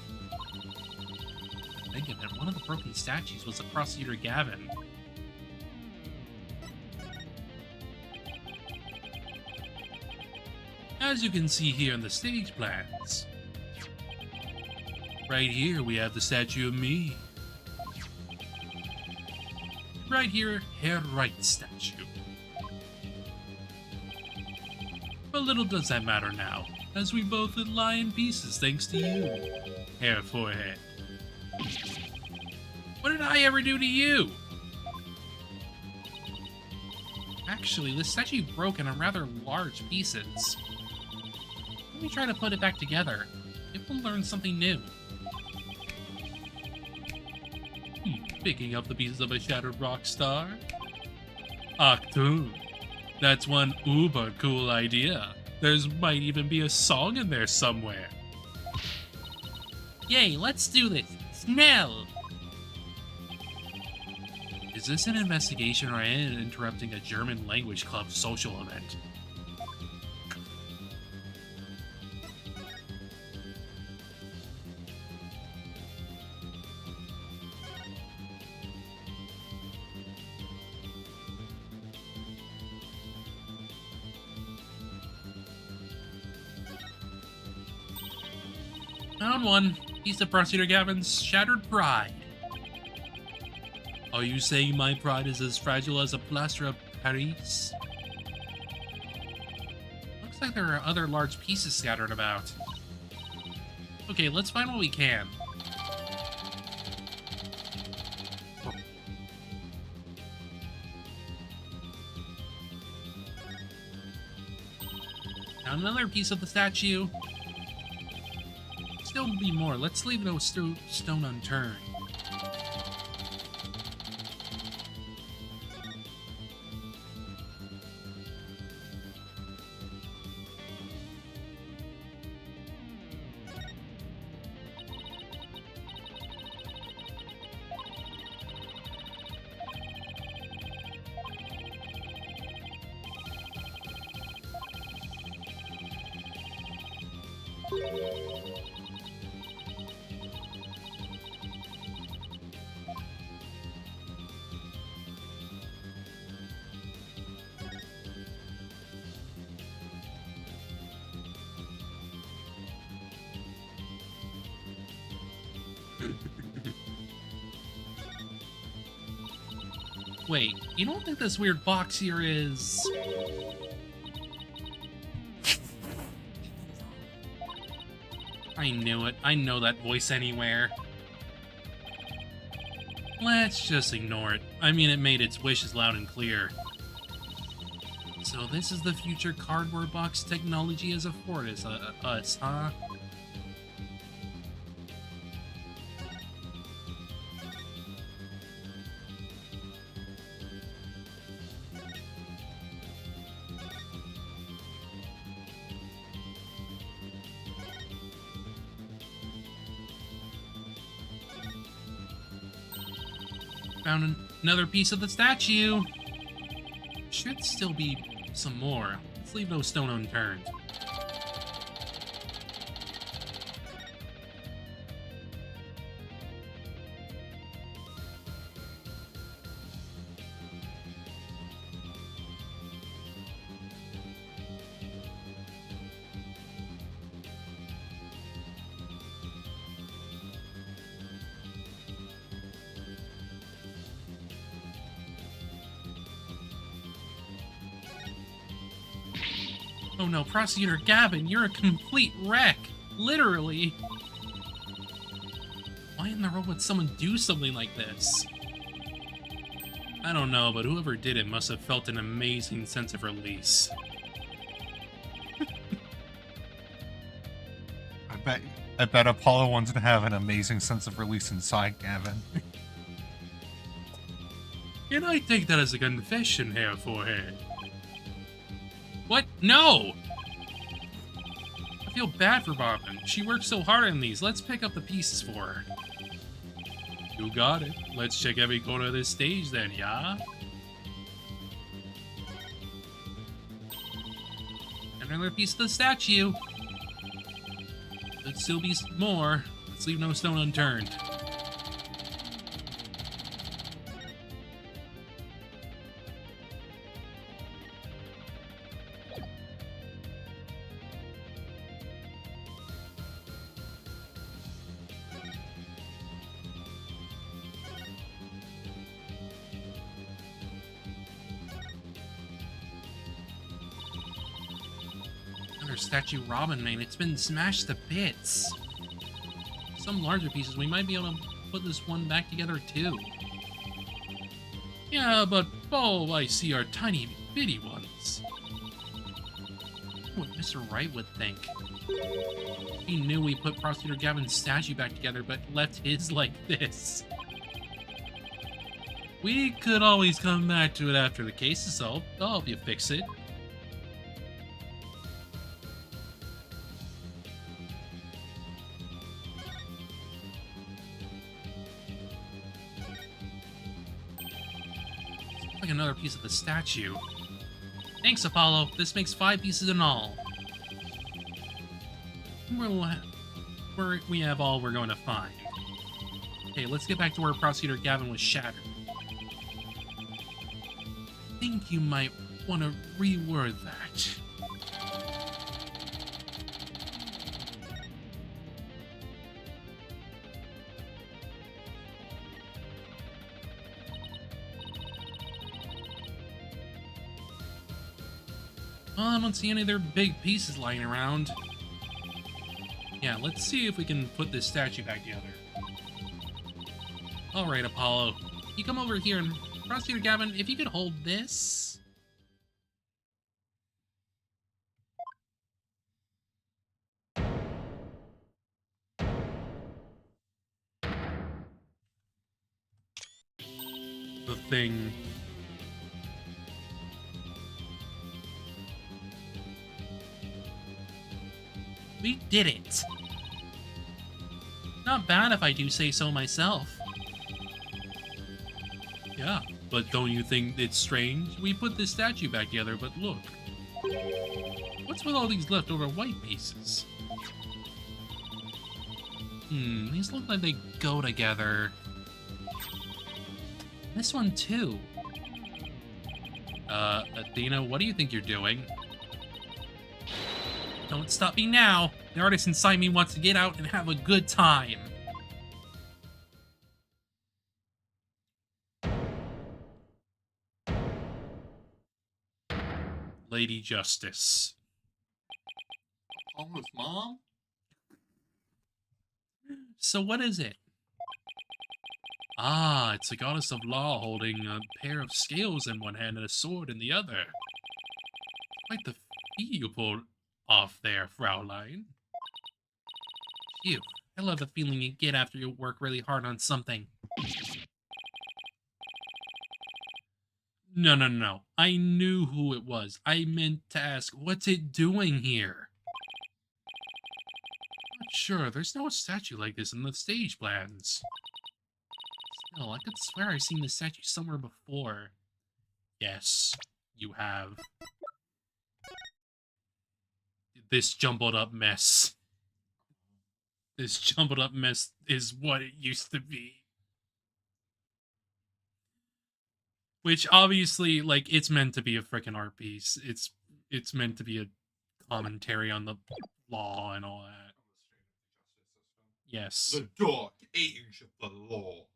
Thinking that one of the broken statues was the prosecutor Gavin. As you can see here in the stage plans. Right here we have the statue of me. Right here, Herr Right statue. But little does that matter now, as we both lie in pieces thanks to you, Herr Forehead. What did I ever do to you? Actually, this statue broke in rather large pieces. Let me try to put it back together. It will learn something new. Picking up the pieces of a shattered rock star? Achtung! That's one uber cool idea. There's might even be a song in there somewhere. Yay, let's do this! Snell! Is this an investigation or am I interrupting a German language club social event? Found one. Piece of Prosecutor Gavin's shattered pride. Are you saying my pride is as fragile as a plaster of Paris? Looks like there are other large pieces scattered about. Okay, let's find what we can. Found another piece of the statue. Still be more. Let's leave no stone unturned. Wait, you don't think this weird box here is... I knew it. I know that voice anywhere. Let's just ignore it. I mean, it made its wishes loud and clear. So this is the future cardboard box technology has afforded us, huh? Found another piece of the statue. Should still be some more. Let's leave no stone unturned. Oh no, Prosecutor Gavin, you're a complete wreck. Literally. Why in the world would someone do something like this? I don't know, but whoever did it must have felt an amazing sense of release. I bet Apollo wants to have an amazing sense of release inside Gavin. Can I take that as a confession, Hair Forehead? What? No! I feel bad for Bobbin. She worked so hard on these. Let's pick up the pieces for her. You got it. Let's check every corner of this stage then, yeah? Another piece of the statue. Could still be more. Let's leave no stone unturned. Statue Robin made. It's been smashed to bits. Some larger pieces, we might be able to put this one back together too. Yeah, but all I see are tiny bitty ones. What Mr. Wright would think. He knew we put Prosecutor Gavin's statue back together, but left his like this. We could always come back to it after the case is solved. I'll help you fix it. Another piece of the statue. Thanks, Apollo. This makes 5 pieces in all. We have all we're going to find. Okay, let's get back to where Prosecutor Gavin was shattered. I think you might want to reword that. Well, I don't see any of their big pieces lying around. Yeah, let's see if we can put this statue back together. Alright, Apollo. You come over here and... Prosecutor Gavin, if you could hold this... The thing... We did it! Not bad if I do say so myself. Yeah, but don't you think it's strange? We put this statue back together, but look. What's with all these leftover white pieces? These look like they go together. This one too. Athena, what do you think you're doing? Don't stop me now. The artist inside me wants to get out and have a good time. Lady Justice. Almost mom? So what is it? Ah, it's a goddess of law holding a pair of scales in one hand and a sword in the other. Quite the feat you pulled off there, Fraulein. Phew, I love the feeling you get after you work really hard on something. No. I knew who it was. I meant to ask, what's it doing here? Not sure, there's no statue like this in the stage plans. Still, I could swear I've seen this statue somewhere before. Yes, you have. This jumbled up mess. This jumbled up mess is what it used to be. Which obviously, like, it's meant to be a freaking art piece. It's meant to be a commentary on the law and all that. Yes. The dark age of the law.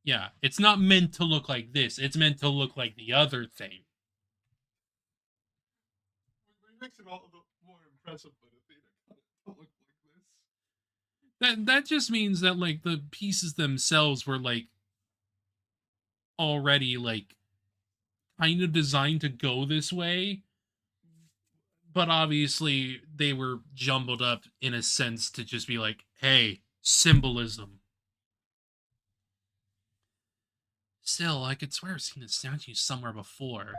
Yeah, it's not meant to look like this. It's meant to look like the other thing. It makes it all a bit more impressive, but it don't look like this. That just means that, like, the pieces themselves were, like, already, like, kind of designed to go this way, but obviously they were jumbled up in a sense to just be like, hey, symbolism. Still, I could swear I've seen this statue somewhere before.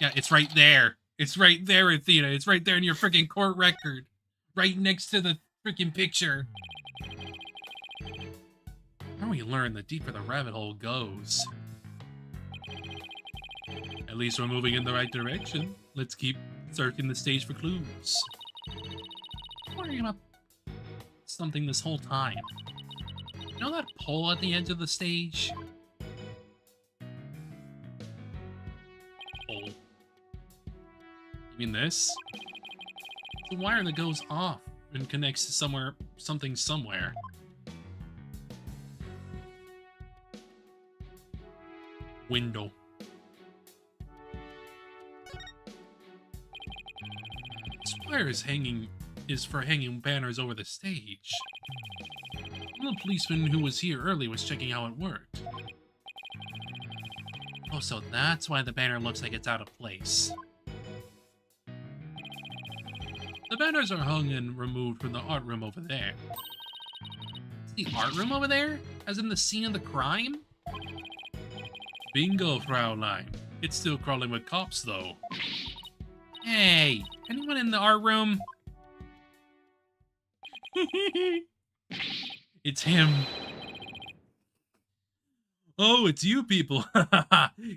Yeah, it's right there. It's right there, Athena. It's right there in your freaking court record. Right next to the freaking picture. Now we learn, the deeper the rabbit hole goes. At least we're moving in the right direction. Let's keep searching the stage for clues. I'm worrying about something this whole time. You know that pole at the edge of the stage? Pole. You mean this? It's a wire that goes off and connects to something somewhere. Window. This wire is for hanging banners over the stage. The policeman who was here early was checking how it worked. Oh, so that's why the banner looks like it's out of place. The banners are hung and removed from the art room over there. Is the art room over there? As in the scene of the crime? Bingo, Fraulein. It's still crawling with cops, though. Hey, anyone in the art room? It's him. Oh, it's you people.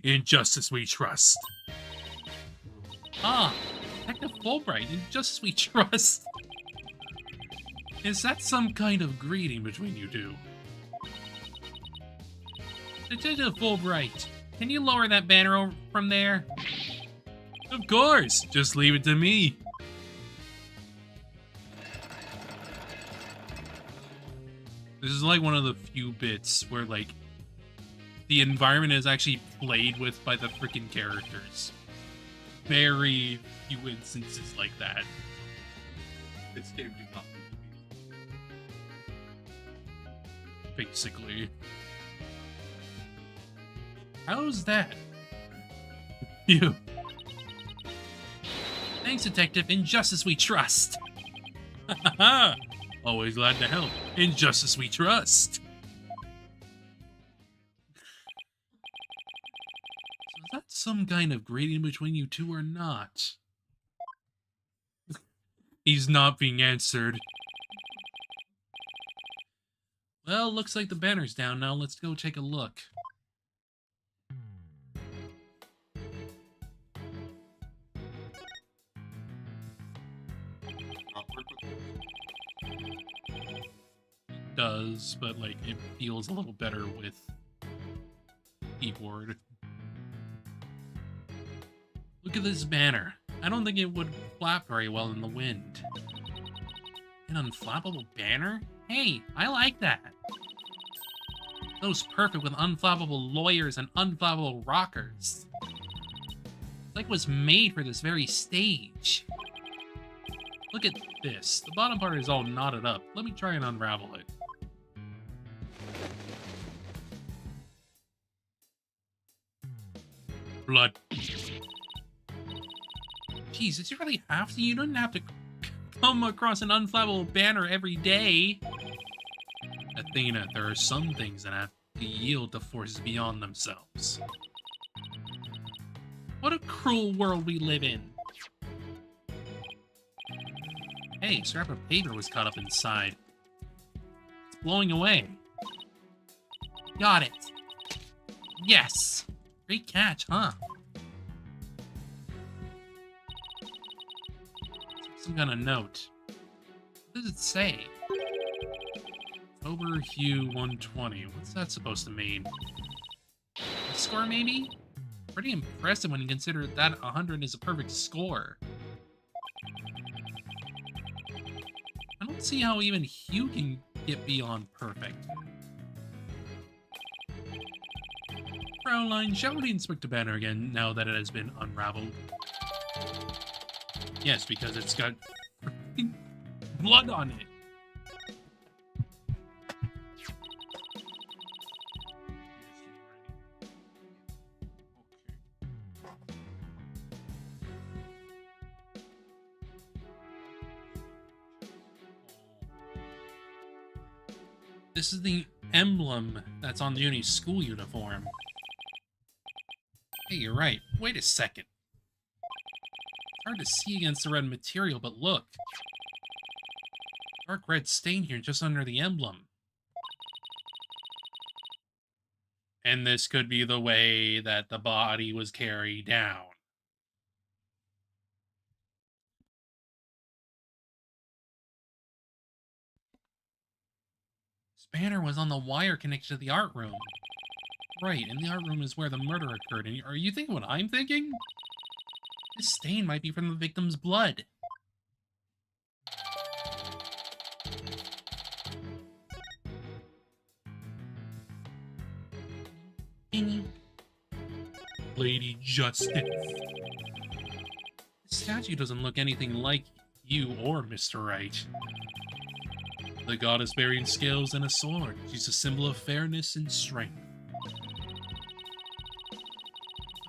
In justice we trust. Ah, Detective Fulbright, in justice we trust. Is that some kind of greeting between you two? Detective Fulbright, can you lower that banner from there? Of course, just leave it to me. This is like one of the few bits where, like, the environment is actually played with by the freaking characters. Very few instances like that. This game did not Basically. How's that? You. Thanks, Detective. In justice we trust. Always glad to help. In justice we trust. So is that some kind of greeting between you two or not? He's not being answered. Well, looks like the banner's down now. Let's go take a look. Does, but like it feels a little better with keyboard. Look at this banner. I don't think it would flap very well in the wind. An unflappable banner? Hey, I like that. Goes perfect with unflappable lawyers and unflappable rockers. It's like it was made for this very stage. Look at this. The bottom part is all knotted up. Let me try and unravel it. blood. Jeez, did you really have to? You don't have to come across an unflappable banner every day. Athena, there are some things that have to yield to forces beyond themselves. What a cruel world we live in. Hey, scrap of paper was caught up inside. It's blowing away. Got it. Yes! Great catch, huh? Some kind of note. What does it say? October Hue 120. What's that supposed to mean? A score, maybe? Pretty impressive when you consider that 100 is a perfect score. I don't see how even Hue can get beyond perfect. Fraulein, shall we inspect the banner again now that it has been unraveled? Yes, because it's got blood on it. This is the emblem that's on Junie's school uniform. Hey, you're right. Wait a second. It's hard to see against the red material, but look. Dark red stain here just under the emblem. And this could be the way that the body was carried down. This banner was on the wire connected to the art room. Right, and the art room is where the murder occurred. And are you thinking what I'm thinking? This stain might be from the victim's blood. Lady Justice. This statue doesn't look anything like you or Mr. Right. The goddess bearing scales and a sword. She's a symbol of fairness and strength.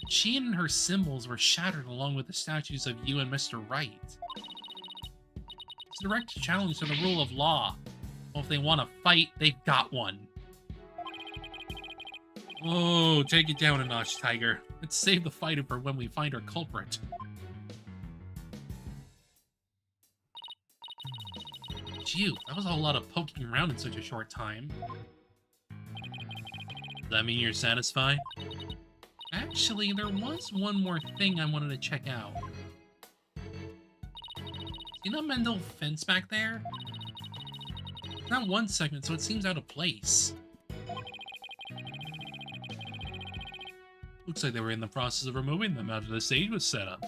She and her symbols were shattered along with the statues of you and Mr. Right. It's a direct challenge to the rule of law. Well, if they want to fight, they've got one. Oh, take it down a notch, Tiger. Let's save the fighter for when we find our culprit. Phew, that was a whole lot of poking around in such a short time. Does that mean you're satisfied? Actually, there was one more thing I wanted to check out. See that Mendel fence back there? It's not one segment, so it seems out of place. Looks like they were in the process of removing them after the stage was set up.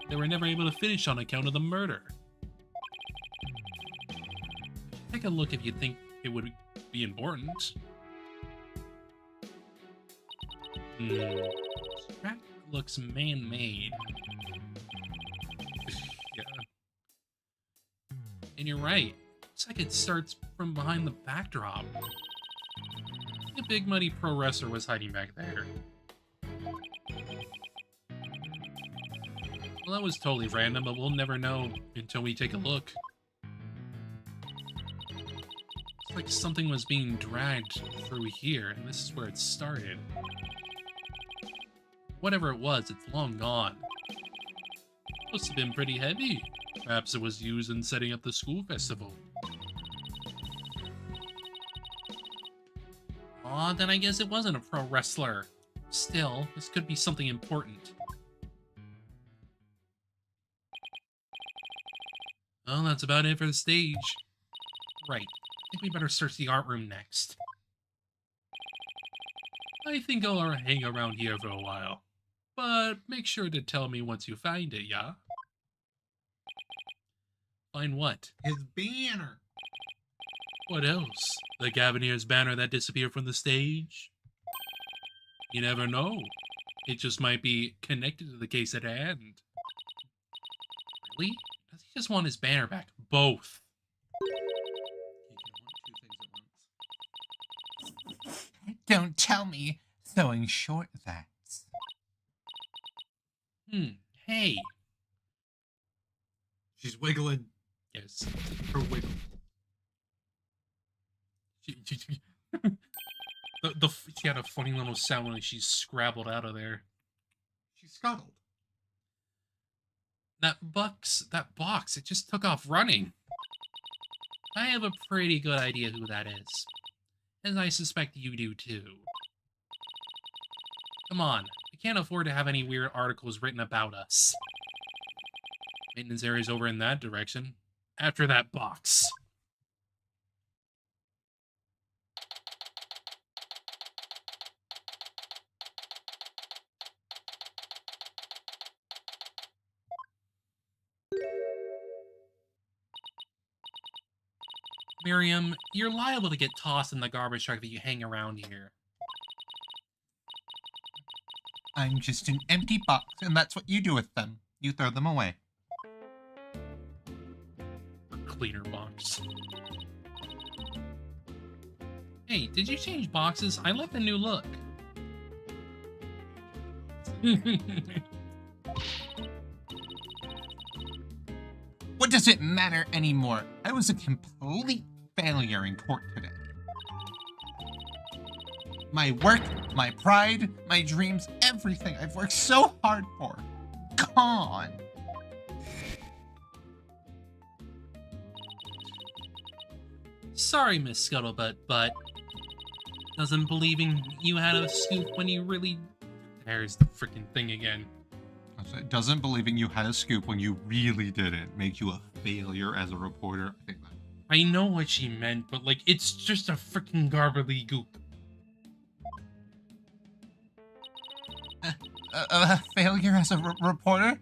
They were never able to finish on account of the murder. Take a look if you think it would be important. Track looks man-made. Yeah. And you're right. Looks like it starts from behind the backdrop. A big muddy pro wrestler was hiding back there. Well, that was totally random, but we'll never know until we take a look. It's like something was being dragged through here, and this is where it started. Whatever it was, it's long gone. Must have been pretty heavy. Perhaps it was used in setting up the school festival. Aw, then I guess it wasn't a pro wrestler. Still, this could be something important. Well, that's about it for the stage. Right. I think we better search the art room next. I think I'll hang around here for a while. But make sure to tell me once you find it, yeah? Find what? His banner. What else? The Gavineer's banner that disappeared from the stage? You never know. It just might be connected to the case at hand. Really? Does he just want his banner back? Both. Don't tell me sewing short that's. Hey. She's wiggling Yes. her wiggle. She had a funny little sound when she scrabbled out of there. She scuttled. That box, it just took off running. I have a pretty good idea who that is. And I suspect you do too. Come on, I can't afford to have any weird articles written about us. Maintenance area's over in that direction. After that box. Miriam, you're liable to get tossed in the garbage truck if you hang around here. I'm just an empty box, and that's what you do with them. You throw them away. Cleaner box. Hey, did you change boxes? I like the new look. What does it matter anymore? I was a complete failure in court today. My work, my pride, my dreams, everything I've worked so hard for. Gone. Sorry, Miss Scuttlebutt, but doesn't believing you had a scoop when you really... There's the freaking thing again. Doesn't believing you had a scoop when you really didn't make you a failure as a reporter. I think that. I know what she meant, but like, it's just a freaking garbly goop. A failure as a reporter?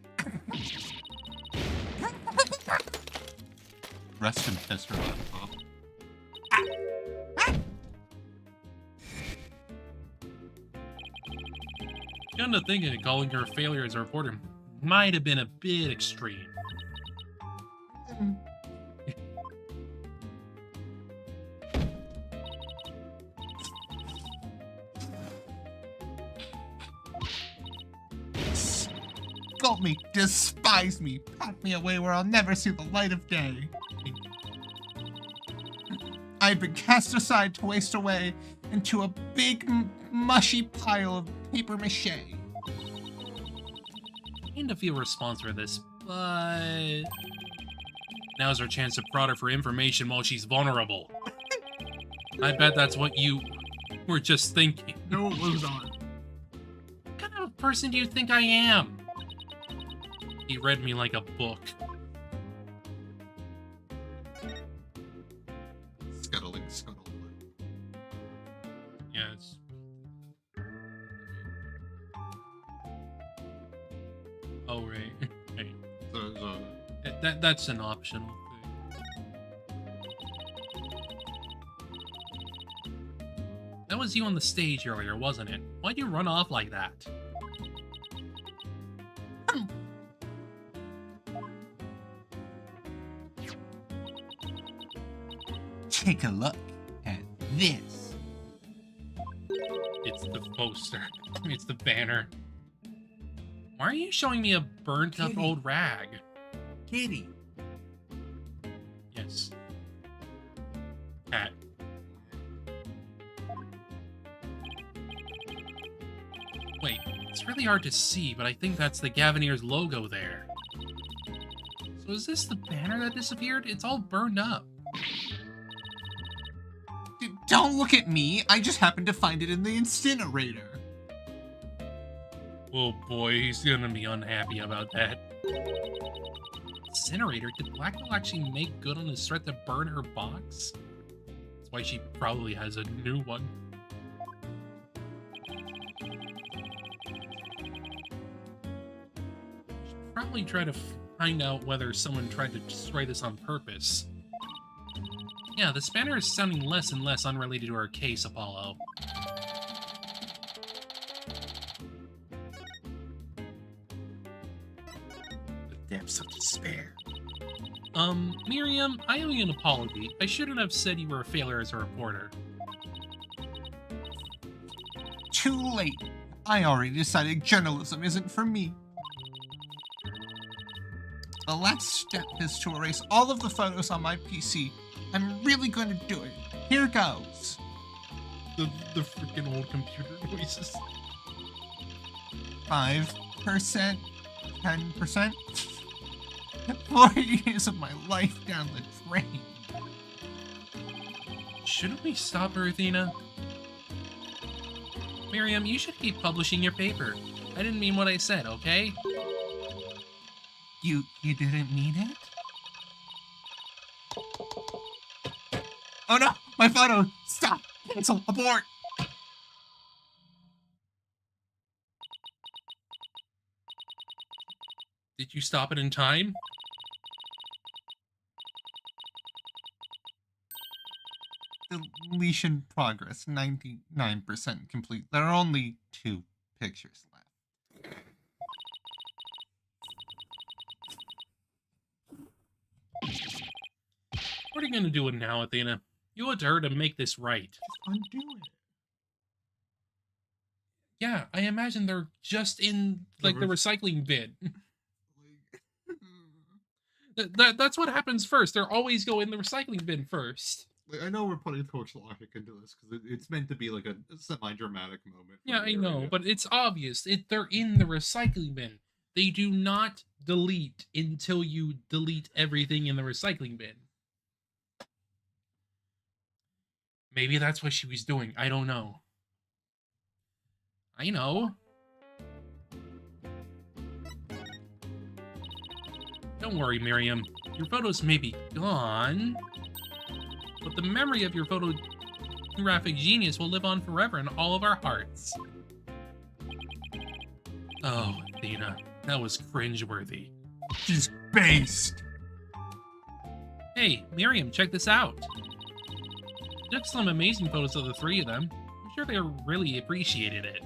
Rest in piss for that. Come to think of it, calling her a failure as a reporter might have been a bit extreme. Scold me, despise me, pack me away where I'll never see the light of day. I've been cast aside to waste away into a big, mushy pile of paper mache. I need to feel responsible for this, but... Now's our chance to prod her for information while she's vulnerable. I bet that's what you were just thinking. No, it was not. What kind of a person do you think I am? He read me like a book. Scuttling, scuttling. Yes. Oh, right. Right. So, That's an optional thing. That was you on the stage earlier, wasn't it? Why'd you run off like that? Take a look at this. It's the poster. It's the banner. Why are you showing me a burnt up Kitty. old rag? Kitty. Yes. Cat. Wait, it's really hard to see, but I think that's the Gavineers logo there. So is this the banner that disappeared? It's all burned up. Don't look at me. I just happened to find it in the incinerator. Oh boy, he's gonna be unhappy about that. Incinerator? Did Blackwell actually make good on his threat to burn her box? That's why she probably has a new one. Should probably try to find out whether someone tried to destroy this on purpose. Yeah, this banner is sounding less and less unrelated to our case, Apollo. The depths of despair. Miriam, I owe you an apology. I shouldn't have said you were a failure as a reporter. Too late. I already decided journalism isn't for me. Let's step this to erase all of the photos on my PC. I'm really going to do it. Here goes. The freaking old computer noises. 5%, 10%. 4 years of my life down the drain. Shouldn't we stop her, Athena? Miriam, you should keep publishing your paper. I didn't mean what I said, okay? You didn't mean it? Oh no! My photo! Stop! Cancel! Abort! Did you stop it in time? Deletion progress, 99% complete. There are only 2 pictures left. What are you gonna do it now, Athena? You owe it to her to make this right. Just undo it. Yeah, I imagine they're just in, like, the recycling bin. That's what happens first. They're always go in the recycling bin first. I know we're putting too much logic into this because it's meant to be like a semi-dramatic moment. Yeah, I know, but it's obvious. They're in the recycling bin. They do not delete until you delete everything in the recycling bin. Maybe that's what she was doing. I don't know. I know. Don't worry, Miriam. Your photos may be gone, but the memory of your photographic genius will live on forever in all of our hearts. Oh, Athena, that was cringeworthy. She's based! Hey, Miriam, check this out. I took some amazing photos of the 3 of them. I'm sure they really appreciated it.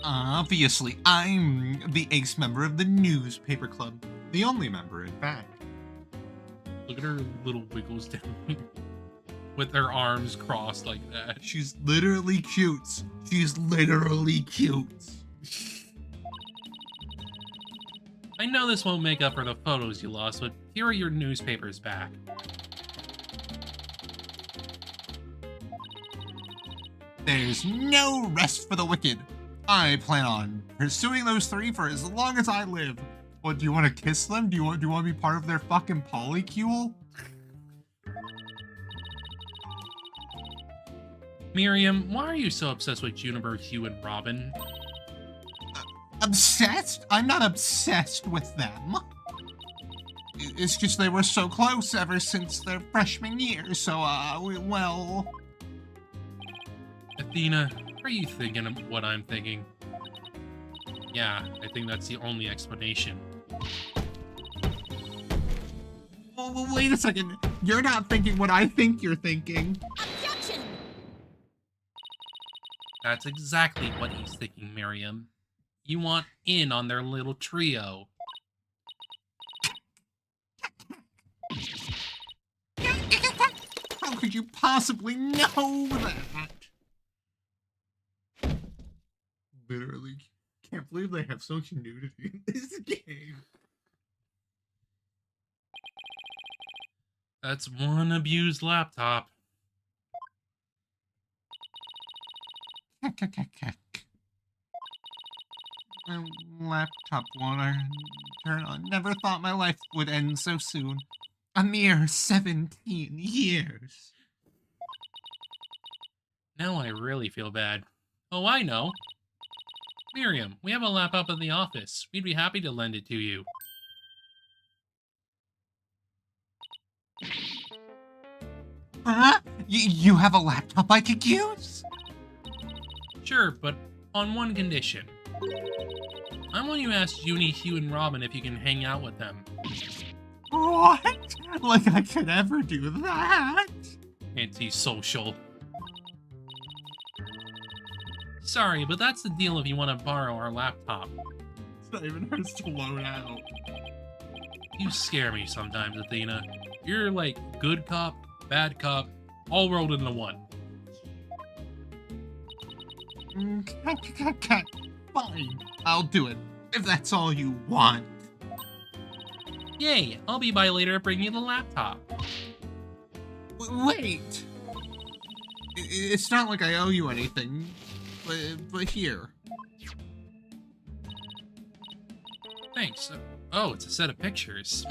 Obviously, I'm the ace member of the newspaper club. The only member, in fact. Look at her little wiggles down with her arms crossed like that. She's literally cute. She's literally cute. I know this won't make up for the photos you lost, but here are your newspapers back. There's no rest for the wicked. I plan on pursuing those 3 for as long as I live. What, do you want to kiss them? Do you want to be part of their fucking polycule? Miriam, why are you so obsessed with Juniper, Hugh, and Robin? Obsessed? I'm not obsessed with them. It's just they were so close ever since their freshman year, so, well... Athena, are you thinking of what I'm thinking? Yeah, I think that's the only explanation. Well, wait a second. You're not thinking what I think you're thinking. Objection! That's exactly what he's thinking, Miriam. You want in on their little trio. How could you possibly know that? Literally, can't believe they have so much nudity in this game. That's one abused laptop. My laptop won't turn on. Never thought my life would end so soon. A mere 17 years. Now I really feel bad. Oh, I know. Miriam, we have a laptop in the office. We'd be happy to lend it to you. Huh? You have a laptop I could use? Sure, but on one condition. I want you to ask Junie, Hugh, and Robin if you can hang out with them. What? Like I could ever do that? Antisocial. Sorry, but that's the deal if you want to borrow our laptop. It's not even hers to loan out. You scare me sometimes, Athena. You're like good cop, bad cop, all rolled into one. Fine, I'll do it, if that's all you want. Yay, I'll be by later to bring you the laptop. Wait! It's not like I owe you anything, but here. Thanks. Oh, it's a set of pictures.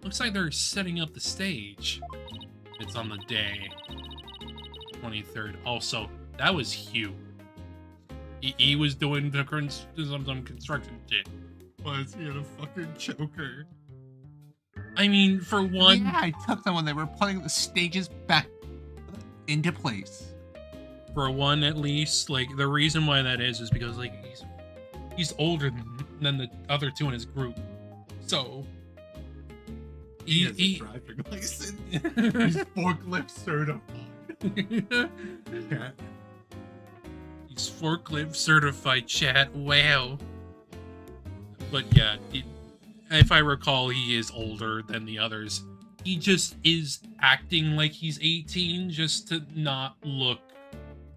Looks like they're setting up the stage. It's on the day. 23rd. Also, that was Hugh. He was doing some construction shit. Was he in a fucking choker? I mean, for one... Yeah, I took them when they were putting the stages back into place. For one, at least, like, the reason why that is because, like, he's older than the other two in his group. So... He has a driving license. He's forklift certified. Yeah. He's forklift certified, chat. Wow. But yeah, if I recall, he is older than the others. He just is acting like he's 18 just to not look...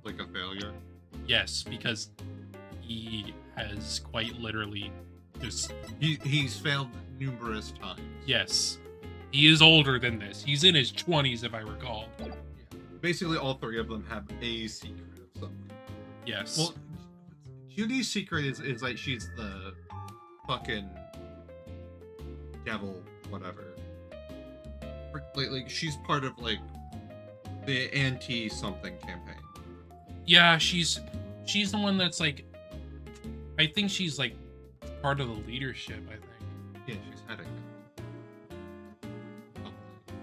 Like a failure. Yes, because he has quite literally just... He's failed numerous times. Yes. He is older than this. He's in his 20s, if I recall. Yeah. Basically, all three of them have a secret of something. Yes. Well, Judy's secret is like she's the fucking devil, whatever. Like she's part of like the anti-something campaign. Yeah, she's the one that's like... I think she's like part of the leadership, I think. Yeah, she's heading it.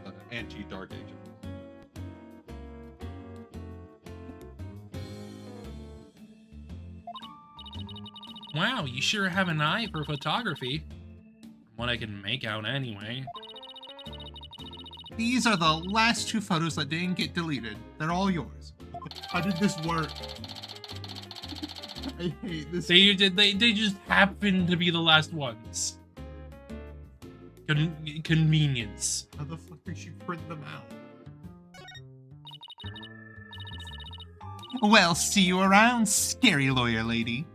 An anti-dark agent. Wow, you sure have an eye for photography. From what I can make out anyway. These are the last two photos that didn't get deleted. They're all yours. How did this work? I hate this. They just happen to be the last ones. Convenience. How the fuck did she print them out? Well, see you around, scary lawyer lady.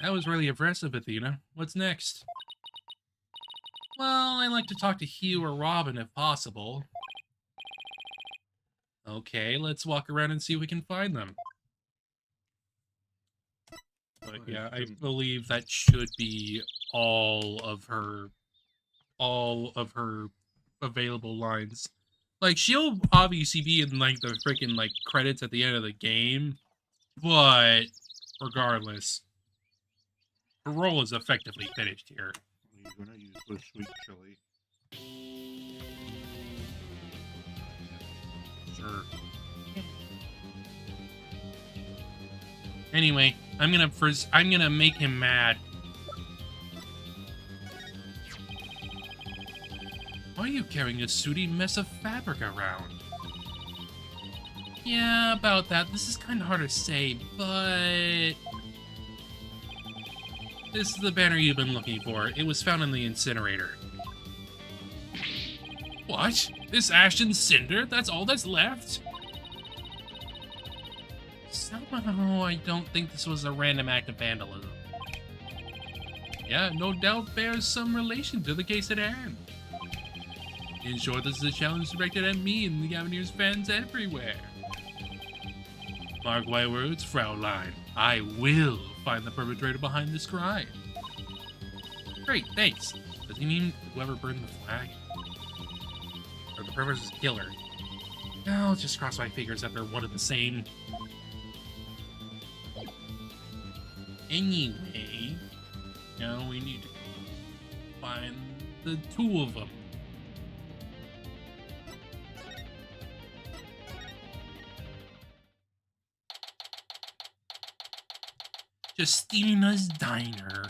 That was really impressive, Athena. What's next? Well, I'd like to talk to Hugh or Robin if possible. Okay, let's walk around and see if we can find them. But yeah, I believe that should be all of her available lines. Like, she'll obviously be in, like, the freaking, like, credits at the end of the game, but regardless, her role is effectively finished here. Are you gonna use the sweet chili? Sure. Anyway, I'm gonna make him mad. Why are you carrying a sooty mess of fabric around? Yeah, about that. This is kind of hard to say, but... This is the banner you've been looking for. It was found in the incinerator. What? This ash and cinder? That's all that's left? Somehow, I don't think this was a random act of vandalism. Yeah, no doubt bears some relation to the case at hand. In short, this is a challenge directed at me and the Avenir's fans everywhere. Mark my words, Fraulein. I will find the perpetrator behind this crime. Great, thanks. Does he mean whoever burned the flag? Or the perpetrator's killer? I'll just cross my fingers that they're one and the same. Anyway, now we need to find the two of them. Justina's Diner.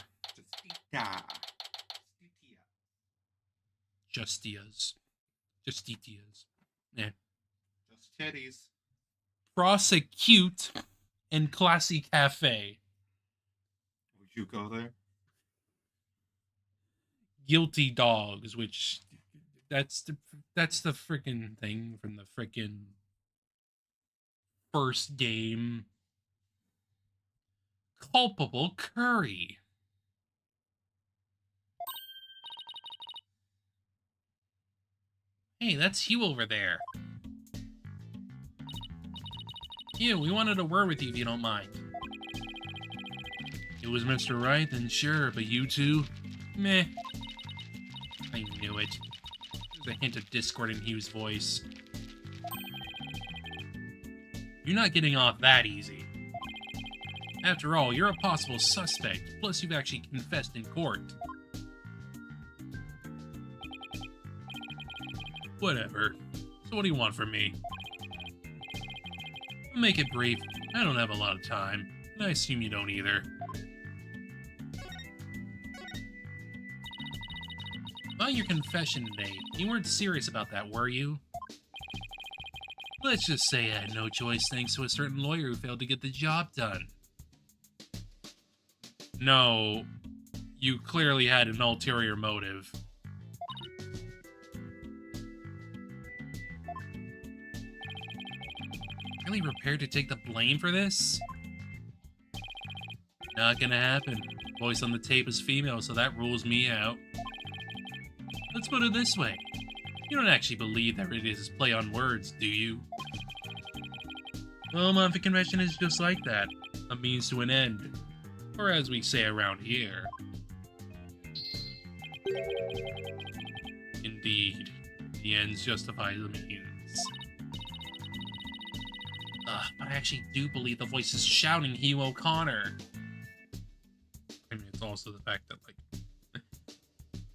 Justitia's. Yeah. Just titties. Prosecute and Classy Cafe. Would you go there? Guilty Dogs, which that's the freaking thing from the freaking first game. Culpable Curry. Hey, that's you over there. You, we wanted a word with you if you don't mind. It was Mr. Right, then sure, but you two? Meh. I knew it. There's a hint of discord in Hugh's voice. You're not getting off that easy. After all, you're a possible suspect, plus you've actually confessed in court. Whatever. So what do you want from me? I'll make it brief. I don't have a lot of time, and I assume you don't either. About your confession today, you weren't serious about that, were you? Let's just say I had no choice thanks to a certain lawyer who failed to get the job done. No, you clearly had an ulterior motive. Really prepared to take the blame for this? Not gonna happen. Voice on the tape is female, so that rules me out. Let's put it this way. You don't actually believe that it is play on words, do you? Well, monthly confession is just like that. A means to an end. Or as we say around here. Indeed. The ends justify the means. But I actually do believe the voice is shouting Hugh O'Connor. I mean, it's also the fact that, like,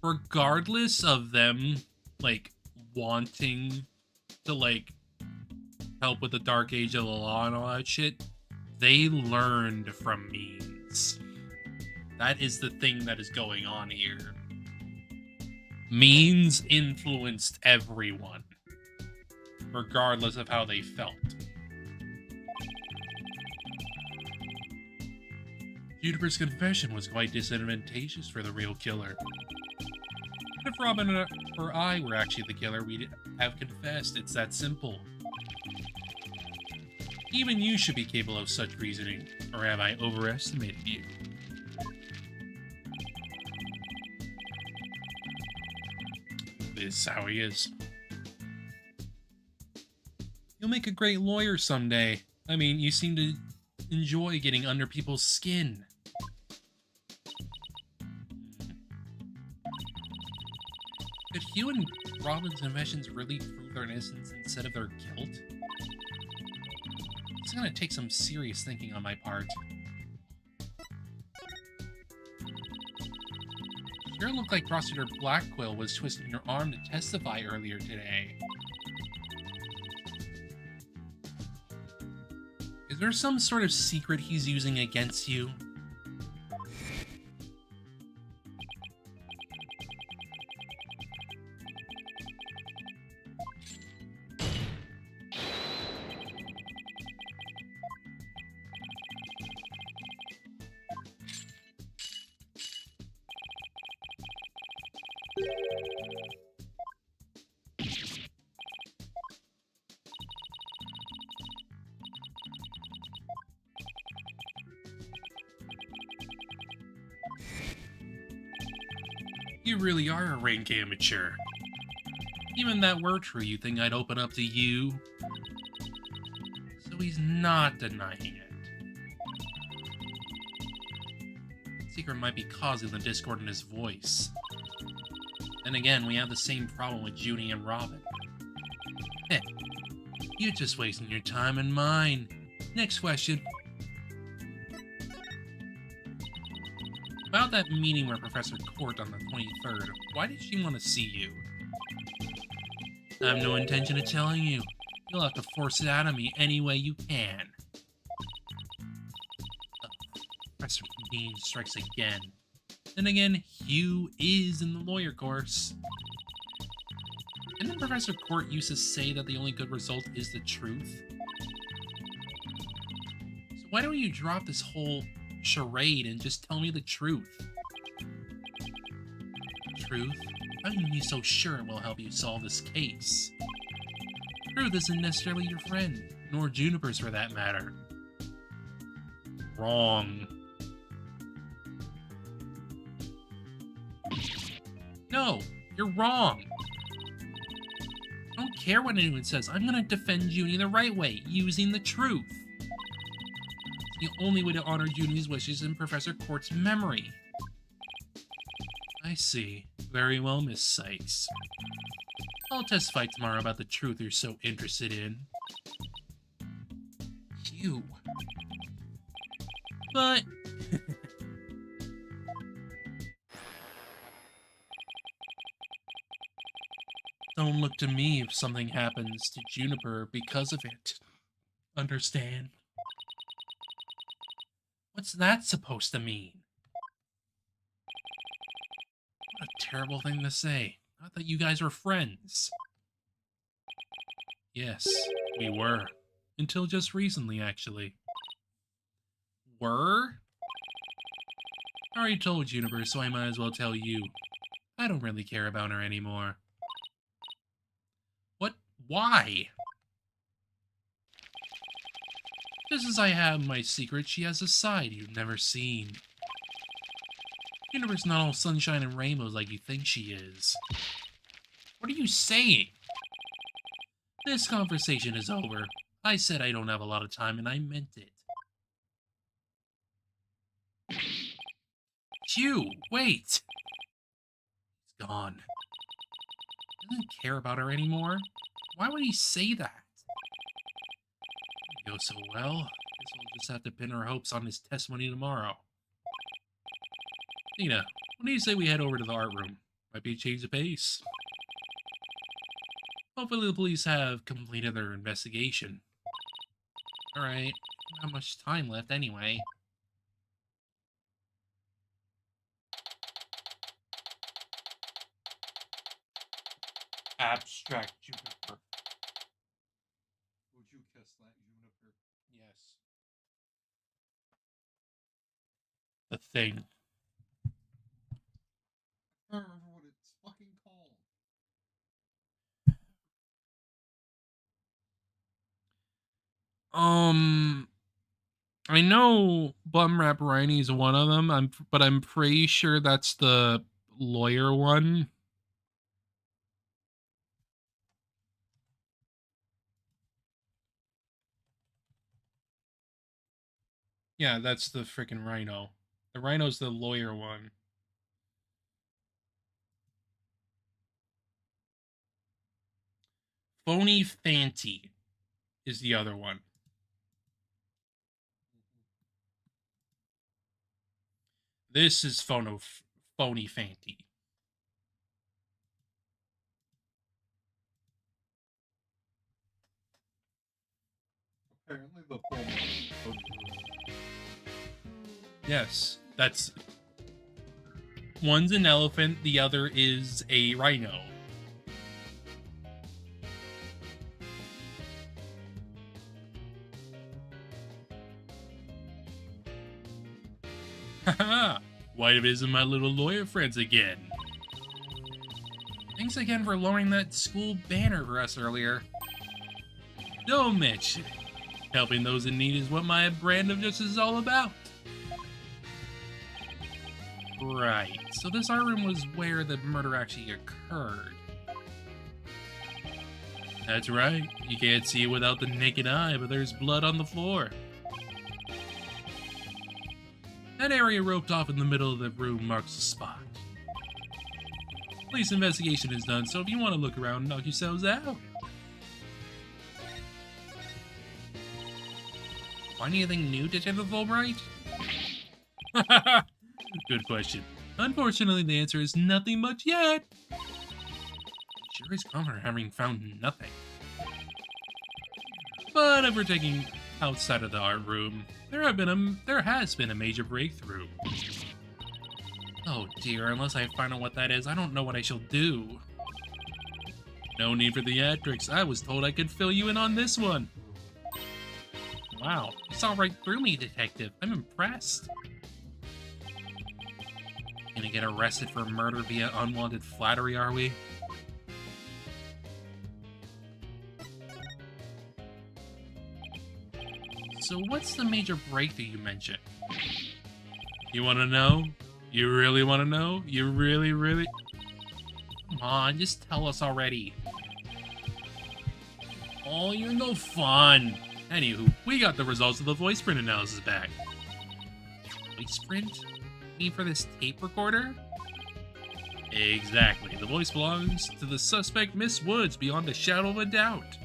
regardless of them, like, wanting to, like, help with the Dark Age of the Law and all that shit, they learned from means. That is the thing that is going on here. Means influenced everyone, regardless of how they felt. Juniper's confession was quite disadvantageous for the real killer. If Robin or I were actually the killer, we'd have confessed. It's that simple. Even you should be capable of such reasoning, or have I overestimated you? This is how he is. You'll make a great lawyer someday. I mean, you seem to enjoy getting under people's skin. Could Hugh and Robin's confessions really prove their innocence instead of their guilt? It's gonna take some serious thinking on my part. Sure looked like Prosecutor Blackquill was twisting your arm to testify earlier today. Is there some sort of secret he's using against you? You really are a rank amateur. Even that were true, you think I'd open up to you? So he's not denying it. The secret might be causing the discord in his voice. Then again, we have the same problem with Junie and Robin. Heh, you're just wasting your time and mine. Next question. About that meeting where Professor Court on the 23rd, why did she want to see you? I have no intention of telling you. You'll have to force it out of me any way you can. Professor Bean strikes again. Then again, Hugh is in the lawyer course. Didn't Professor Court used to say that the only good result is the truth? So why don't you drop this whole charade and just tell me the truth? Truth? How can you be so sure it will help you solve this case? Truth isn't necessarily your friend, nor Juniper's for that matter. Wrong. No, you're wrong. I don't care what anyone says. I'm gonna defend Junie the right way, using the truth. It's the only way to honor Junie's wishes in Professor Court's memory. I see. Very well, Miss Sykes. I'll testify tomorrow about the truth you're so interested in. You. But... Don't look to me if something happens to Juniper because of it. Understand? What's that supposed to mean? What a terrible thing to say. I thought you guys were friends. Yes, we were. Until just recently, actually. Were? I already told Juniper, so I might as well tell you. I don't really care about her anymore. What? Why? Just as I have my secret, she has a side you've never seen. Juniper's not all sunshine and rainbows like you think she is. What are you saying? This conversation is over. I said I don't have a lot of time, and I meant it. Hugh, wait! He's gone. He doesn't care about her anymore. Why would he say that? It goes so well. Guess we'll just have to pin our hopes on his testimony tomorrow. Nina, what do you say we head over to the art room? Might be a change of pace. Hopefully the police have completed their investigation. Alright, not much time left anyway. Abstract Juniper. Would you kiss that Juniper? Yes. The thing. I don't remember what it's fucking called. I know Bumrap Riney is one of them, but I'm pretty sure that's the lawyer one. Yeah, that's the freaking Rhino. The Rhino's the lawyer one. Phony Fanty is the other one. This is Phony Fanty. Apparently the full. Yes, that's... One's an elephant, the other is a rhino. Haha! White of is my little lawyer friends again. Thanks again for lowering that school banner for us earlier. Don't mention it. Helping those in need is what my brand of justice is all about. Right, so this art room was where the murder actually occurred. That's right, you can't see it without the naked eye, but there's blood on the floor. That area roped off in the middle of the room marks the spot. Police investigation is done, so if you want to look around, knock yourselves out. Find anything new, Detective Fulbright? Good question. Unfortunately, the answer is nothing much yet. Sure is confident having found nothing. But if we're taking outside of the art room, there has been a major breakthrough. Oh dear, unless I find out what that is, I don't know what I shall do. No need for theatrics. I was told I could fill you in on this one. Wow, you saw right through me, Detective. I'm impressed. Gonna get arrested for murder via unwanted flattery, are we? So what's the major breakthrough you mentioned? You want to know? You really want to know? You really, really? Come on, just tell us already. Oh, you're no fun. Anywho, we got the results of the voice print analysis back. Voice print? You mean for this tape recorder? Exactly. The voice belongs to the suspect, Miss Woods, beyond a shadow of a doubt.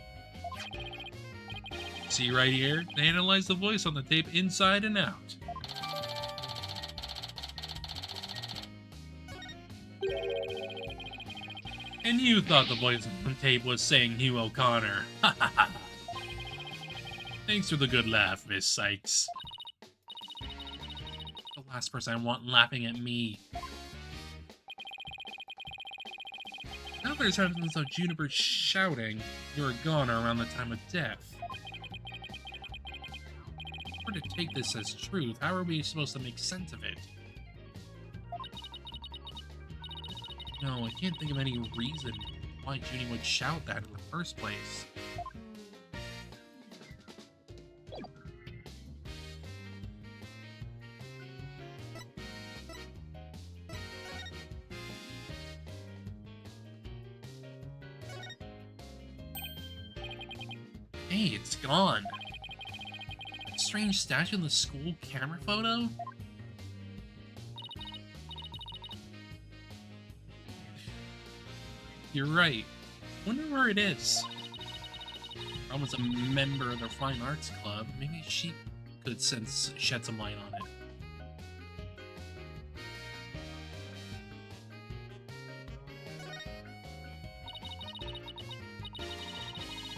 See right here? They analyzed the voice on the tape inside and out. And you thought the voice on the tape was saying Hugh O'Connor. Thanks for the good laugh, Miss Sykes. The last person I want laughing at me. Now there's evidence of Juniper shouting, "You're a goner," around the time of death. If we're to take this as truth, how are we supposed to make sense of it? No, I can't think of any reason why Junie would shout that in the first place. Hey, it's gone. Strange statue in the school camera photo? You're right. Wonder where it is. I was a member of the Fine Arts Club. Maybe she could shed some light on it.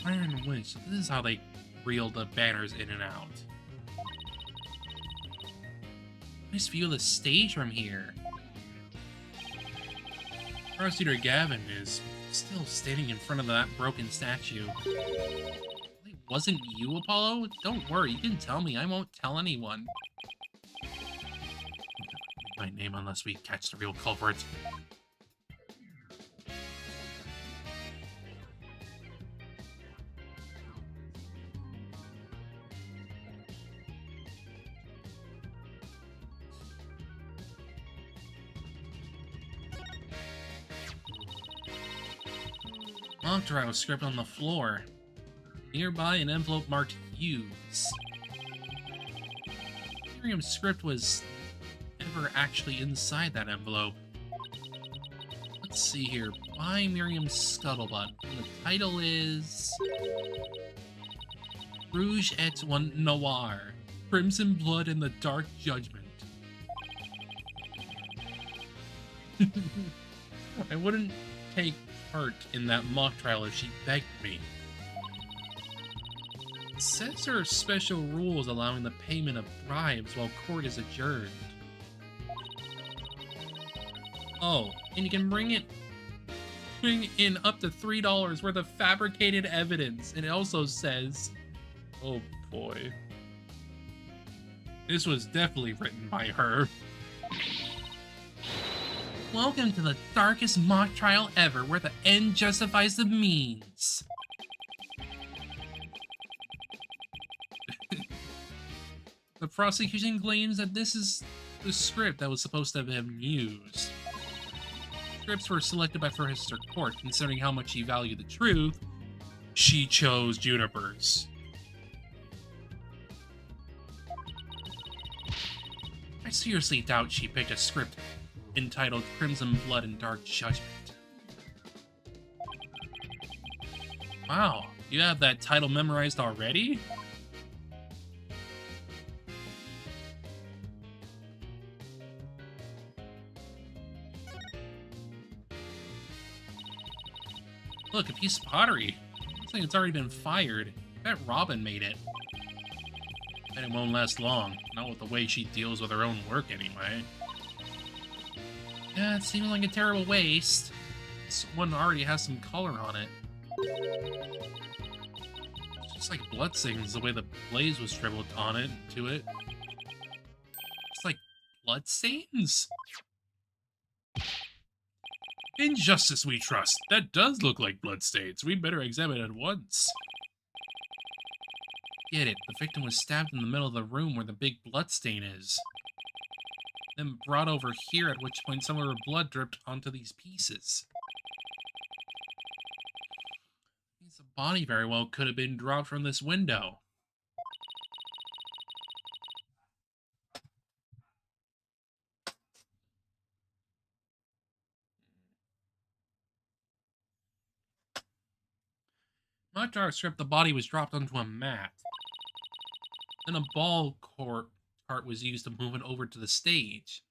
Iron Witch. So this is how they reel the banners in and out. Nice view of the stage from here. Prosecutor Gavin is still standing in front of that broken statue. It wasn't you, Apollo? Don't worry, you can tell me. I won't tell anyone. My name unless we catch the real culprit. Mock trial script on the floor. Nearby, an envelope marked Hughes. Miriam's script was never actually inside that envelope. Let's see here. By Miriam's Scuttlebutt. And the title is Rouge et Noir. Crimson Blood and the Dark Judgment. I wouldn't take part in that mock trial if she begged me. It says there are special rules allowing the payment of bribes while court is adjourned. Oh, and you can bring in up to $3 worth of fabricated evidence. And it also says, oh boy, this was definitely written by her. Welcome to the darkest mock trial ever, where the end justifies the means. The prosecution claims that this is the script that was supposed to have been used. Scripts were selected by Forrester Court, considering how much she valued the truth. She chose Juniper's. I seriously doubt she picked a script entitled Crimson Blood and Dark Judgment. Wow, you have that title memorized already? Look, a piece of pottery. Looks like it's already been fired. I bet Robin made it. Bet it won't last long. Not with the way she deals with her own work anyway. Yeah, it seems like a terrible waste. This one already has some color on it. It's just like bloodstains, the way the blaze was scribbled on it, to it. It's like bloodstains? Injustice we trust. That does look like bloodstains. We better examine it at once. Get it. The victim was stabbed in the middle of the room where the big bloodstain is. Then brought over here, at which point some of her blood dripped onto these pieces. Means the body very well could have been dropped from this window. Not our script, the body was dropped onto a mat. Then a ball cart was used to move it over to the stage.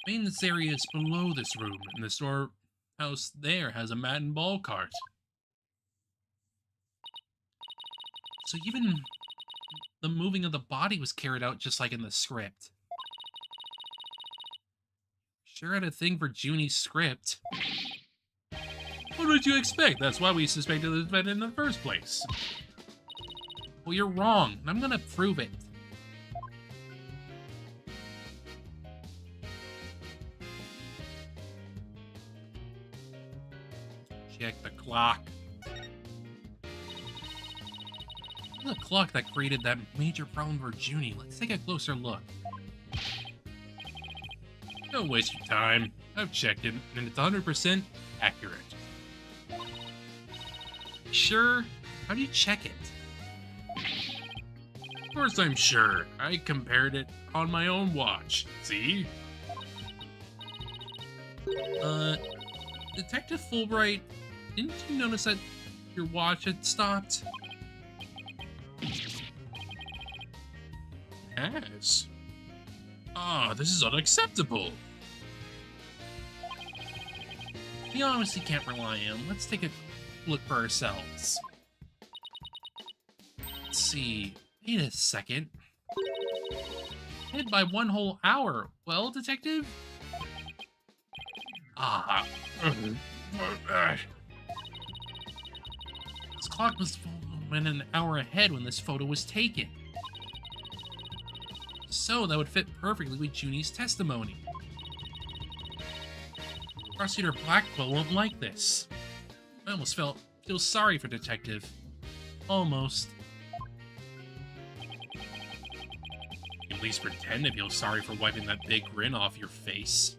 Maintenance area is below this room, and the storehouse there has a mat and ball cart. So even the moving of the body was carried out just like in the script. Sure had a thing for Junie's script. What did you expect? That's why we suspected the defendant in the first place. Well, you're wrong, and I'm gonna prove it. Check the clock. The clock that created that major problem for Junie. Let's take a closer look. Don't waste your time. I've checked it, and it's 100% accurate. Sure? How do you check it? Of course I'm sure. I compared it on my own watch. See? Detective Fulbright, didn't you notice that your watch had stopped? Yes. Ah, this is unacceptable. We honestly can't rely on him. Let's take a look for ourselves. Let's see. Wait a second. Hit by 1 whole hour. Well, Detective? Ah. This clock was went an hour ahead when this photo was taken. So that would fit perfectly with Junie's testimony. Prosecutor Blackwell won't like this. I almost feel sorry for Detective. Almost. At least pretend to feel sorry for wiping that big grin off your face.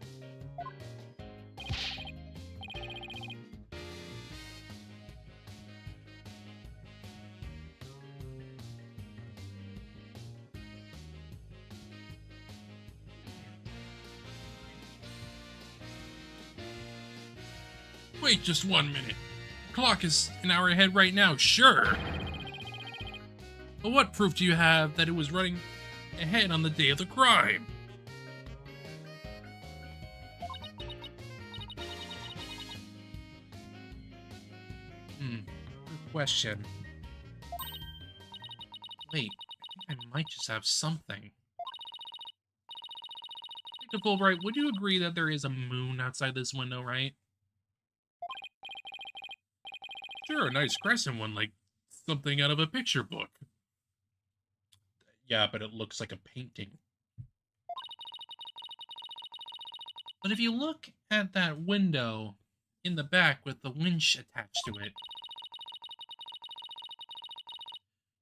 Wait just 1 minute. Clock is an hour ahead right now, sure. But what proof do you have that it was running ahead on the day of the crime? Good question. Wait, I think I might just have something. Detective Fulbright, would you agree that there is a moon outside this window, right? Sure, a nice crescent one, like something out of a picture book. Yeah, but it looks like a painting. But if you look at that window in the back with the winch attached to it,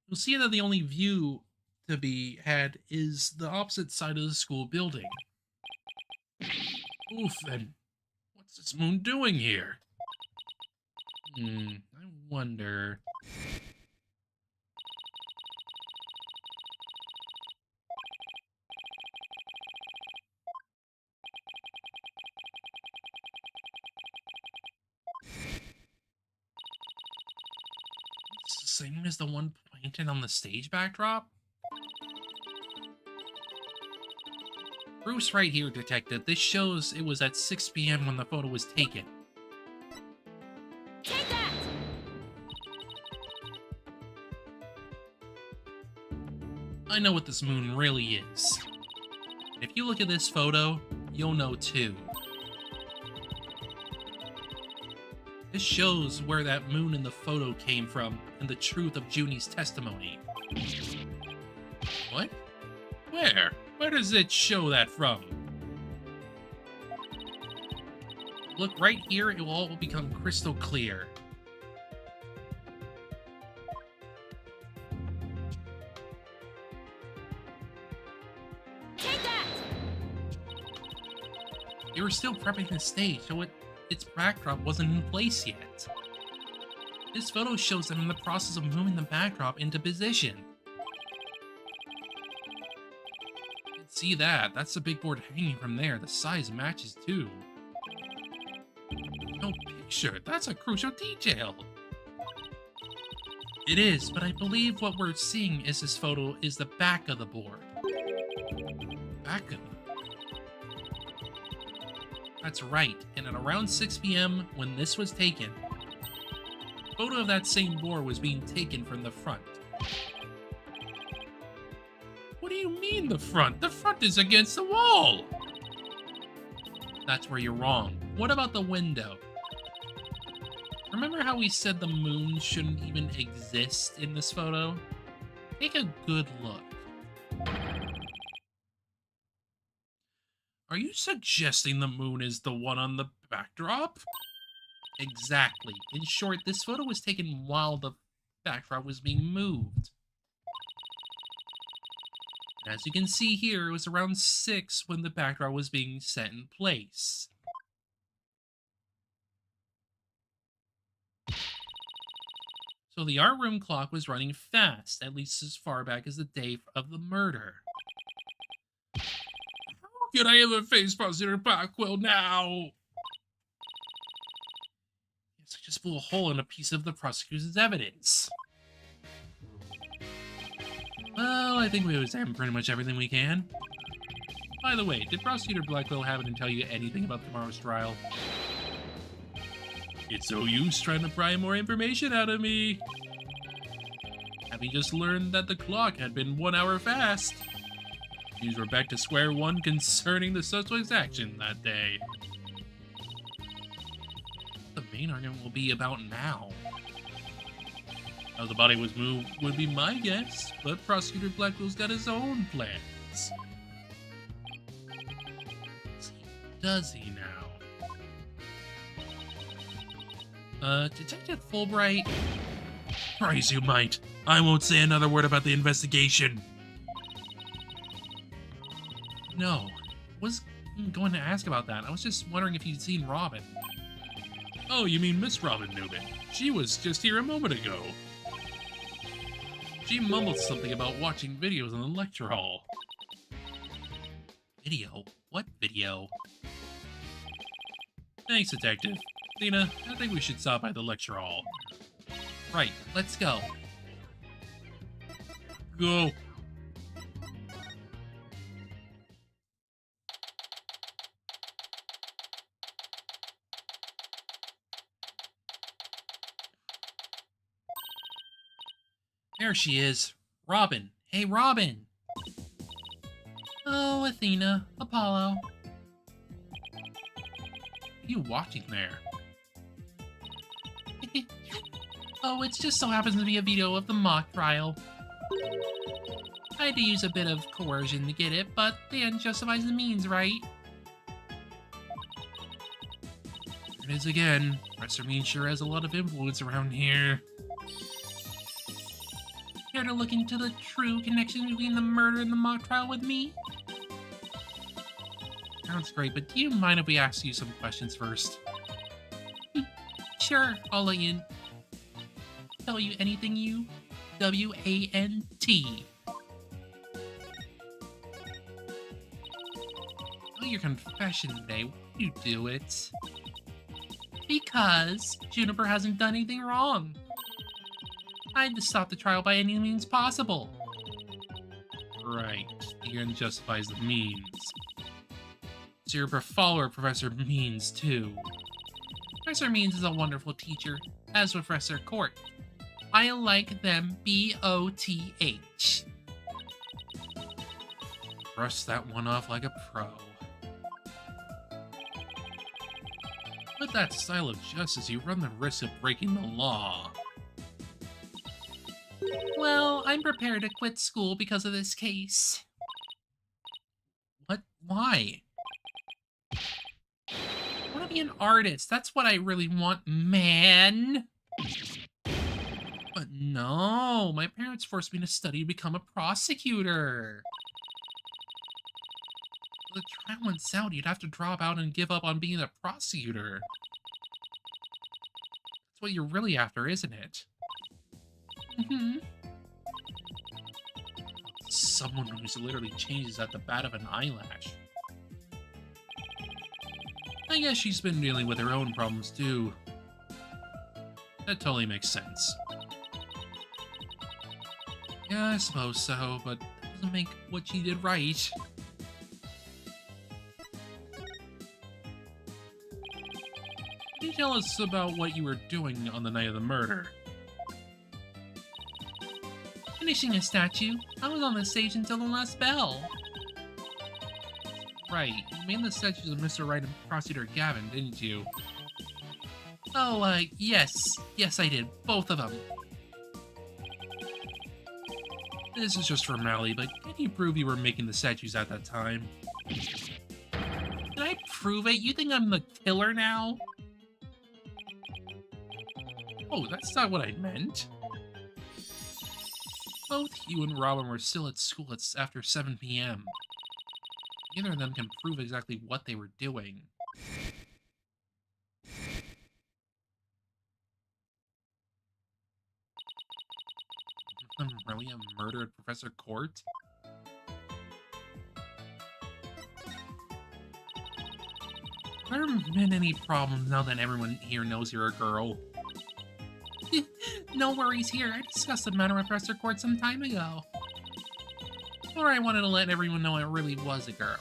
you'll see that the only view to be had is the opposite side of the school building. Oof, then what's this moon doing here? I wonder... It's the same as the one painted on the stage backdrop? Bruce right here, Detective. This shows it was at 6 p.m. when the photo was taken. Take that! I know what this moon really is. If you look at this photo, you'll know too. This shows where that moon in the photo came from and the truth of Junie's testimony. What? Where? Where does it show that from? Look right here, it will all become crystal clear. Take that! They were still prepping the stage, so its backdrop wasn't in place yet. This photo shows them in the process of moving the backdrop into position. You can see that. That's the big board hanging from there. The size matches too. No picture. That's a crucial detail. It is, but I believe what we're seeing is this photo is the back of the board. Back of it. That's right, and at around 6 p.m. when this was taken, a photo of that same board was being taken from the front. What do you mean the front? The front is against the wall! That's where you're wrong. What about the window? Remember how we said the moon shouldn't even exist in this photo? Take a good look. Are you suggesting the moon is the one on the backdrop? Exactly. In short, this photo was taken while the backdrop was being moved. As you can see here, it was around 6 when the backdrop was being set in place. So the art room clock was running fast, at least as far back as the day of the murder. How can I ever face Prosecutor Blackwell now? Yes, I just blew a hole in a piece of the prosecutor's evidence. Well, I think we've examined pretty much everything we can. By the way, did Prosecutor Blackwell happen to tell you anything about tomorrow's trial? It's no use trying to pry more information out of me. Having just learned that the clock had been 1 hour fast. These were back to square one concerning the suspect's action that day. What the main argument will be about now? How the body was moved would be my guess, but Prosecutor Blackwell's got his own plans. Does he now? Detective Fulbright? Praise you might. I won't say another word about the investigation. No. Was going to ask about that. I was just wondering if you'd seen Robin. Oh, you mean Miss Robin Newman. She was just here a moment ago. She mumbled something about watching videos in the lecture hall. Video? What video? Thanks, Detective. Lena, I think we should stop by the lecture hall. Right, let's go. Go. There she is. Robin. Hey, Robin. Oh, Athena. Apollo. What are you watching there? Oh, it just so happens to be a video of the mock trial. I had to use a bit of coercion to get it, but the end justifies the means, right? There it is again. Professor Mean sure has a lot of influence around here. Care to look into the true connection between the murder and the mock trial with me? Sounds great, but do you mind if we ask you some questions first? Sure, I'll let you tell you anything you W-A-N-T. Oh, your confession today. Why do you do it? Because Juniper hasn't done anything wrong. I had to stop the trial by any means possible. Right. The end justifies the means. So you're a follower of Professor Means, too. Professor Means is a wonderful teacher, as with Professor Court. I like them B-O-T-H. Brush that one off like a pro. With that style of justice, you run the risk of breaking the law. Well, I'm prepared to quit school because of this case. What? Why? One of be an artist. That's what I really want, man. But no, my parents forced me to study to become a prosecutor. If the trial went south, you'd have to drop out and give up on being a prosecutor. That's what you're really after, isn't it? Mm-hmm. Someone who's literally changes at the bat of an eyelash. I guess she's been dealing with her own problems too. That totally makes sense. Yeah, I suppose so, but that doesn't make what she did right. Can you tell us about what you were doing on the night of the murder? Finishing a statue. I was on the stage until the last bell. Right, you made the statues of Mr. Wright and Prosecutor Gavin, didn't you? Oh, yes. Yes, I did. Both of them. This is just formality, but can you prove you were making the statues at that time? Can I prove it? You think I'm the killer now? Oh, that's not what I meant. Both you and Robin were still at school after 7 p.m. Neither of them can prove exactly what they were doing. One of them really have murdered Professor Court? Have there been any problems now that everyone here knows you're a girl? No worries here. I discussed the matter with Professor Court some time ago. Or I wanted to let everyone know it really was a girl.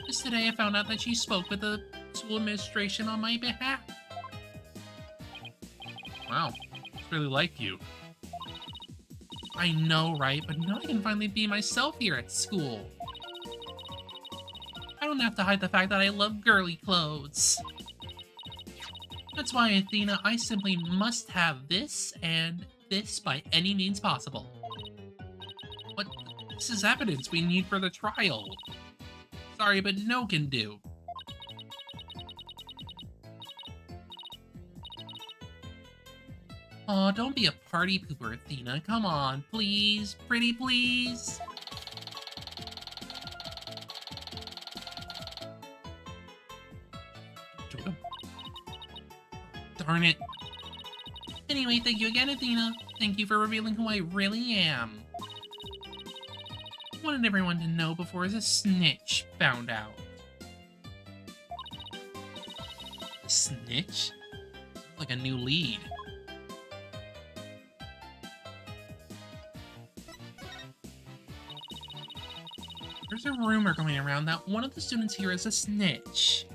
Just today I found out that she spoke with the school administration on my behalf. Wow, I really like you. I know, right? But now I can finally be myself here at school. I don't have to hide the fact that I love girly clothes. That's why, Athena, I simply must have this and this by any means possible. But this is evidence we need for the trial. Sorry, but no can do. Aw, don't be a party pooper, Athena. Come on, please. Pretty please. Darn it. Anyway, thank you again, Athena. Thank you for revealing who I really am. I wanted everyone to know before the snitch found out. Snitch? Like a new lead. There's a rumor going around that one of the students here is a snitch.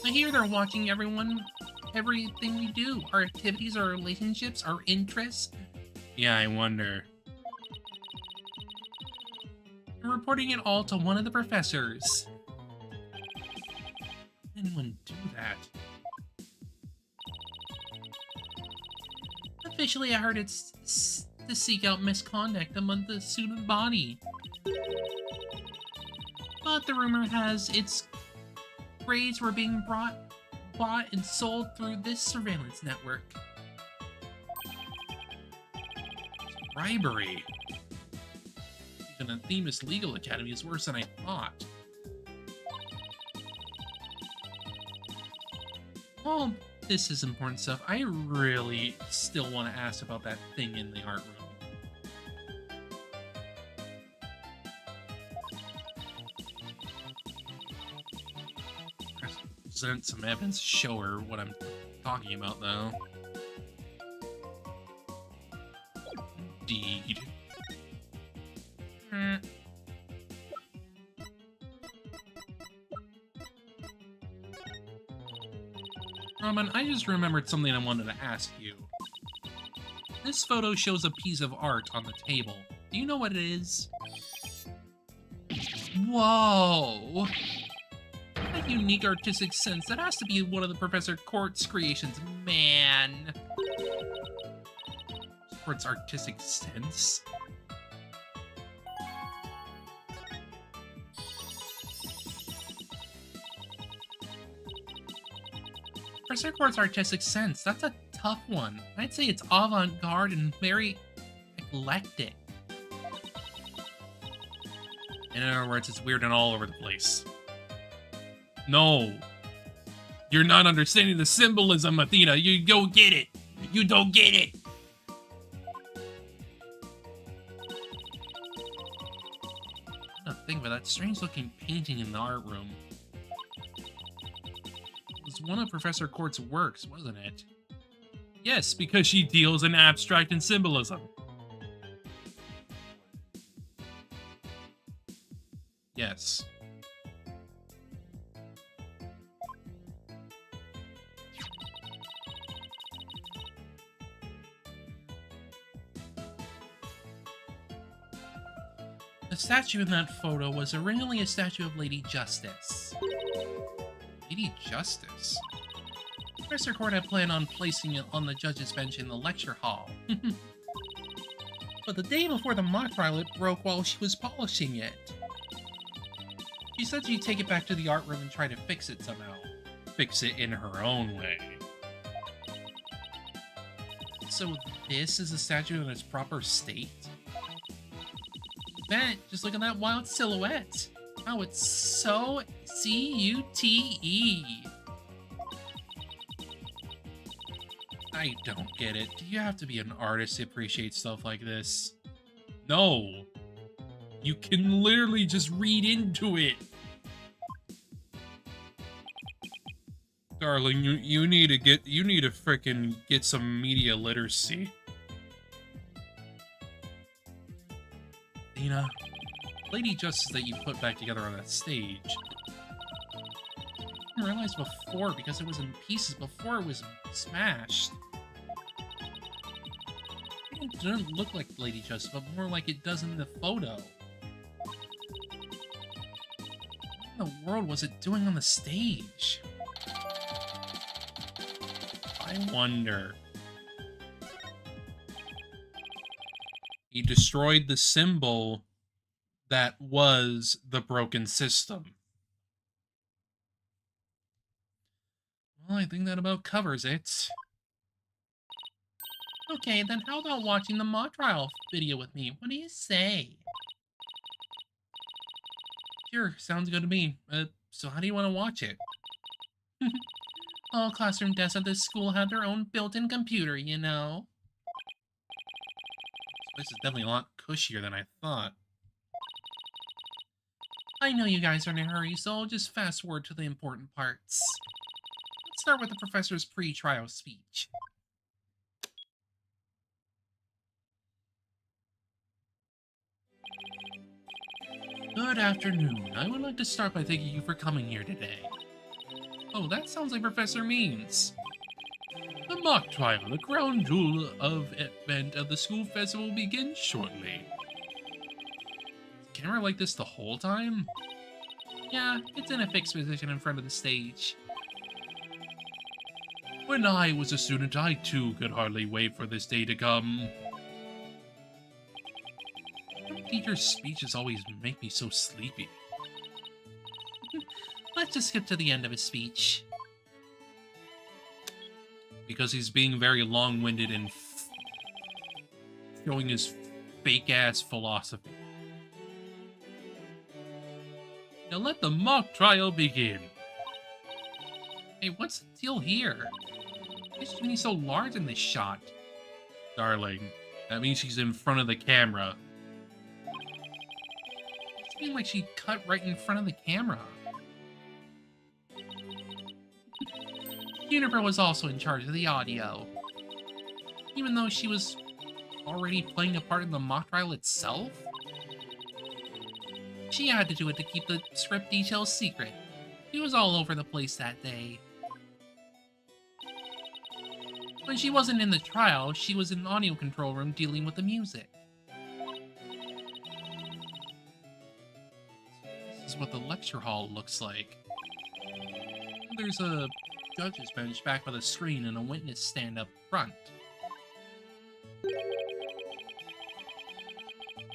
I hear they're watching everything we do. Our activities, our relationships, our interests. Yeah, I wonder. I'm reporting it all to one of the professors. Can anyone do that? Officially, I heard it's to seek out misconduct among the student body. But the rumor has its grades were being bought and sold through this surveillance network. Bribery. Even Athena's legal academy is worse than I thought. Well, this is important stuff. I really still want to ask about that thing in the art room. Present some evidence to show her what I'm talking about, though. Indeed. Robin, I just remembered something I wanted to ask you. This photo shows a piece of art on the table. Do you know what it is? Whoa! That unique artistic sense, that has to be one of the Professor Court's creations, man. Court's artistic sense? Professor Court's artistic sense, that's a tough one. I'd say it's avant-garde and very eclectic. In other words, it's weird and all over the place. No. You're not understanding the symbolism, Athena. You don't get it. You don't get it. I think about that strange-looking painting in the art room. It was one of Professor Court's works, wasn't it? Yes, because she deals in abstract and symbolism. Yes. The statue in that photo was originally a statue of Lady Justice. Lady Justice? Professor Court had planned on placing it on the judge's bench in the lecture hall. But the day before the mock trial, it broke while she was polishing it. She said she'd take it back to the art room and try to fix it somehow. Fix it in her own way. So this is a statue in its proper state? Bet, just look at that wild silhouette. Wow, it's so C-U-T-E. I don't get it. Do you have to be an artist to appreciate stuff like this? No. You can literally just read into it. Darling, you need to frickin' get some media literacy. Dina, Lady Justice that you put back together on that stage. I didn't realize before because it was in pieces before it was smashed. It doesn't look like Lady Justice, but more like it does in the photo. What in the world was it doing on the stage? I wonder. He destroyed the symbol that was the broken system. Well, I think that about covers it. Okay, then how about watching the mock trial video with me? What do you say? Sure, sounds good to me. So how do you want to watch it? All classroom desks at this school have their own built-in computer, you know? This is definitely a lot cushier than I thought. I know you guys are in a hurry, so I'll just fast forward to the important parts. Let's start with the professor's pre-trial speech. Good afternoon. I would like to start by thanking you for coming here today. Oh, that sounds like Professor Means. The mock trial, the crown jewel of event of the school festival, begins shortly. Is the camera like this the whole time? Yeah, it's in a fixed position in front of the stage. When I was a student, I too could hardly wait for this day to come. Teacher's speeches always make me so sleepy. Let's just skip to the end of his speech. Because he's being very long-winded and showing his fake-ass philosophy. Now let the mock trial begin. Hey, what's the deal here? Why is Ginny so large in this shot? Darling, that means she's in front of the camera. It seemed like she cut right in front of the camera. Juniper was also in charge of the audio. Even though she was already playing a part in the mock trial itself? She had to do it to keep the script details secret. She was all over the place that day. When she wasn't in the trial, she was in the audio control room dealing with the music. This is what the lecture hall looks like. There's a judge's bench back by the screen and a witness stand up front.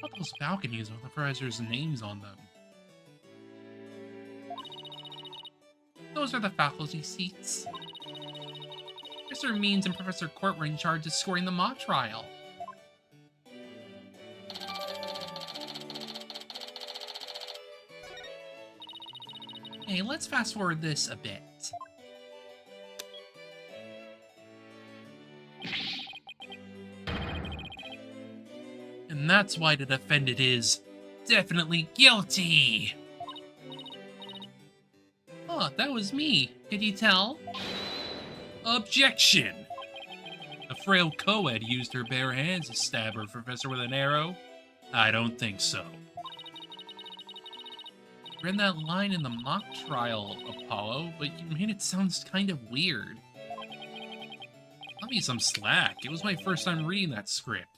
What about those balconies with the professor's names on them? Those are the faculty seats. Professor Means and Professor Court were in charge of scoring the mock trial. Hey, let's fast forward this a bit. And that's why the defendant is definitely guilty. Oh, that was me. Could you tell? Objection! A frail co-ed used her bare hands to stab her professor with an arrow? I don't think so. I read that line in the mock trial, Apollo, but you made it sound kind of weird. Cut me some slack. It was my first time reading that script.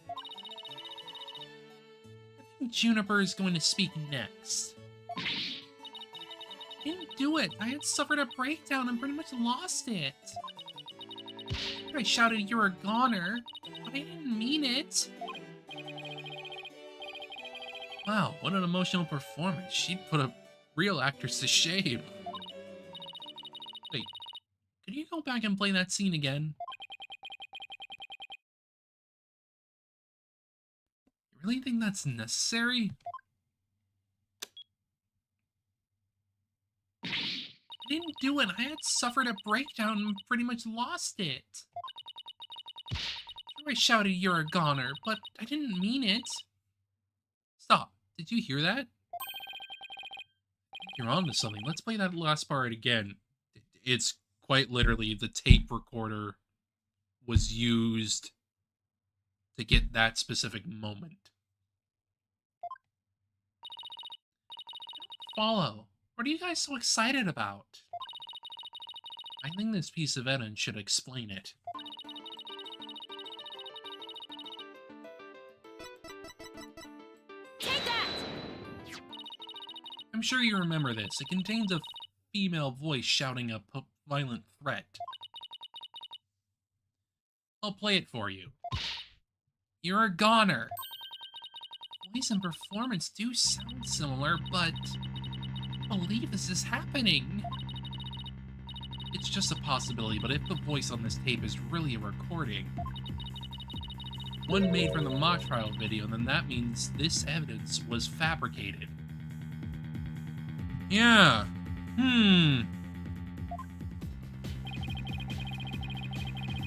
I think Juniper is going to speak next. I didn't do it. I had suffered a breakdown and pretty much lost it. I shouted, "You're a goner," but I didn't mean it. Wow, what an emotional performance. She put a real actress to shame. Wait, could you go back and play that scene again? You really think that's necessary? I didn't do it. I had suffered a breakdown and pretty much lost it. I shouted, "You're a goner," but I didn't mean it. Stop. Did you hear that? You're on to something. Let's play that last part again. It's quite literally the tape recorder was used to get that specific moment. Follow. What are you guys so excited about? I think this piece of evidence should explain it. Take that! I'm sure you remember this. It contains a female voice shouting a violent threat. I'll play it for you. You're a goner. Voice and performance do sound similar, but I don't believe this is happening. It's just a possibility, but if the voice on this tape is really a recording, one made from the mock trial video, then that means this evidence was fabricated. Yeah.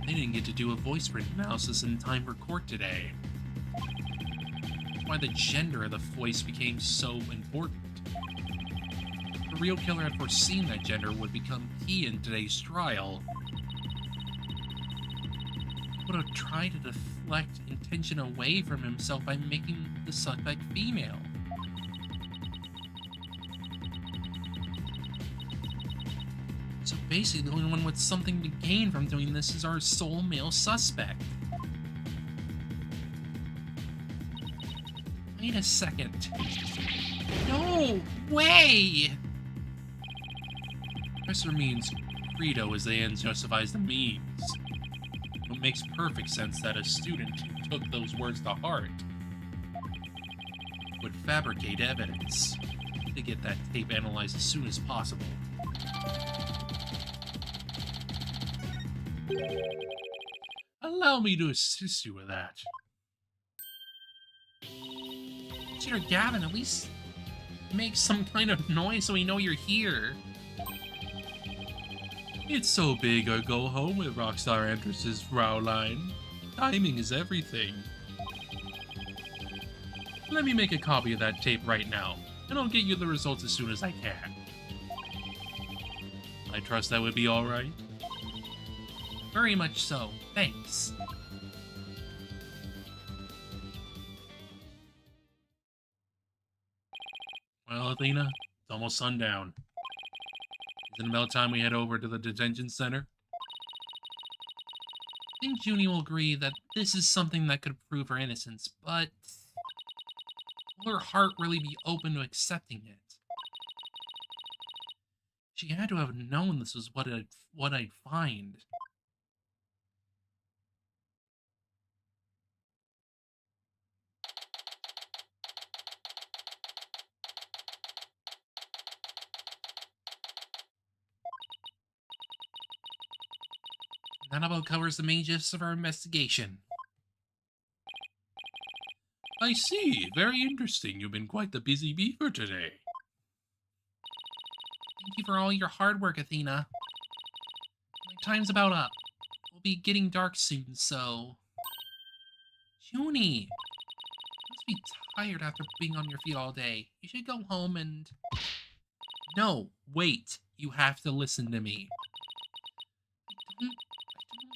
They didn't get to do a voice print analysis in time for court today. That's why the gender of the voice became so important. The real killer had foreseen that gender would become key in today's trial. He would have tried to deflect attention away from himself by making the suspect female. So basically, the only one with something to gain from doing this is our sole male suspect. Wait a second. No way! Professor Means' credo is the ends justifies the means. It makes perfect sense that a student who took those words to heart would fabricate evidence to get that tape analyzed as soon as possible. Allow me to assist you with that. Sir Gavin, at least make some kind of noise so we know you're here. It's so big I go home with Rockstar entrances, Fraulein. Timing is everything. Let me make a copy of that tape right now, and I'll get you the results as soon as I can. I trust that would be alright? Very much so. Thanks. Well, Athena, it's almost sundown. Isn't it about time we head over to the detention center? I think Junie will agree that this is something that could prove her innocence, but will her heart really be open to accepting it? She had to have known this was what I'd find. That about covers the main gist of our investigation. I see. Very interesting. You've been quite the busy beaver today. Thank you for all your hard work, Athena. My time's about up. We'll be getting dark soon, so... Junie! You must be tired after being on your feet all day. You should go home and... No, wait. You have to listen to me. I don't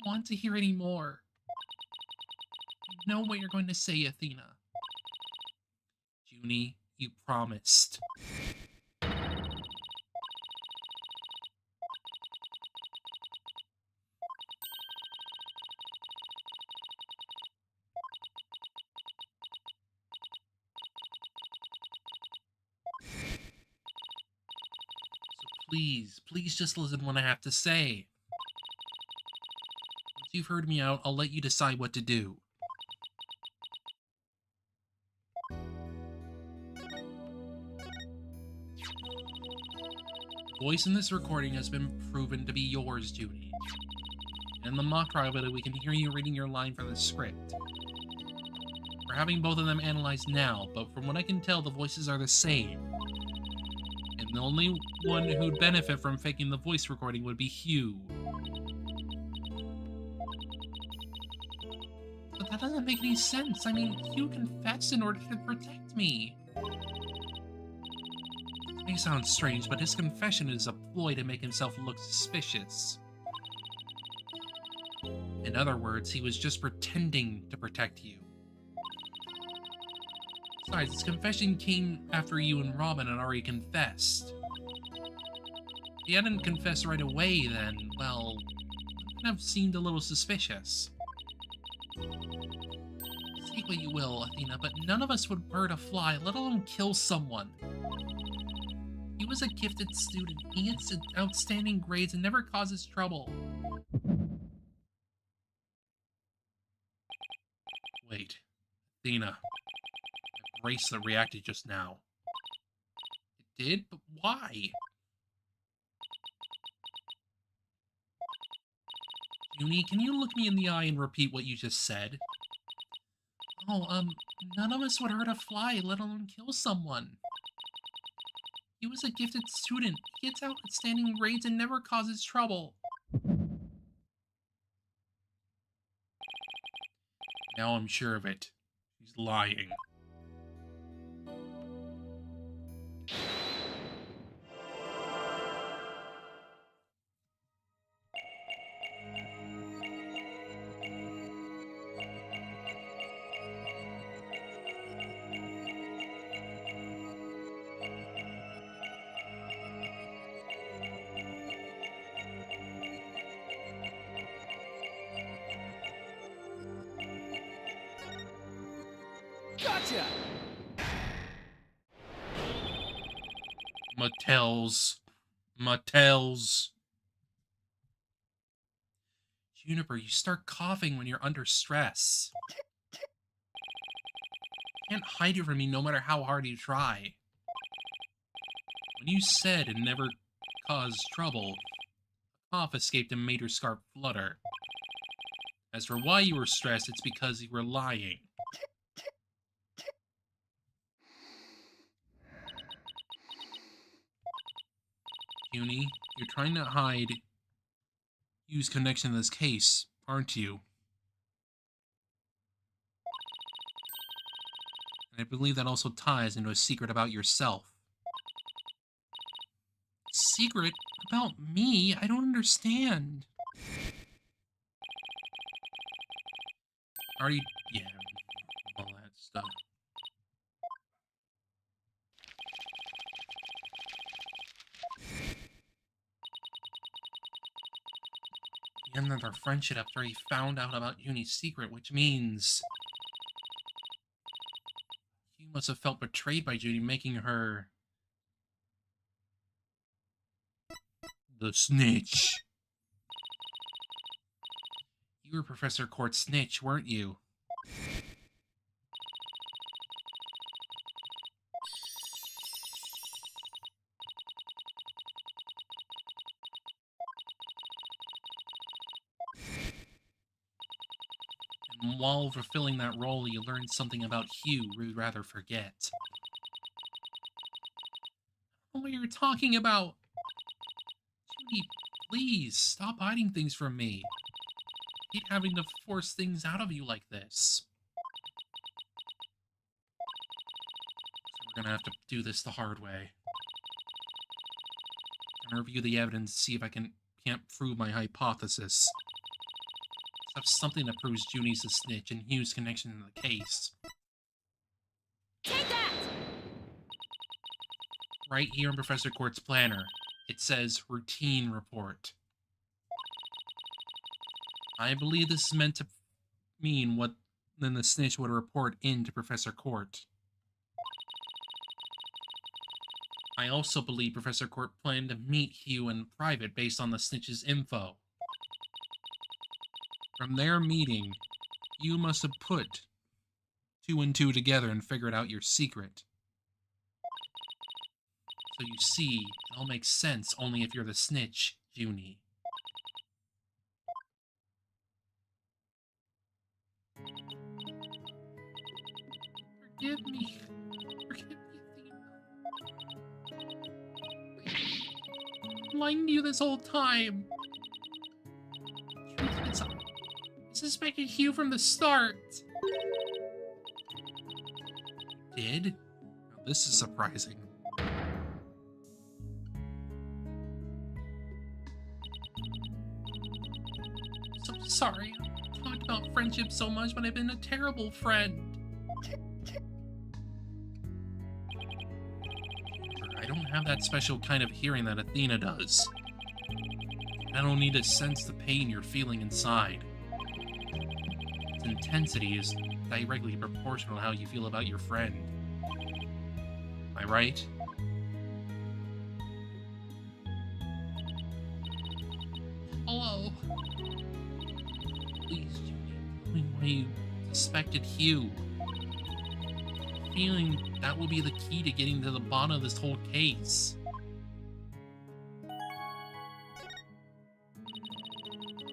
want to hear any more. I know what you're going to say, Athena. Junie, you promised. Please just listen to what I have to say. Once you've heard me out, I'll let you decide what to do. The voice in this recording has been proven to be yours, Junie. And in the mock trial video, we can hear you reading your line from the script. We're having both of them analyzed now, but from what I can tell, the voices are the same. And the only one who'd benefit from faking the voice recording would be Hugh. But that doesn't make any sense. I mean, Hugh confessed in order to protect me. It may sound strange, but his confession is a ploy to make himself look suspicious. In other words, he was just pretending to protect you. Besides, his confession came after you and Robin had already confessed. If he hadn't confessed right away, then, well, it would have seemed a little suspicious. Say what you will, Athena, but none of us would hurt a fly, let alone kill someone. He was a gifted student. He gets outstanding grades and never causes trouble. Wait, Athena. My bracelet reacted just now. It did? But why? Junie, can you look me in the eye and repeat what you just said? Oh, none of us would hurt a fly, let alone kill someone. He was a gifted student. He gets outstanding grades and never causes trouble. Now I'm sure of it. He's lying. Gotcha! Mattels. Juniper, you start coughing when you're under stress. You can't hide it from me no matter how hard you try. When you said it never caused trouble, a cough escaped and made your scarf flutter. As for why you were stressed, it's because you were lying. Junie, you're trying to hide Hugh's connection to this case, aren't you? And I believe that also ties into a secret about yourself. Secret? About me? I don't understand. Already, yeah, all that stuff. He ended their friendship after he found out about Junie's secret, which means he must have felt betrayed by Junie, making her the snitch. You were Professor Court's snitch, weren't you? And while fulfilling that role, you learned something about Hugh we'd rather forget. I don't know what you're talking about. Judy, please, stop hiding things from me. I hate having to force things out of you like this. So we're gonna have to do this the hard way. I'm gonna review the evidence, see if I can't prove my hypothesis. I have something that proves Junie's the snitch and Hugh's connection to the case. Take that! Right here in Professor Court's planner, it says routine report. I believe this is meant to mean what then the snitch would report in to Professor Court. I also believe Professor Court planned to meet Hugh in private based on the snitch's info. From their meeting, you must have put 2 and 2 together and figured out your secret. So you see, it all makes sense only if you're the snitch, Junie. Forgive me. Forgive me, Athena. I'm lying to you this whole time. Truth is, I suspected Hugh from the start. Did? Now this is surprising. So sorry. I've talked about friendship so much, but I've been a terrible friend. I don't have that special kind of hearing that Athena does. I don't need to sense the pain you're feeling inside. Its intensity is directly proportional to how you feel about your friend. Am I right? Hello? Please, Junie, tell me why you suspected Hugh. Feeling that will be the key to getting to the bottom of this whole case.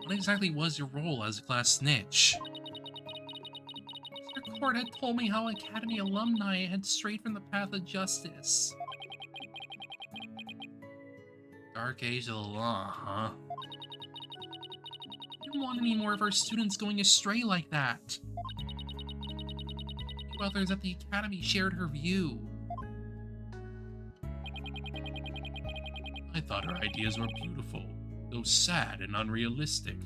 What exactly was your role as a class snitch? Mr. Court had told me how Academy alumni had strayed from the path of justice. Dark age of the law, huh? I didn't want any more of our students going astray like that. Few others at the Academy shared her view. I thought her ideas were beautiful, though sad and unrealistic.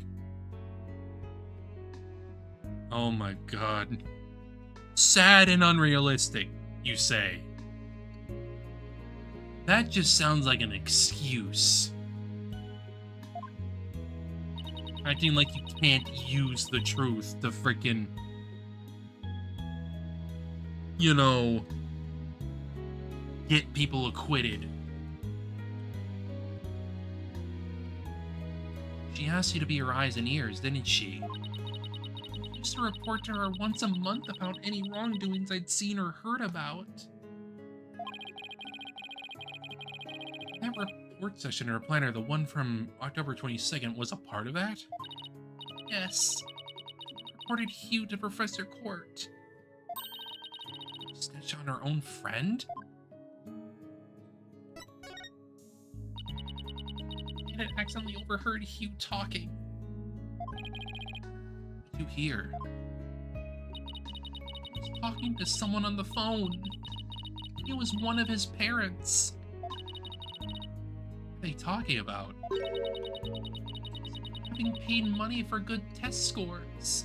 Oh my god. Sad and unrealistic, you say? That just sounds like an excuse. Acting like you can't use the truth to frickin', you know, get people acquitted. She asked you to be her eyes and ears, didn't she? I used to report to her once a month about any wrongdoings I'd seen or heard about. That report session in her planner, the one from October 22nd, was a part of that? Yes. Reported Hugh to Professor Court. Snitch on her own friend? I had accidentally overheard Hugh talking. What did you hear? He was talking to someone on the phone. It was one of his parents. What are they talking about? Having paid money for good test scores.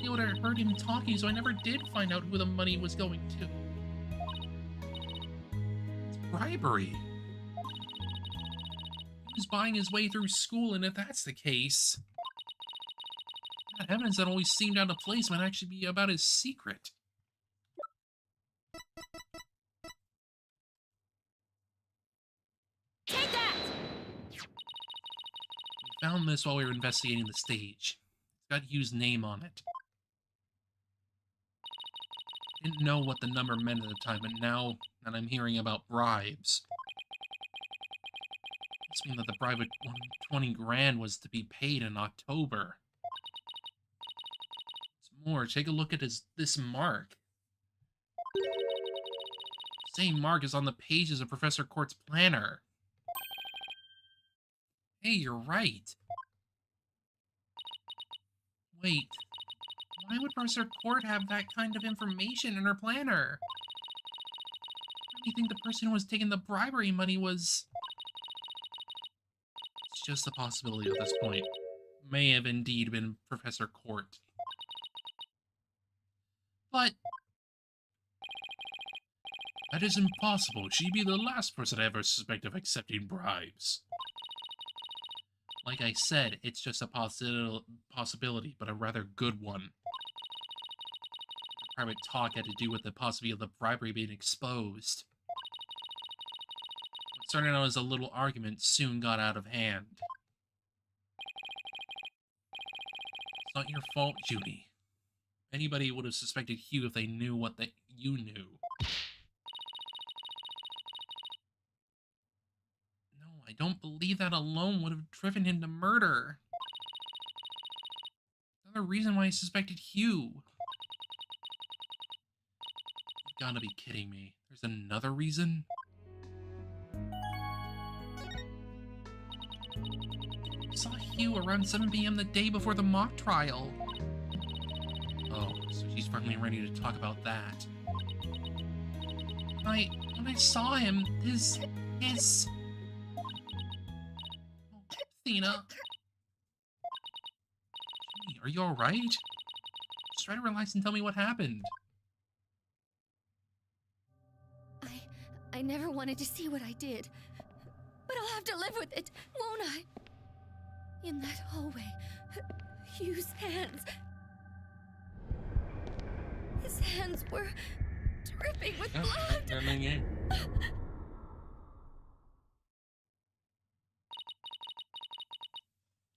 I would have heard him talking, so I never did find out who the money was going to. It's bribery. He was buying his way through school, and if that's the case, that evidence that always seemed out of place might actually be about his secret. Take that! We found this while we were investigating the stage. It's got Hugh's name on it. Didn't know what the number meant at the time, but now that I'm hearing about bribes, must mean that the bribe of 20 grand was to be paid in October. more. Take a look at this mark. Same mark is on the pages of Professor Court's planner. Hey, you're right. Wait, why would Professor Court have that kind of information in her planner? I think the person who was taking the bribery money was... It's just a possibility at this point. May have indeed been Professor Court. But... that is impossible. She'd be the last person I ever suspect of accepting bribes. Like I said, it's just a possibility, but a rather good one. The private talk had to do with the possibility of the bribery being exposed. What started out as a little argument soon got out of hand. It's not your fault, Judy. Anybody would have suspected Hugh if they knew what you knew. No, I don't believe that alone would have driven him to murder. Another reason why I suspected Hugh. You gotta be kidding me. There's another reason? I saw Hugh around 7 p.m. the day before the mock trial. Oh, so she's finally ready to talk about that. When I saw him, his... Oh, Athena. Gee, are you alright? Just try to relax and tell me what happened. I never wanted to see what I did. But I'll have to live with it, won't I? In that hallway, Hugh's hands... his hands were dripping with blood.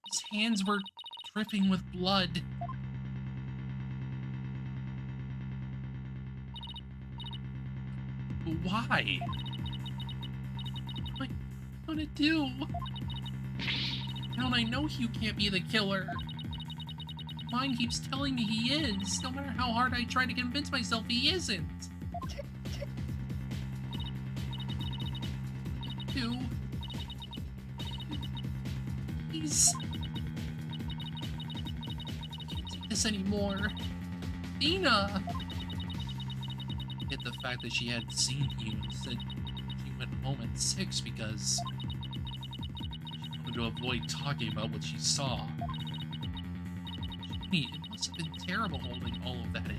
His hands were dripping with blood. But why? What am I gonna do? Now I know Hugh can't be the killer. Mine keeps telling me he is, no matter how hard I try to convince myself he isn't. Hugh... He's... I can't take this anymore. Athena! Hit the fact that she had seen Hugh and said she went home at 6 because she wanted to avoid talking about what she saw. It must have been terrible holding all of that in.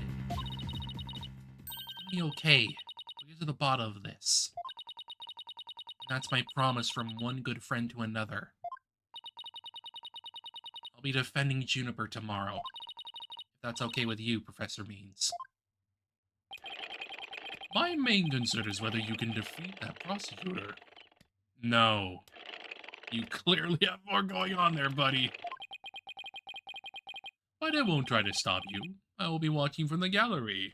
It's gonna be okay. We'll get to the bottom of this. That's my promise from one good friend to another. I'll be defending Juniper tomorrow. If that's okay with you, Professor Means. My main concern is whether you can defeat that prosecutor. No. You clearly have more going on there, buddy. But I won't try to stop you. I will be watching from the gallery.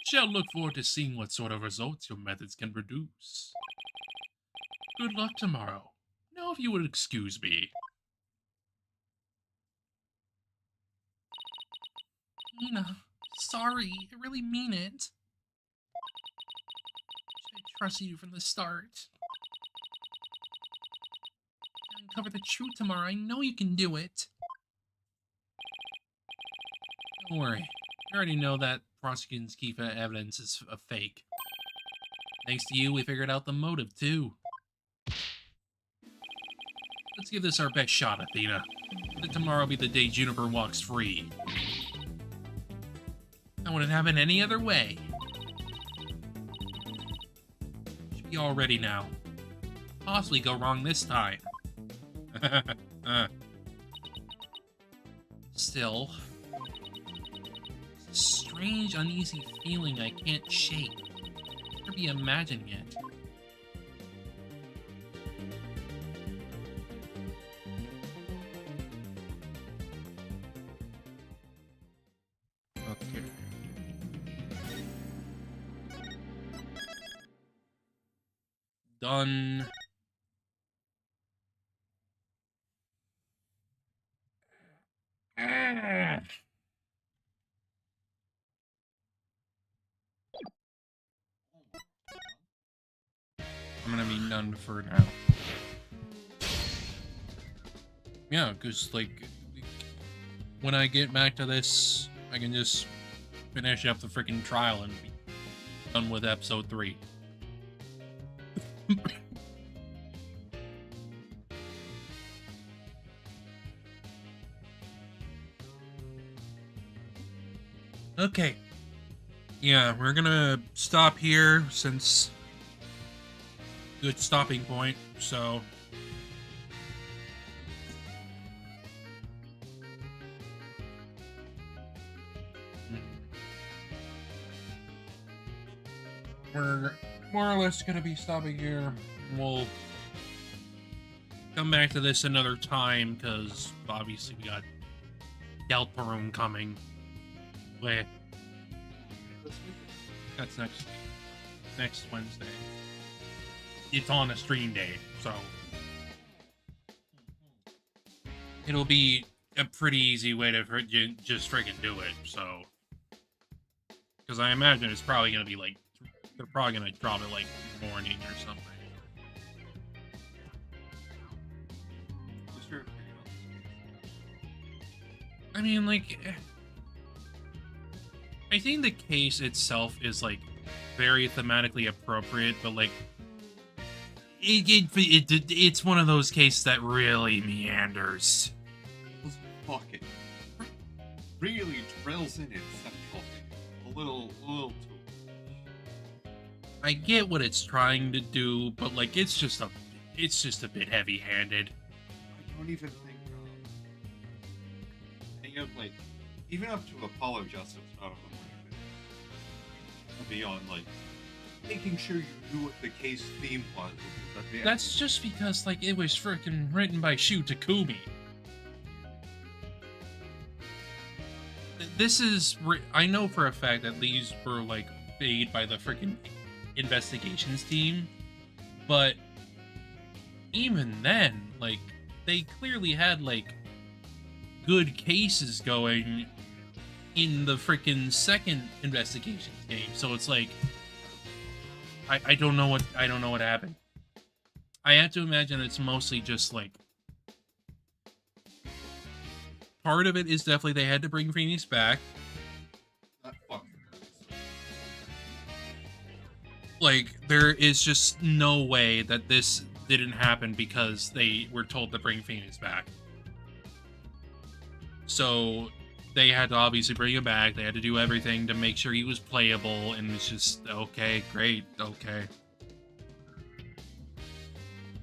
Shall look forward to seeing what sort of results your methods can produce. Good luck tomorrow. Now if you would excuse me. Nina, sorry. I really mean it. I trusted you from the start. Uncover the truth tomorrow. I know you can do it. Don't worry. I already know that prosecution's key evidence is a fake. Thanks to you, we figured out the motive, too. Let's give this our best shot, Athena. Let tomorrow be the day Juniper walks free. I wouldn't have it any other way. Should be all ready now. Possibly go wrong this time. Still... strange, uneasy feeling I can't shake. Or be imagining it. Okay. Done. gonna be done for now. Yeah, because, like, when I get back to this, I can just finish up the freaking trial and be done with episode 3. Okay. Yeah, we're gonna stop here since good stopping point, so we're more or less gonna be stopping here. We'll come back to this another time because obviously we got Deltarune coming. Wait, that's next Wednesday. It's on a stream day, so it'll be a pretty easy way to just freaking do it. So, because I imagine it's probably gonna be like they're probably gonna drop it like morning or something. I mean, like, I think the case itself is like very thematically appropriate, but like it's one of those cases that really meanders. Fucking really drills in it instead of talking. A little too. I get what it's trying to do, but like it's just a bit heavy-handed. I don't even think any of like even up to Apollo Justice beyond like making sure you knew what the case theme was. That's just because like it was freaking written by Shu Takumi. This is I know for a fact that these were like made by the freaking investigations team, but even then, like they clearly had like good cases going in the freaking second investigations game. So it's like I don't know what happened. I have to imagine it's mostly just like part of it is definitely they had to bring Phoenix back. Like there is just no way that this didn't happen because they were told to bring Phoenix back. So they had to obviously bring him back. They had to do everything to make sure he was playable, and it's just, okay, great, okay.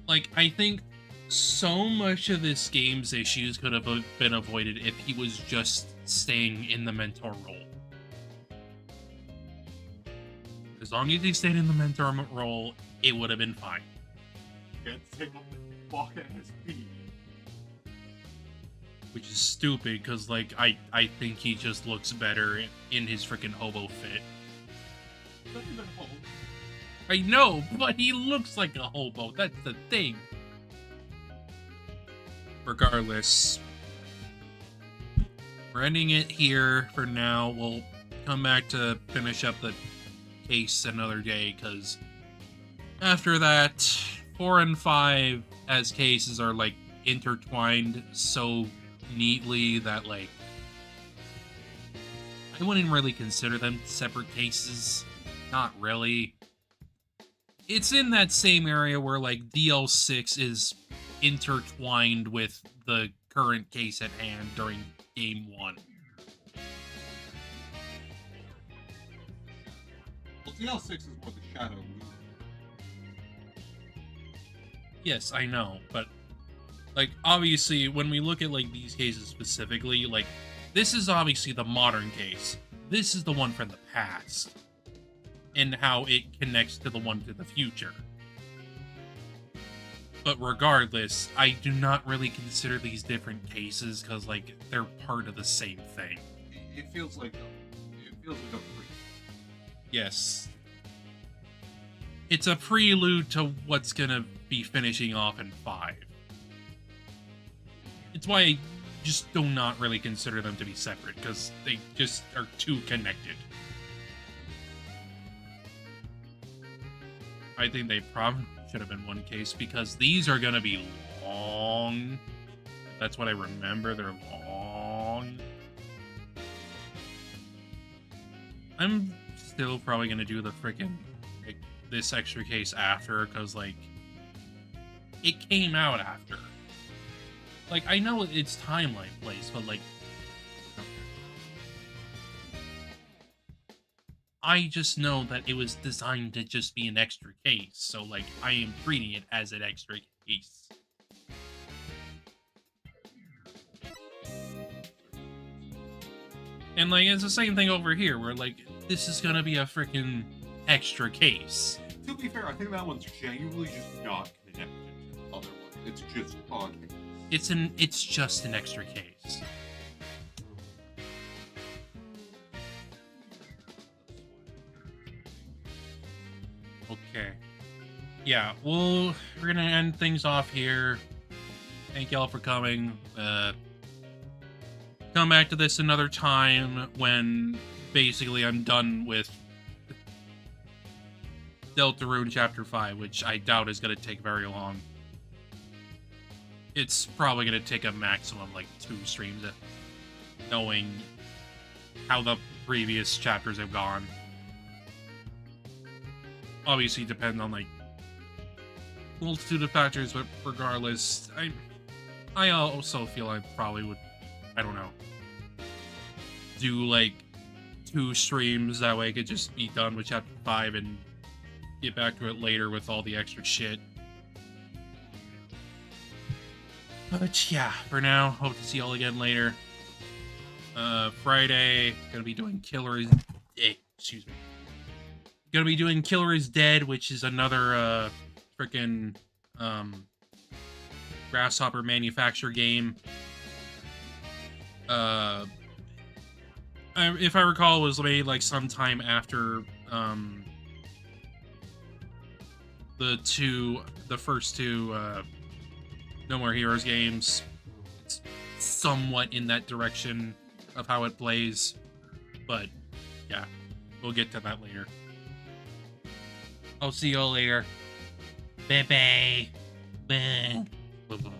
Like, I think so much of this game's issues could have been avoided if he was just staying in the mentor role. As long as he stayed in the mentor role, it would have been fine. Can't take up the fuck ass beat. Which is stupid, because, like, I think he just looks better in his freaking hobo fit. Not even hobo. I know, but he looks like a hobo. That's the thing. Regardless, we're ending it here for now. We'll come back to finish up the case another day, because after that, 4 and 5 as cases are, like, intertwined so neatly that, like, I wouldn't really consider them separate cases. Not really. It's in that same area where, like, DL6 is intertwined with the current case at hand during Game 1. Well, DL6 is more the shadow movie. Yes, I know, but like, obviously, when we look at, like, these cases specifically, like, this is obviously the modern case. This is the one from the past. And how it connects to the one to the future. But regardless, I do not really consider these different cases, because, like, they're part of the same thing. It feels like a pre. Yes. It's a prelude to what's gonna be finishing off in 5. It's why I just do not really consider them to be separate, because they just are too connected. I think they probably should have been one case because these are gonna be long. That's what I remember. They're long. I'm still probably gonna do the freaking like, this extra case after because like it came out after. Like I know it's timeline place, but like I just know that it was designed to just be an extra case, so like I am treating it as an extra case. And like it's the same thing over here, where like this is gonna be a freaking extra case. To be fair, I think that one's genuinely just not connected to the other one. It's just a case. It's just an extra case. Okay. Yeah, we're gonna end things off here. Thank y'all for coming. Come back to this another time when basically I'm done with Deltarune Chapter 5, which I doubt is gonna take very long. It's probably gonna take a maximum like 2 streams, knowing how the previous chapters have gone. Obviously depend on like multitude of factors, but regardless, I also feel I probably would, I don't know, do like 2 streams, that way I could just be done with chapter 5 and get back to it later with all the extra shit. But yeah, for now, hope to see y'all again later. Friday, gonna be doing excuse me. Gonna be doing Killer is Dead, which is another frickin' Grasshopper manufacturer game. If I recall, it was made like sometime after the first two No More Heroes games. It's somewhat in that direction of how it plays, but yeah, we'll get to that later. I'll see y'all later. Bye-bye. Bye. Bye-bye.